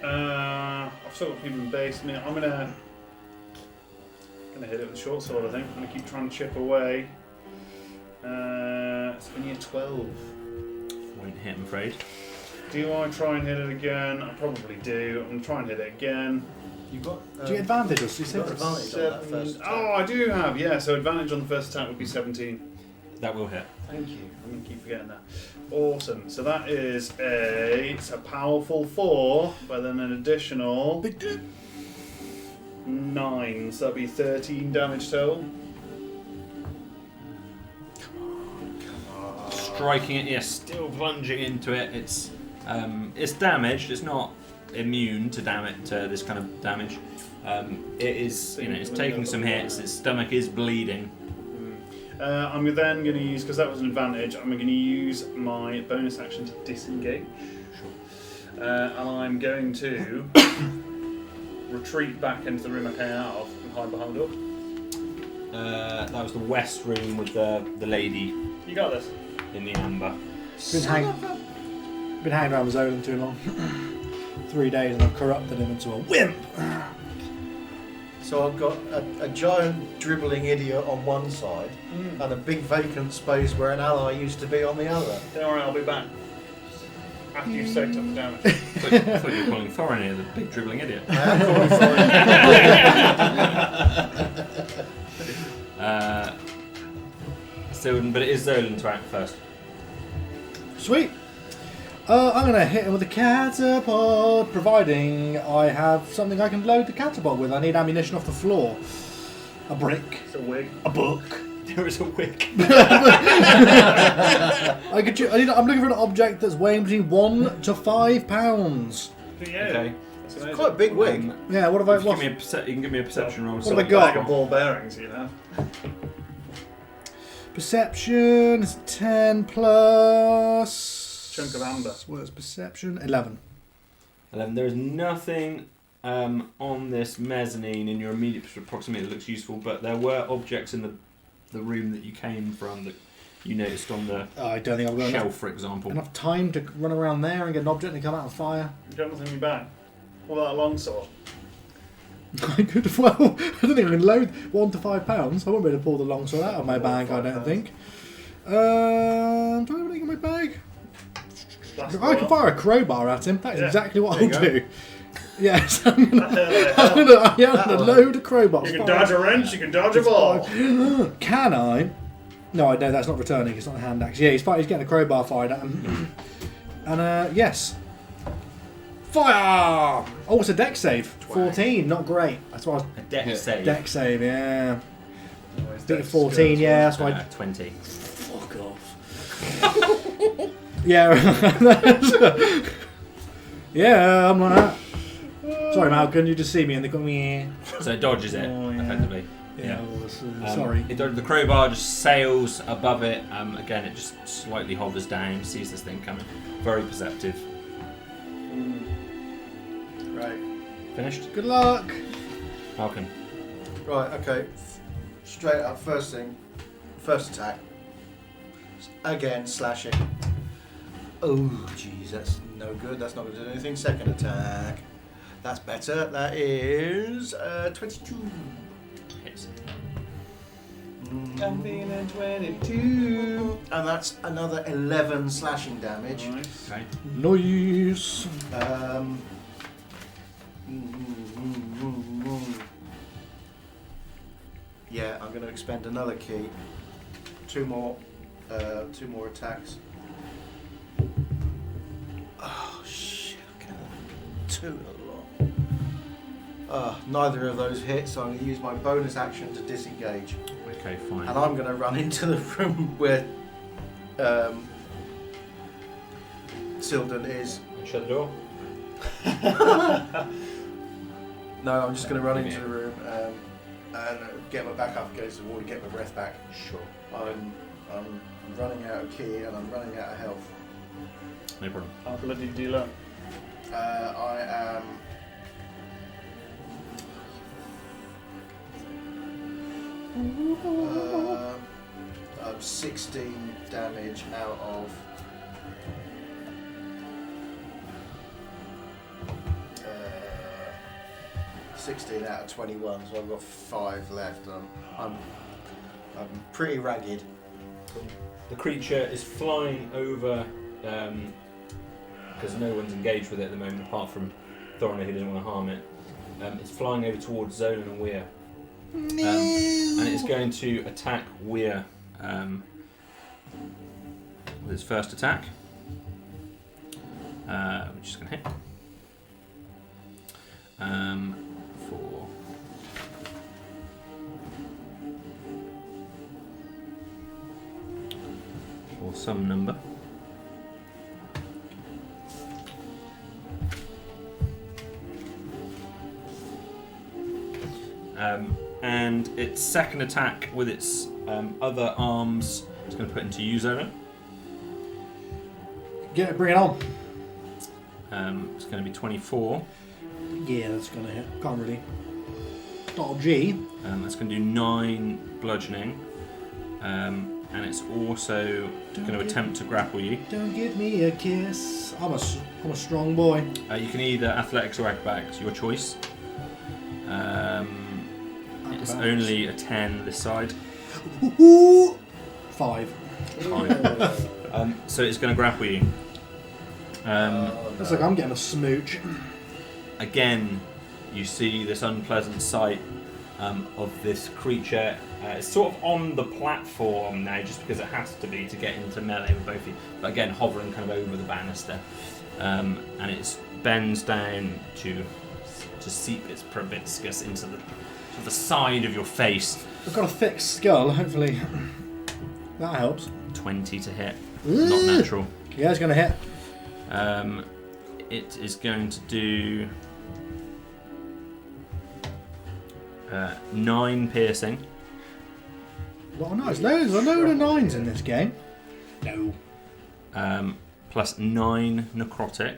I've still got people in base. I mean, I'm gonna hit it with a short sword. I think I'm gonna keep trying to chip away. It's only a 12. Won't hit, I'm afraid. Do I try and hit it again? I probably do. I'm gonna try and hit it again. You've got. Do you get advantage or You've got advantage on that first attack. Oh, I do have. Yeah. So advantage on the first attack would be 17. That will hit. Thank you. I'm gonna keep forgetting that. Awesome. So that is a powerful 4, but then an additional 9. So that'd be 13 damage total. Striking it, yes, still plunging into it. It's damaged. It's not immune to this kind of damage. It is, it's taking some hits. Its stomach is bleeding. I'm then going to use, because that was an advantage, I'm going to use my bonus action to disengage. And I'm going to retreat back into the room I came out of and hide behind the door. That was the west room with the lady You got this. in the amber. Been hanging around with Zolan too long. 3 days and I've corrupted him into a wimp. So I've got a giant dribbling idiot on one side and a big vacant space where an ally used to be on the other. Don't worry, I'll be back. After you've soaked up the damage. I thought you were calling Thorin here the big dribbling idiot. I am calling for it. But it is Zolan to act first. Sweet. I'm going to hit him with a catapult, providing I have something I can load the catapult with. I need ammunition off the floor. A brick. It's a wig. A book. There is a wick. I'm looking for an object that's weighing between 1 to 5 pounds. Yeah. Okay. That's It's amazing. quite a big wig. Yeah, what have I... You What, can give me a perception roll. What so have I got? Bag of ball bearings, you know. perception is 10 plus... Chunk of amber. What's perception? 11. 11. There is nothing on this mezzanine in your immediate proximity that looks useful, but there were objects in the room that you came from that you noticed on the I don't think I've got shelf, for example. enough time to run around there and get an object and come out of fire. You got nothing in your bag. What about a longsword? I could have, well, I don't think I can load 1 to 5 pounds. I won't be able to pull the longsword out of my bag, I don't think. Do I have anything in my bag? That's I can fire a crowbar at him. That is Yeah, exactly what there I'll you go. do. Yes, I'm gonna load a crowbar. You can dodge a wrench, you can dodge a ball. Can I? No, I know that's not returning. It's not a hand axe. Yeah, he's getting a crowbar fired at him. And yes, fire! Oh, it's a dex save. 14, not great. That's why I was A dex save. dex save. Yeah, Always beat dex 14. skills, Yeah, that's why. 20. Fuck off. Yeah. Yeah, I'm on that. Sorry, Malcolm, you just see me and they got me. So it dodges it, Oh, yeah. effectively. Yeah, sorry. The crowbar just sails above it. Again, it just slightly hovers down, sees this thing coming. Very perceptive. Right. Finished? Good luck. Falcon. Right, okay. Straight up, first thing. First attack. Again, slashing. Oh, jeez, that's no good. That's not going to do anything. Second attack. That's better. That is 22. Hits. I'm feeling 22. And that's another 11 slashing damage. Nice. Okay. Nice. Yeah, I'm going to expend another key. Two more attacks. Oh shit! Okay. 2 a lot. Neither of those hit, so I'm going to use my bonus action to disengage, Okay, fine. and I'm going to run into the room where Sildon is. Shut the door. No, I'm just going to run into the room and get my back up against the wall to get my breath back. Sure. I'm running out of key and I'm running out of health. No problem. How bloody do you learn? I am. I'm 16 damage out of. 16 out of 21, so I've got 5 left. I'm pretty ragged. The creature is flying over, because no one's engaged with it at the moment apart from Thorna, who doesn't want to harm it. It's flying over towards Zolan and Weir. And it's going to attack Weir with its first attack, which is going to hit. For some number. And its second attack with its other arms, it's going to put into you, Zola. Bring it on. It's going to be 24. Yeah, that's gonna hit. Can't really dodgy. That's going to do 9 bludgeoning. And it's also going to attempt to grapple you. Don't give me a kiss. I'm a strong boy. You can either athletics or acrobatics, your choice. It's only a 10 this side. 5. So it's going to grapple you. Looks like I'm getting a smooch. Again, you see this unpleasant sight of this creature. It's sort of on the platform now, just because it has to be to get into melee with both of you. But again, hovering kind of over the banister, and it bends down to seep its proboscis into the side of your face. I've got a thick skull. Hopefully, that helps. 20 to hit, not natural. Yeah, it's gonna hit. It is going to do 9 piercing. A lot of nines. There's a load of 9s in this game. No. Plus 9 necrotic.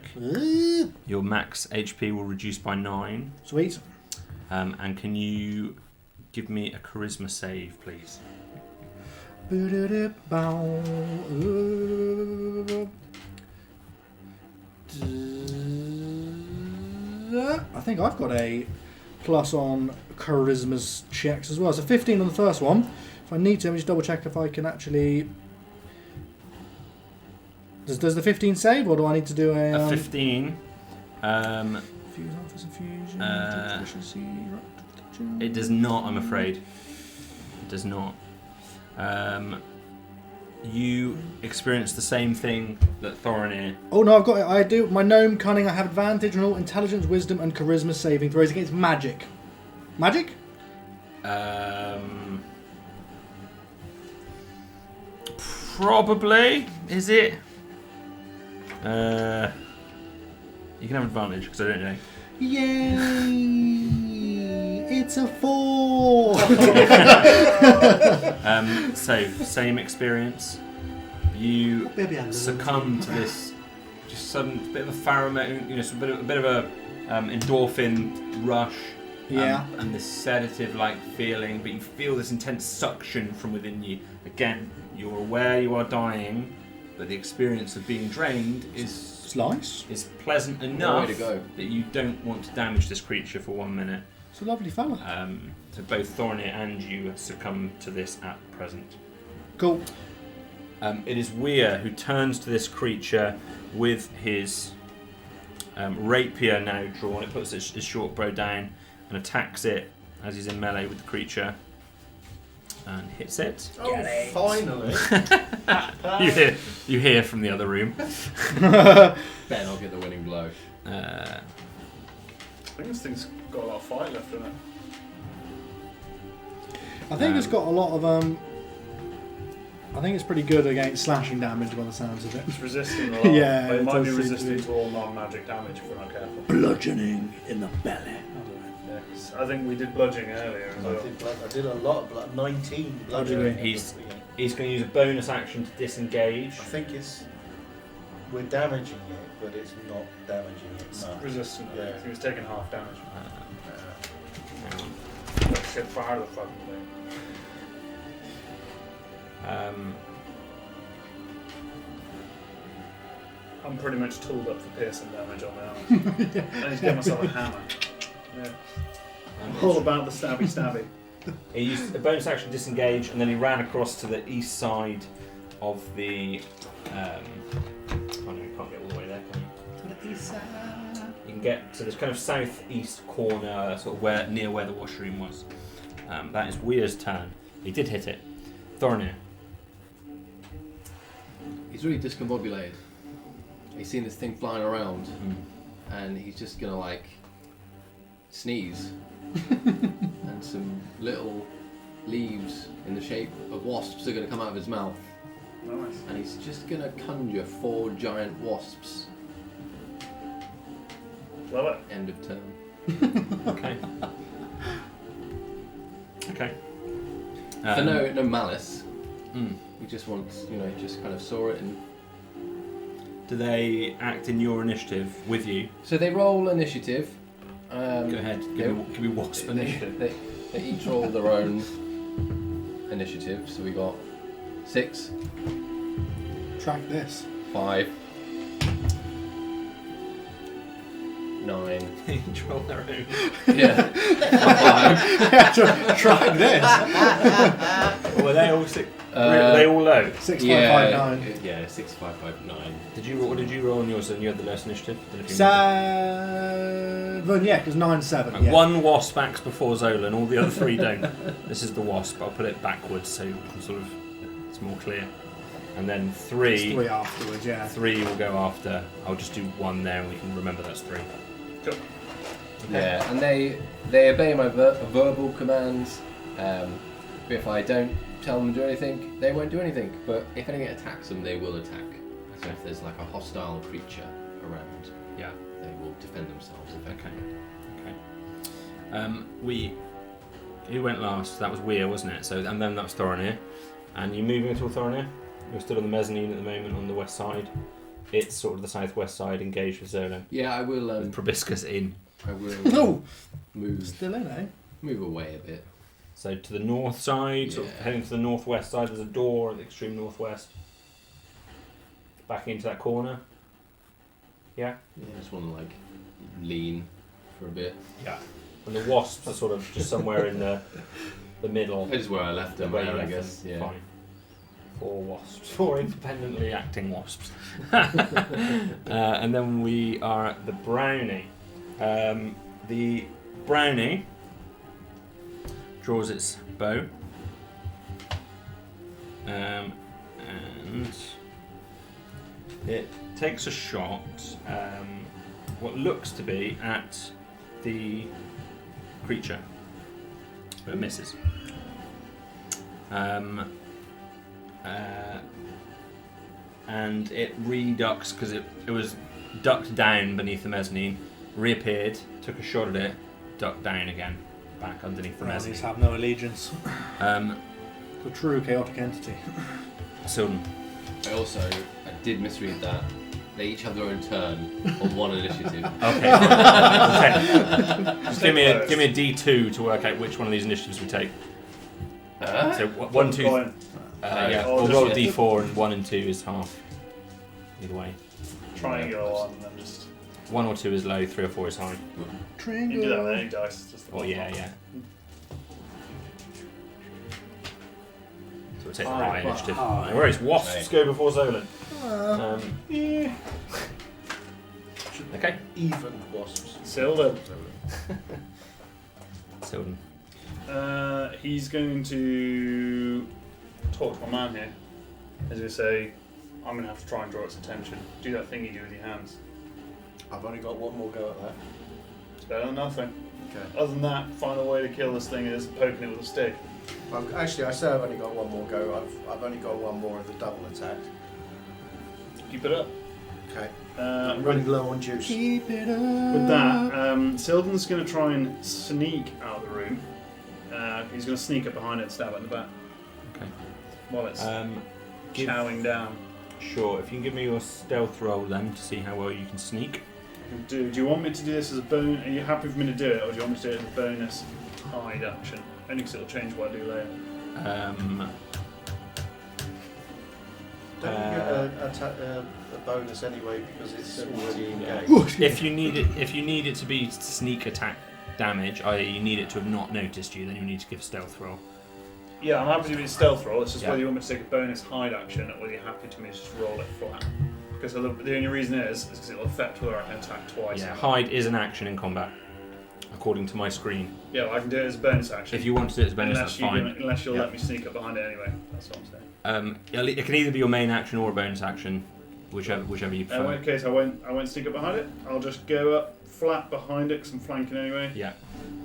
Your max HP will reduce by 9. Sweet. And can you give me a charisma save, please? I think I've got a plus on charisma checks as well. So 15 on the first one. If I need to, let me just double check if I can actually. Does the 15 save, or do I need to do A 15. It does not, I'm afraid. It does not. You experience the same thing that Thorinir. Oh no, I've got it. I do. My gnome cunning. I have advantage on all intelligence, wisdom, and charisma saving throws against magic. Magic? Probably. Is it? You can have advantage because I don't know. Yay! It's a 4. So same experience. You Maybe I succumb to this just sudden bit of a pheromone, a bit of a endorphin rush. Yeah. And this sedative-like feeling, but you feel this intense suction from within you. Again, you're aware you are dying, but the experience of being drained is pleasant enough way to go. that you don't want to damage this creature for 1 minute. It's a lovely fella. So both Thorinir and you succumb to this at present. Cool. It is Weir who turns to this creature with his rapier now drawn. It puts his short bow down and attacks it as he's in melee with the creature and hits it. Oh, finally! You hear from the other room. Ben, I'll get the winning blow. I think this thing's got a lot of fight left in it. I think it's got a lot of I think it's pretty good against slashing damage by the sounds of it. It's resistant a lot. Yeah, but it it might be does seem to resistant be. to all non-magic damage if we're not careful. Bludgeoning in the belly. Yeah, 'cause I think we did bludgeoning earlier as well. I did a lot of blood. 19 bludgeoning. He's going to use a bonus action to disengage. I think we're damaging it, but it's not damaging it It's much. resistant. Yeah. He was taking half damage. Let's get fire the fucking thing. I'm pretty much tooled up for piercing damage on my arms. I need to get myself a hammer. Yeah. All about the stabby. He used a bonus action to disengage, and then he ran across to the east side of the. Oh no, you can't get all the way there, can you? To the east side. You can get to this kind of southeast corner, sort of near where the washroom was. That is Weir's turn. He did hit it. Thorinir. He's really discombobulated. He's seen this thing flying around, and he's just gonna sneeze, and some little leaves in the shape of wasps are gonna come out of his mouth, Nice. and he's just gonna conjure 4 giant wasps. Love it. End of turn. Okay. Okay. For no malice. Mm. He just wants, just kind of saw it and. Do they act in your initiative with you? So they roll initiative. Go ahead. Give me wasp initiative. They each roll their own initiative. So we got 6, Track this. 5, 9. They each roll their own. Yeah. 5. Track this. Were they all six? Were they all low? 6559. Yeah, 6, 5, 5, 9. What did you roll on yours? And you had the lowest initiative. Don't know if you 7. Yeah, because 9-7. remember. Yeah. One wasp acts before Zola, and all the other 3 don't. This is the wasp. I'll put it backwards so you can it's more clear. And then 3. It's 3 afterwards. Yeah. 3 will go after. I'll just do 1 there, and we can remember that's 3. Cool. Yeah, and they obey my verbal commands. But if I don't tell them to do anything, they won't do anything. But if anything attacks them, they will attack. So if there's a hostile creature around, Yeah. they will defend themselves effectively. Okay. We who went last? That was Weir, wasn't it? So, and then that was Thorinir. And you're moving until Thorinir? You're still on the mezzanine at the moment on the west side. It's sort of the southwest side, engaged with Zolan. Yeah, I will. With Proboscis in. I will No! move Still in, eh? move away a bit. So to the north side, sort of Yeah. heading to the northwest side, there's a door at the extreme northwest. Back into that corner. Yeah? Yeah, I just want to like lean for a bit. Yeah. And the wasps are sort of just somewhere in the middle. That is where I left them, Where you I left guess. them. Yeah. Fine. 4 wasps. 4 independently acting wasps. And then we are at the brownie. The brownie draws its bow. And it takes a shot, what looks to be at the creature, but it misses. And it reducks because it was ducked down beneath the mezzanine, reappeared, took a shot at it, ducked down again, back underneath the Brownies mezzanine. have no allegiance. The The true chaotic entity. Silden. I did misread that. They each have their own turn on one initiative. Okay. Okay. Just give me a D2 to work out which one of these initiatives we take. So 1, 2. Coin. Yeah, Oh, we'll just roll a get- D4 and 1 and 2 is half. Either way. Triangular one, and then just 1 or 2 is low, 3 or 4 is high. you can do that with any dice. It's just the Oh one. yeah. So we'll take the High, high but initiative. high. No worries, wasps go before Zolan. Okay. Even wasps. Silver. Silden. He's going to talk to my man here. As we say, I'm going to have to try and draw its attention. Do that thing you do with your hands. I've only got one more go at that. It's better than nothing. Okay. Other than that, final way to kill this thing is poking it with a stick. Actually, I say I've only got one more go. I've only got one more of the double attack. Keep it up. Okay. I'm running low on juice. Keep it up. With that, Silden's going to try and sneak out of the room. He's going to sneak up behind it and stab it in the back. Okay. While it's Give- chowing down. Sure. If you can give me your stealth roll then to see how well you can sneak. Do you want me to do this as a bonus? Are you happy for me to do it, or do you want me to do it as a bonus hide action? Only because it'll change what I do later. Don't you get a bonus anyway because it's already engaged? Good. if you need it to be sneak attack damage, i.e. you need it to have not noticed you, then you need to give stealth roll. Yeah, I'm happy to do a stealth roll. It's just Yeah. whether you want me to take a bonus hide action, or whether you're happy to me to just roll it flat. Because the only reason is because it'll affect whether I can attack twice. Yeah, hide is an action in combat, according to my screen. Yeah, well, I can do it as a bonus action. If you want to do it as bonus, that's fine. Unless you'll Yeah. let me sneak up behind it anyway. That's what I'm saying. It can either be your main action or a bonus action, whichever you In prefer. which case, I won't sneak up behind it. I'll just go up flat behind it because I'm flanking anyway. Yeah.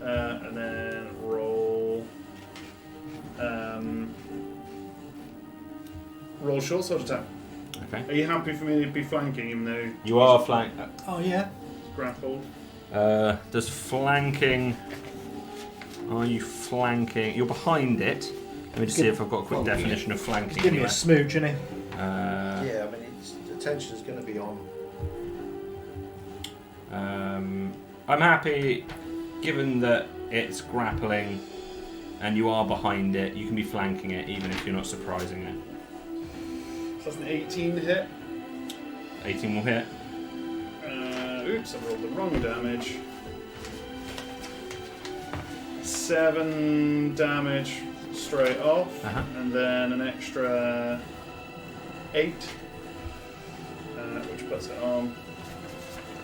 And then roll. Roll short sword attack. Okay. Are you happy for me to be flanking even though You are flank. Oh yeah. it's grappled? Does flanking? Are you flanking? You're behind it. Let me just see if I've got a quick definition of flanking. Give me anyway. a smooch, innit? Yeah, I mean, the tension is going to be on. I'm happy, given that it's grappling and you are behind it. You can be flanking it, even if you're not surprising it. So that's an 18 to hit. 18 will hit. Oops, I rolled the wrong damage. 7 damage straight off, Uh-huh. and then an extra 8, which puts it on.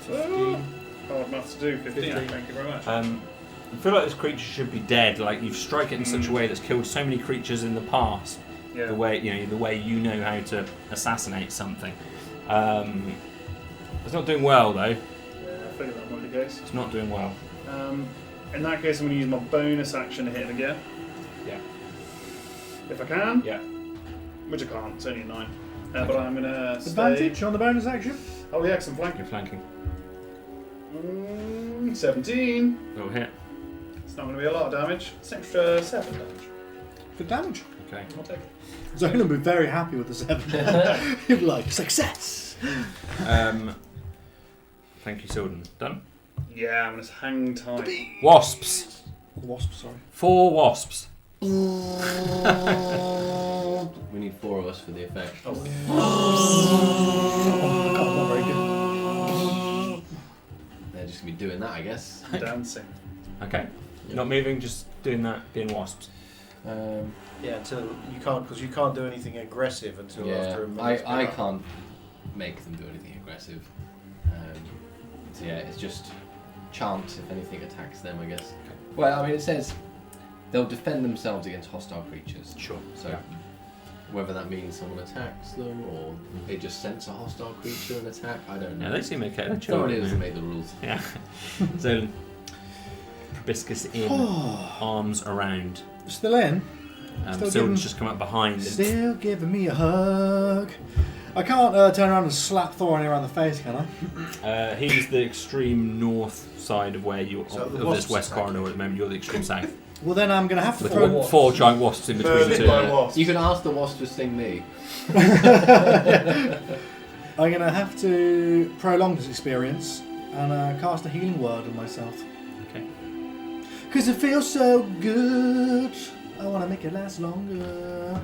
15. Hard maths to do. 15. 15. Thank you very much. I feel like this creature should be dead. Like you've strike it in such a way that's killed so many creatures in the past. Yeah. The way you know how to assassinate something. It's not doing well though. Yeah, I figured that might be the case. It's not doing well. In that case, I'm going to use my bonus action to hit him again. Yeah. If I can. Yeah. Which I can't. It's only a 9. But I'm going to Advantage on the bonus action. Oh yeah, 'cause I'm flanking. You're flanking. 17. Little hit. It's not going to be a lot of damage. It's an extra 7 damage. Good damage. Okay. I'll take it. Zolan would be very happy with the 7. He'd be like, success! Thank you, Silden. Done? Yeah, I'm going to hang tight. Wasps. Wasp, sorry. 4 wasps. We need 4 of us for the effect. Oh, God, not very good. They're just going to be doing that, I guess. Dancing. Okay. Not moving, just doing that, being wasps. Yeah, until you can't, because you can't do anything aggressive until after a minute. I can't make them do anything aggressive. So yeah, it's just chance if anything attacks them, I guess. Well, I mean, it says they'll defend themselves against hostile creatures. Sure. So whether that means someone attacks them or they just sense a hostile creature and attack, I don't know. Yeah, they seem okay. They're chill. Somebody doesn't make the rules. Yeah. Zolan. Proboscis in, arms around. Still in? Still Silden's giving- just come up behind. And Still giving me a hug. I can't turn around and slap Thorin around the face, can I? he's the extreme north side of where you So of the this wasps west attack. corridor at the moment. You're the extreme south. Well, then I'm going to have to With throw... four giant wasps in between the Bit two. by wasps. You can ask the wasp to sting me. I'm going to have to prolong this experience and cast a healing word on myself. Okay. Because it feels so good. I want to make it last longer.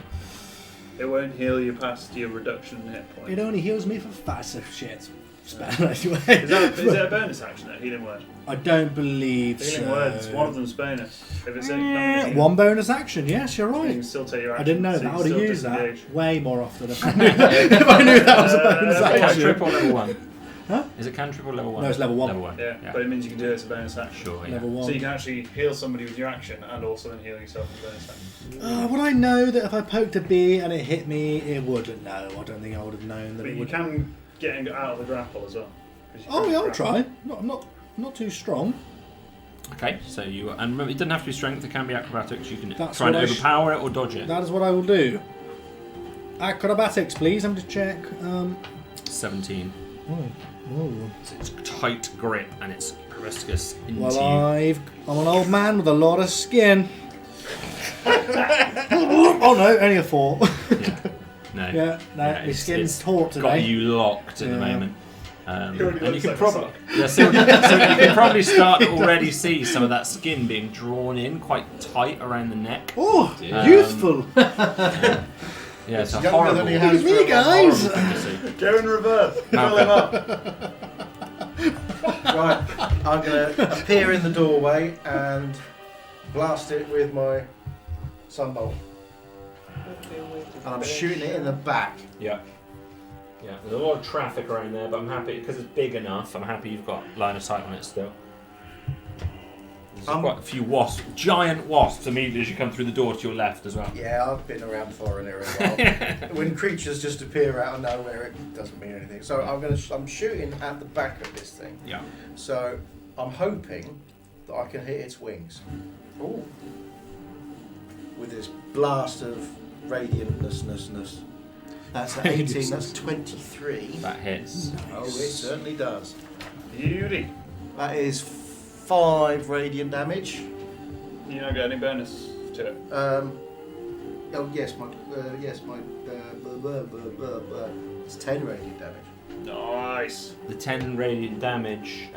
It won't heal you past your reduction in hit point. It only heals me for 5 shit. Spell anyway. Is that a bonus action, that healing word? I don't believe Healing so. words, one of them's bonus. If it's any, One bonus action, yes, you're you right. can still take your action. I didn't know so that. you I can would have still used disengage. that way more often if I knew that, if I knew that was a bonus Is it action. cantrip or level 1? Huh? Is it cantrip or level 1? No, it's level 1. Level 1. Yeah, but it means you can do it as a bonus action. Sure, yeah. Level 1. So you can actually heal somebody with your action and also then heal yourself as a bonus action. Would I know that if I poked a bee and it hit me, it wouldn't? No, I don't think I would have known that But it you would. can get out of the grapple as well. 'Cause you Oh can yeah, I'll grapple. try. Not too strong. Okay, so you and remember, it doesn't have to be strength. It can be acrobatics. You can That's try and what I overpower it or dodge it. That is what I will do. Acrobatics, please. I'm just check. 17. Oh. It's tight grip and it's proboscis into Well, you. I'm an old man with a lot of skin. Oh no, only a 4. No. Yeah, no, Yeah, my it's- skin's it's taut today. Got you locked at the Yeah. moment. He already And you looks can like a probably sock. so you can probably start to already see some of that skin being drawn in quite tight around the neck. Oh, Yeah. youthful. Yeah, it's a younger horrible. than he Look has at me, for a guys. horrible thing to see. Go in reverse. Fill him up. Right, I'm going to appear in the doorway and blast it with my sunbolt. And I'm shooting it in the back. Yeah. Yeah, there's a lot of traffic around there, but I'm happy because it's big enough. I'm happy you've got line of sight on it still. There's quite a few wasps, giant wasps, immediately as you come through the door to your left as well. Yeah, I've been around Thorin here a while. When creatures just appear out of nowhere, it doesn't mean anything. So I'm shooting at the back of this thing. Yeah. So I'm hoping that I can hit its wings. Ooh. With this blast of radiantness. That's at 18, that's 23. That hits. Oh, it certainly does. Beauty. That is 5 radiant damage. You don't get any bonus to it. Oh yes, my it's 10 radiant damage. Nice. The 10 radiant damage,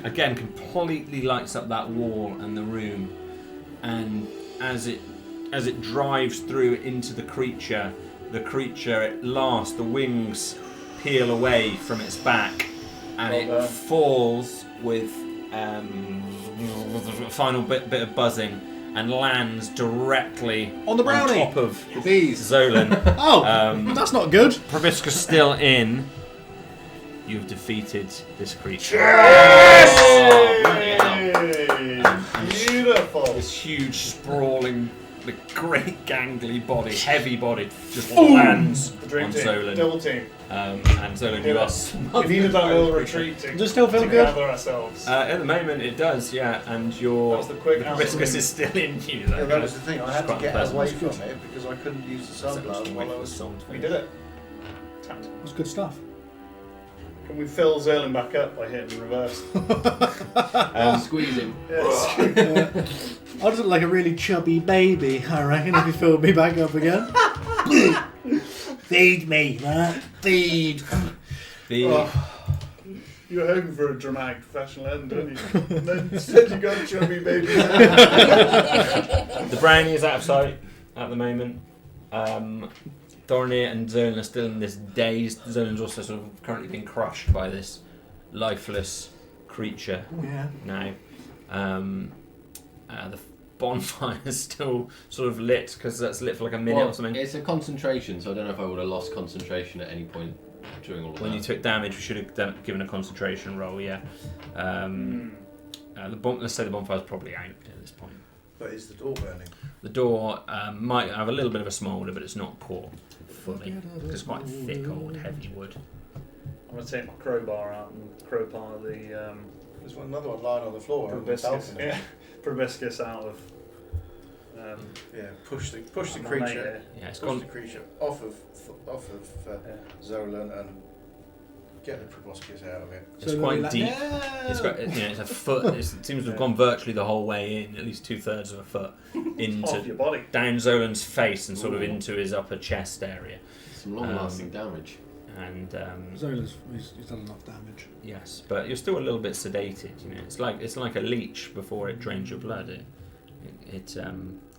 again, completely lights up that wall and the room, and as it drives through into the creature at last, the wings peel away from its back, and Well it done. falls with a final bit of buzzing and lands directly On the brownie. top of The bees. Zolan. Oh, that's not good. Proboscis still in. You've defeated this creature. Beautiful. This huge, sprawling, the great gangly body, heavy body, just lands The dream on team. Zolan. Double team. And Zolan, you are We needed that little retreat to, Does it still feel to good? gather ourselves. at the moment, it does, yeah. And That your was the quick proboscis answer. is still in you. Yeah, that was the thing. I had to quite get pleasant. away from it because I couldn't use the sunblast while I was. We did it. Tapped. That's good stuff. Can we fill Zerlin back up by hitting reverse? Squeeze him. Yes. I just look like a really chubby baby, I reckon, if you filled me back up again. Feed me, man. Feed. The You were hoping for a dramatic professional end, weren't you? And then instead you got chubby baby. the brownie is out of sight at the moment. Thornir and Zolan are still in this daze. Zolan's also sort of currently been crushed by this lifeless creature Yeah. now. The bonfire is still sort of lit because that's lit for like a minute or something. It's a concentration, so I don't know if I would have lost concentration at any point during all of When that. you took damage, we should have given a concentration roll. Yeah. Let's say the bonfire's probably out at this point. But is the door burning? The door might have a little bit of a smoulder, but it's not caught fully because it's quite thick, old, heavy wood. I'm going to take my crowbar out and crowbar the There's another one lying on the floor on the proboscis, balcony. proboscis out of. Yeah, push the my mate creature. here. Yeah, it's Push gone. the creature off of Yeah. Zolan and get the proboscis out of it. It's So quite like, deep. "No." It's got, it's a foot. It seems to have gone virtually the whole way in, at least 2/3 of a foot Off into your body. down Zolan's face and sort of Ooh. into his upper chest area. Some long-lasting damage. And Zola's he's done enough damage. yes, but you're still a little bit sedated. You know, it's like a leech before it drains your blood. It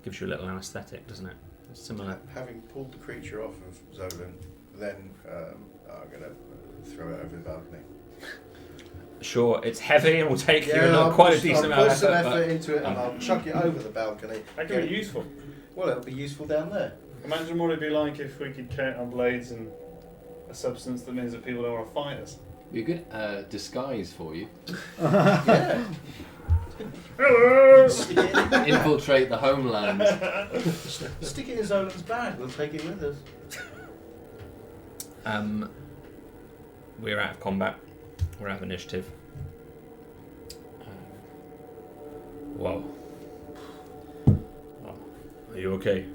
gives you a little anaesthetic, doesn't it? It's similar. Having pulled the creature off of Zolan, then I'm going to throw it over the balcony. Sure, it's heavy and will take you I'll quite a put- decent I'll amount put of some effort. effort into it and um, I'll chuck it over the balcony. That could be useful. Well, it'll be useful down there. Imagine what it'd be like if we could coat our blades in a substance that means that people don't want to fight us. Be a good disguise for you. Yeah. Hello! Stick it in, Infiltrate the homeland. stick it in Zolan's bag. We'll take it with us. We're out of combat. We're out of initiative. Whoa. Oh, are you okay?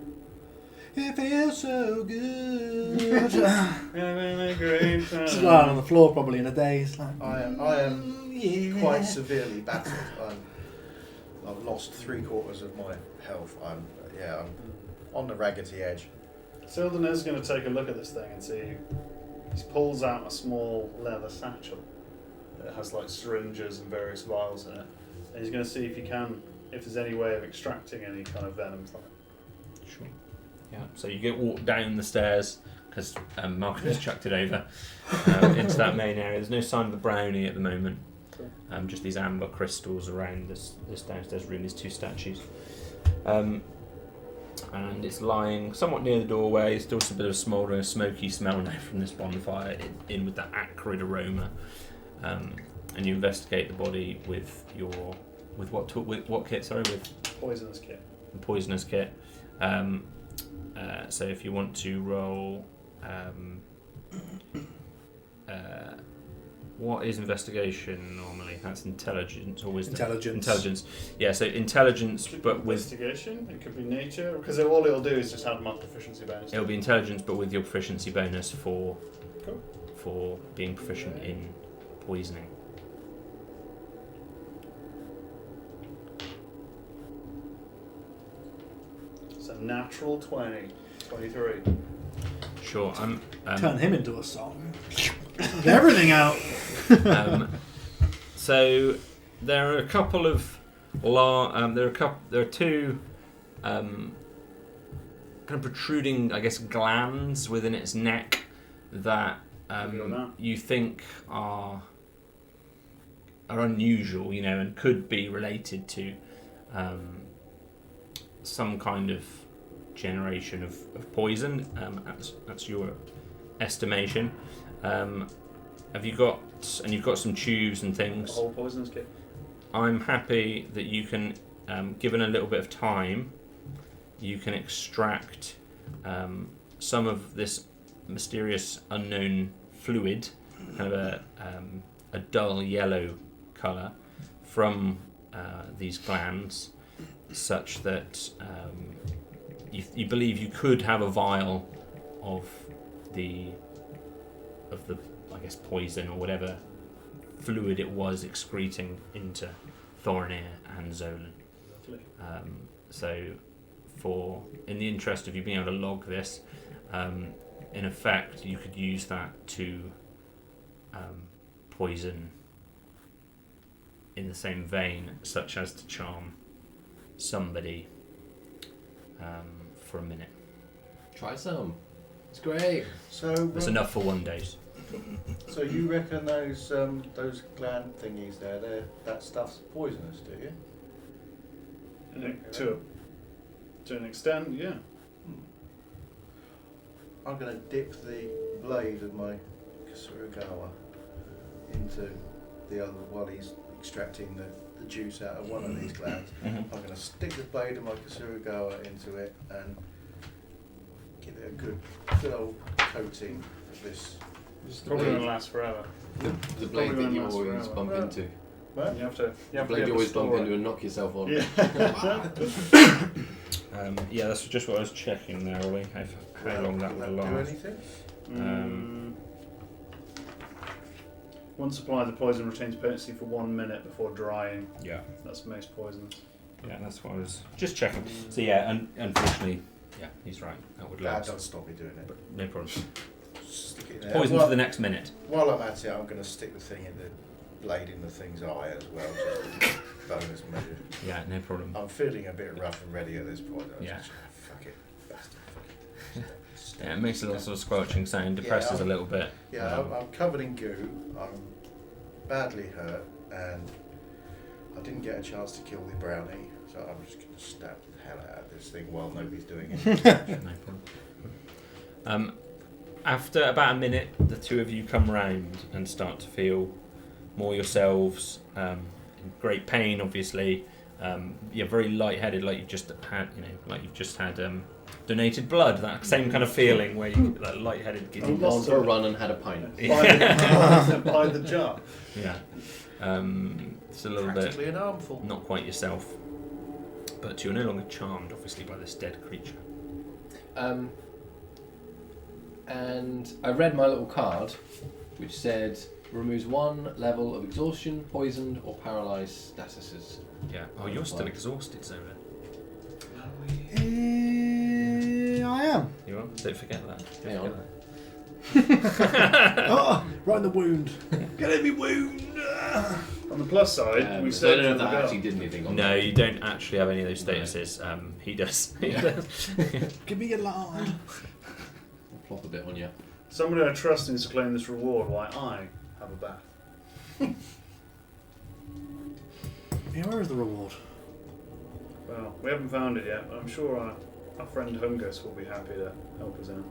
It feels so good. Having a great Just time. lying on the floor, probably in a daze. Like, I am yeah. quite severely battered. I've lost 3/4 of my health. I'm on the raggedy edge. Sildon is going to take a look at this thing and see. He pulls out a small leather satchel that has like syringes and various vials in it. And he's going to see if there's any way of extracting any kind of venom from it. Sure. Yeah. So you get walked down the stairs because Malcolm has chucked it over into that main area. There's no sign of the brownie at the moment. Just these amber crystals around this downstairs room. These two statues. And it's lying somewhat near the doorway. Still some bit of smouldering, a smoky smell now from this bonfire, in with that acrid aroma. And you investigate the body with what kit? Sorry, with Poisonous kit. the poisonous kit. So if you want to roll, what is investigation normally? That's intelligence or wisdom. Intelligence. Yeah. So intelligence, Could but be with investigation. It could be nature. Because all it'll do is just add my proficiency bonus. it'll be intelligence, but with your proficiency bonus for Cool. for being proficient in poisoning. So natural 20. 23. Sure. Turn him into a song. Get everything out. So there are a couple of there are two kind of protruding, I guess, glands within its neck that you think are unusual, you know, and could be related to some kind of generation of poison. That's your estimation. Have you got, and you've got some tubes and A things. whole poisonous kit. I'm happy that you can, given a little bit of time, you can extract some of this mysterious unknown fluid, kind of a dull yellow colour, from these glands, such that you believe you could have a vial of the I guess, poison or whatever fluid it was excreting into Thorinir and Zolan. Lovely. So, in the interest of you being able to log this, in effect, you could use that to poison in the same vein, such as to charm somebody for a minute. Try some. It's great. So That's enough for one day. So you reckon those gland thingies there, that stuff's poisonous, do you? To an extent, yeah. I'm going to dip the blade of my Kasurugawa into the other while he's extracting the juice out of one of these glands. I'm going to stick the blade of my Kasurugawa into it and give it a good old coating of this. It's probably going to last forever. The blade Probably that you gonna last always forever. bump into. What? You have to. The blade you always bump into and knock yourself on. Yeah. Yeah, that's just what I was checking there, Ollie. How long that Will would do last. anything? One supply of the poison retains potency for 1 minute before drying. Yeah, That's most poisons. yeah, that's what I was just checking. So yeah, and unfortunately, yeah, he's right. That would That last. don't stop me doing it. But no problem. Stick it there. Poison While- for the next minute. While I'm at it, I'm going to stick the thing in the blade in the thing's eye as well, just a bonus measure. Yeah, no problem. I'm feeling a bit rough and ready at this point. I was Yeah. just, fuck it, bastard, fuck it. Yeah, it makes a little sort of squelching sound, depresses a little bit. Yeah, I'm covered in goo. I'm badly hurt, and I didn't get a chance to kill the brownie, so I'm just going to stab the hell out of this thing while nobody's doing it. No problem. After about a minute, the two of you come round and start to feel more yourselves. In great pain, obviously. You're very lightheaded, like you've just had, donated blood. That same kind of feeling where you that lightheaded, giddy. Gone for a run and had a pint. By the jar. Yeah. It's a little bit Practically an armful. not quite yourself, but you're no longer charmed, obviously, by this dead creature. And I read my little card, which said removes 1 level of exhaustion, poisoned, or paralysed statuses. Yeah. Oh, you're still exhausted, Zola. I am. You are. Don't forget that. Hang on. Oh, right in the wound. Get in me wound. On the plus side, we So I said don't know if from the that girl. actually did anything on No, that. you don't actually have any of those statuses. He does. He Yeah. does. Give me a line. I'll plop a bit on you. Somebody I trust needs to claim this reward while I have a bath. Yeah, where is the reward? Well, we haven't found it yet, but I'm sure our friend Hungus will be happy to help us out.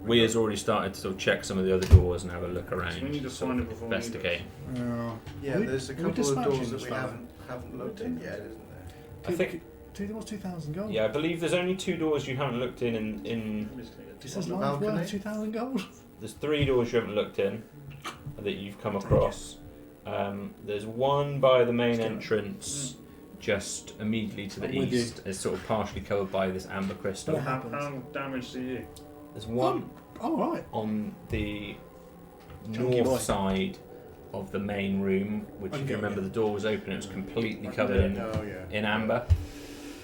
We has already started to sort of check some of the other doors and have a look around. So we need to sort find of it before we do investigate. Yeah, there's a we couple of dispatching doors that this we fella? haven't looked in yet, isn't there? I think. What's 2,000 gold? Yeah, I believe there's only 2 doors you haven't looked in. It says On the life balcony? worth 2,000 gold. There's 3 doors you haven't looked in that you've come across. There's one by the main entrance, just immediately to the I'm with you. east. It's sort of partially covered by this amber crystal. What How happened? damaged are you? There's one Oh, right. on the Chunky north boy. side of the main room, which, I if can you get remember, you. the door was open. It was completely I can covered do it. Oh yeah. in amber.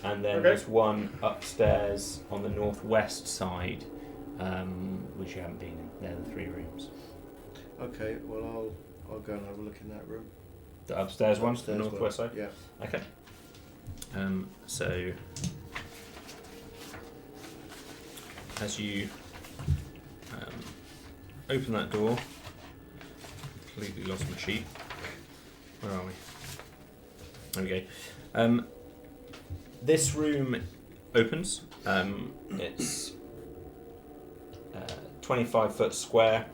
And then Okay. there's one upstairs on the northwest side, which you haven't been in. They're the 3 rooms. Okay, well I'll go and have a look in that room. The upstairs one, the Upstairs northwest one. side. Yeah. Okay. So as you open that door, completely lost my sheet. Where are we? There we go. This room opens. It's 25 foot square,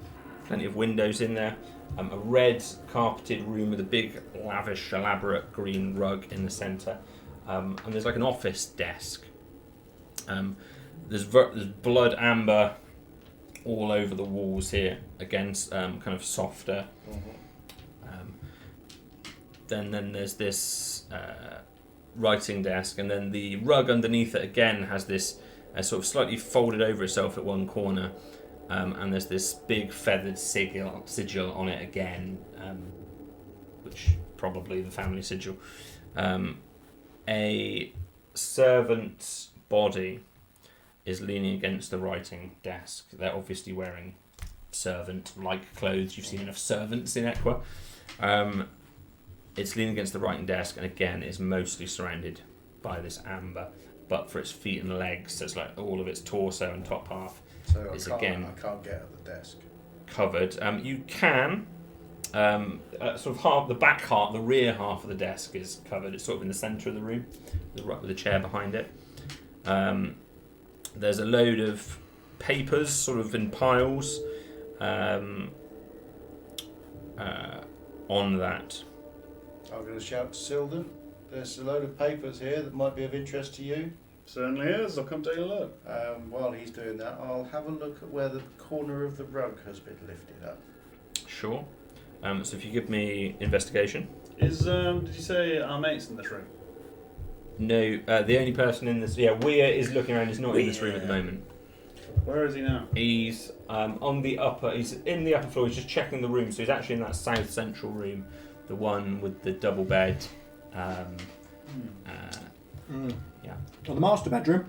plenty of windows in there. A red carpeted room with a big, lavish, elaborate green rug in the centre. And there's like an office desk. There's blood amber all over the walls here, against kind of softer. Then there's this writing desk, and then the rug underneath it again has this sort of slightly folded over itself at one corner, and there's this big feathered sigil on it again, which probably the family sigil. A servant's body is leaning against the writing desk. They're obviously wearing servant-like clothes. You've seen enough servants in Equa. It's leaning against the writing desk, and again is mostly surrounded by this amber, but for its feet and legs, so it's like all of its torso and top half So is I again can't get at the desk. covered. You can sort of half the back half, the rear half of the desk is covered. It's sort of in the centre of the room, with a chair behind it. There's a load of papers, sort of in piles, on that. I'm going to shout to Silden. There's a load of papers here that might be of interest to you. Certainly is. I'll come take a look. While he's doing that, I'll have a look at where the corner of the rug has been lifted up. Sure. So if you give me investigation. Is did you say our mate's in this room? No, the only person in this... Yeah, Weir is looking around. He's not in this room at the moment. Where is he now? He's on the upper... He's in the upper floor. He's just checking the room. So he's actually in that south central room. The one with the double bed. Yeah. Or the master bedroom.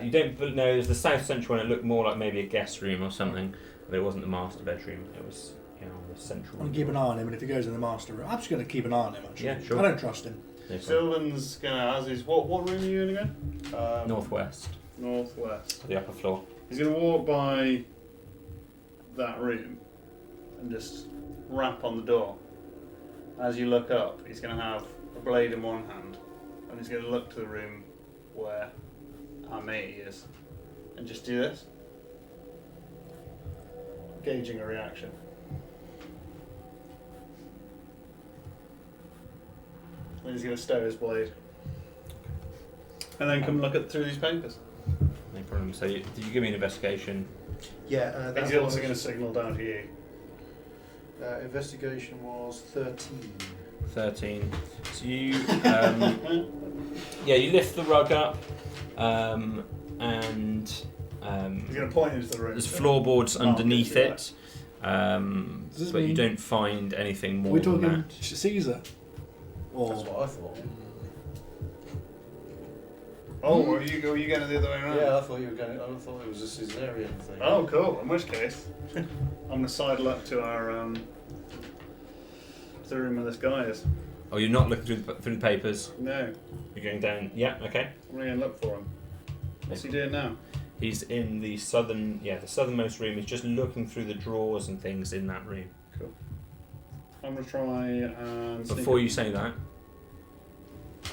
You don't know, there's the south central one. It looked more like maybe a guest room or something. But it wasn't the master bedroom. It was, the central I'm one. going to keep an eye on him, and if he goes in the master room, I'm just going to keep an eye on him, actually. Yeah, sure. I don't trust him. No problem. Sylvan's gonna, as he's, what room are you in again? Northwest. Northwest. The upper floor. He's gonna walk by that room and just rap on the door. As you look up, he's gonna have a blade in one hand, and he's gonna look to the room where our mate is, and just do this, gauging a reaction. Then he's going to stow his blade. And then come look through these papers. No problem. So did you give me an investigation? Yeah, He's also going to signal down to you. Investigation was 13. 13. So you... you lift the rug up, and... He's going to point into the room. There's floorboards underneath do it, but you don't find anything more We're than talking that. Caesar. Or That's what I thought. Oh, were you getting it the other way around? Yeah, I thought you were going. I thought it was a Caesarean thing. Oh, cool. In which case, I'm going to sidle up to our to the room where this guy is. Oh, you're not looking through the papers? No, You're going down... Yeah, okay. I'm going to look for him. What's he doing now? He's in the the southernmost room. He's just looking through the drawers and things in that room. Cool. I'm going to try and... sneak Before up. you say that,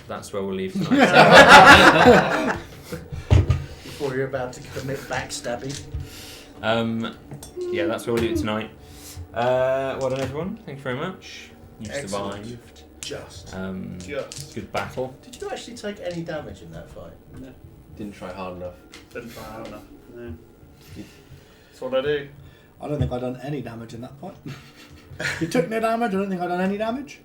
that's where we'll leave tonight. Before you're about to commit backstabbing. That's where we'll leave it tonight. Well done, everyone. Thank you very much. You Excellent. survived. Just. Just. Good battle. Did you actually take any damage in that fight? No, Didn't try hard enough. didn't try hard enough. No. That's what I do. I don't think I've done any damage in that fight. You took no damage. I don't think I've done any damage.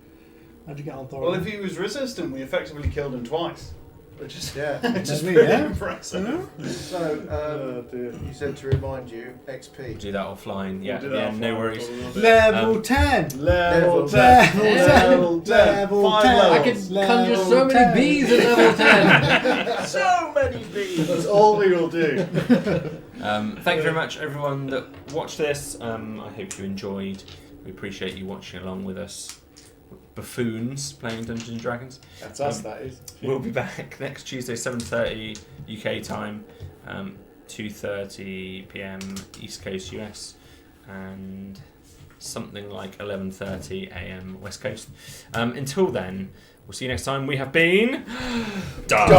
How'd you get on, Thorin? Well, if he was resistant, we effectively killed him twice. Which is Yeah. just me, pretty yeah. impressive. So, dear. you said to remind you, XP. We'll do that offline. Yeah, We'll do that no offline worries. for a little bit. Level 10! Level 10. Level 10! Level 10. 10! 5 I levels. could conjure so many bees at level 10. So many bees! That's all we will do. Thank you very much, everyone that watched this. I hope you enjoyed. We appreciate you watching along with us. Buffoons playing Dungeons and Dragons. That's us, that is. We'll be back next Tuesday, 7:30 UK time, 2:30 PM East Coast US, and something like 11:30 AM West Coast. Until then, we'll see you next time. We have been Die Roll!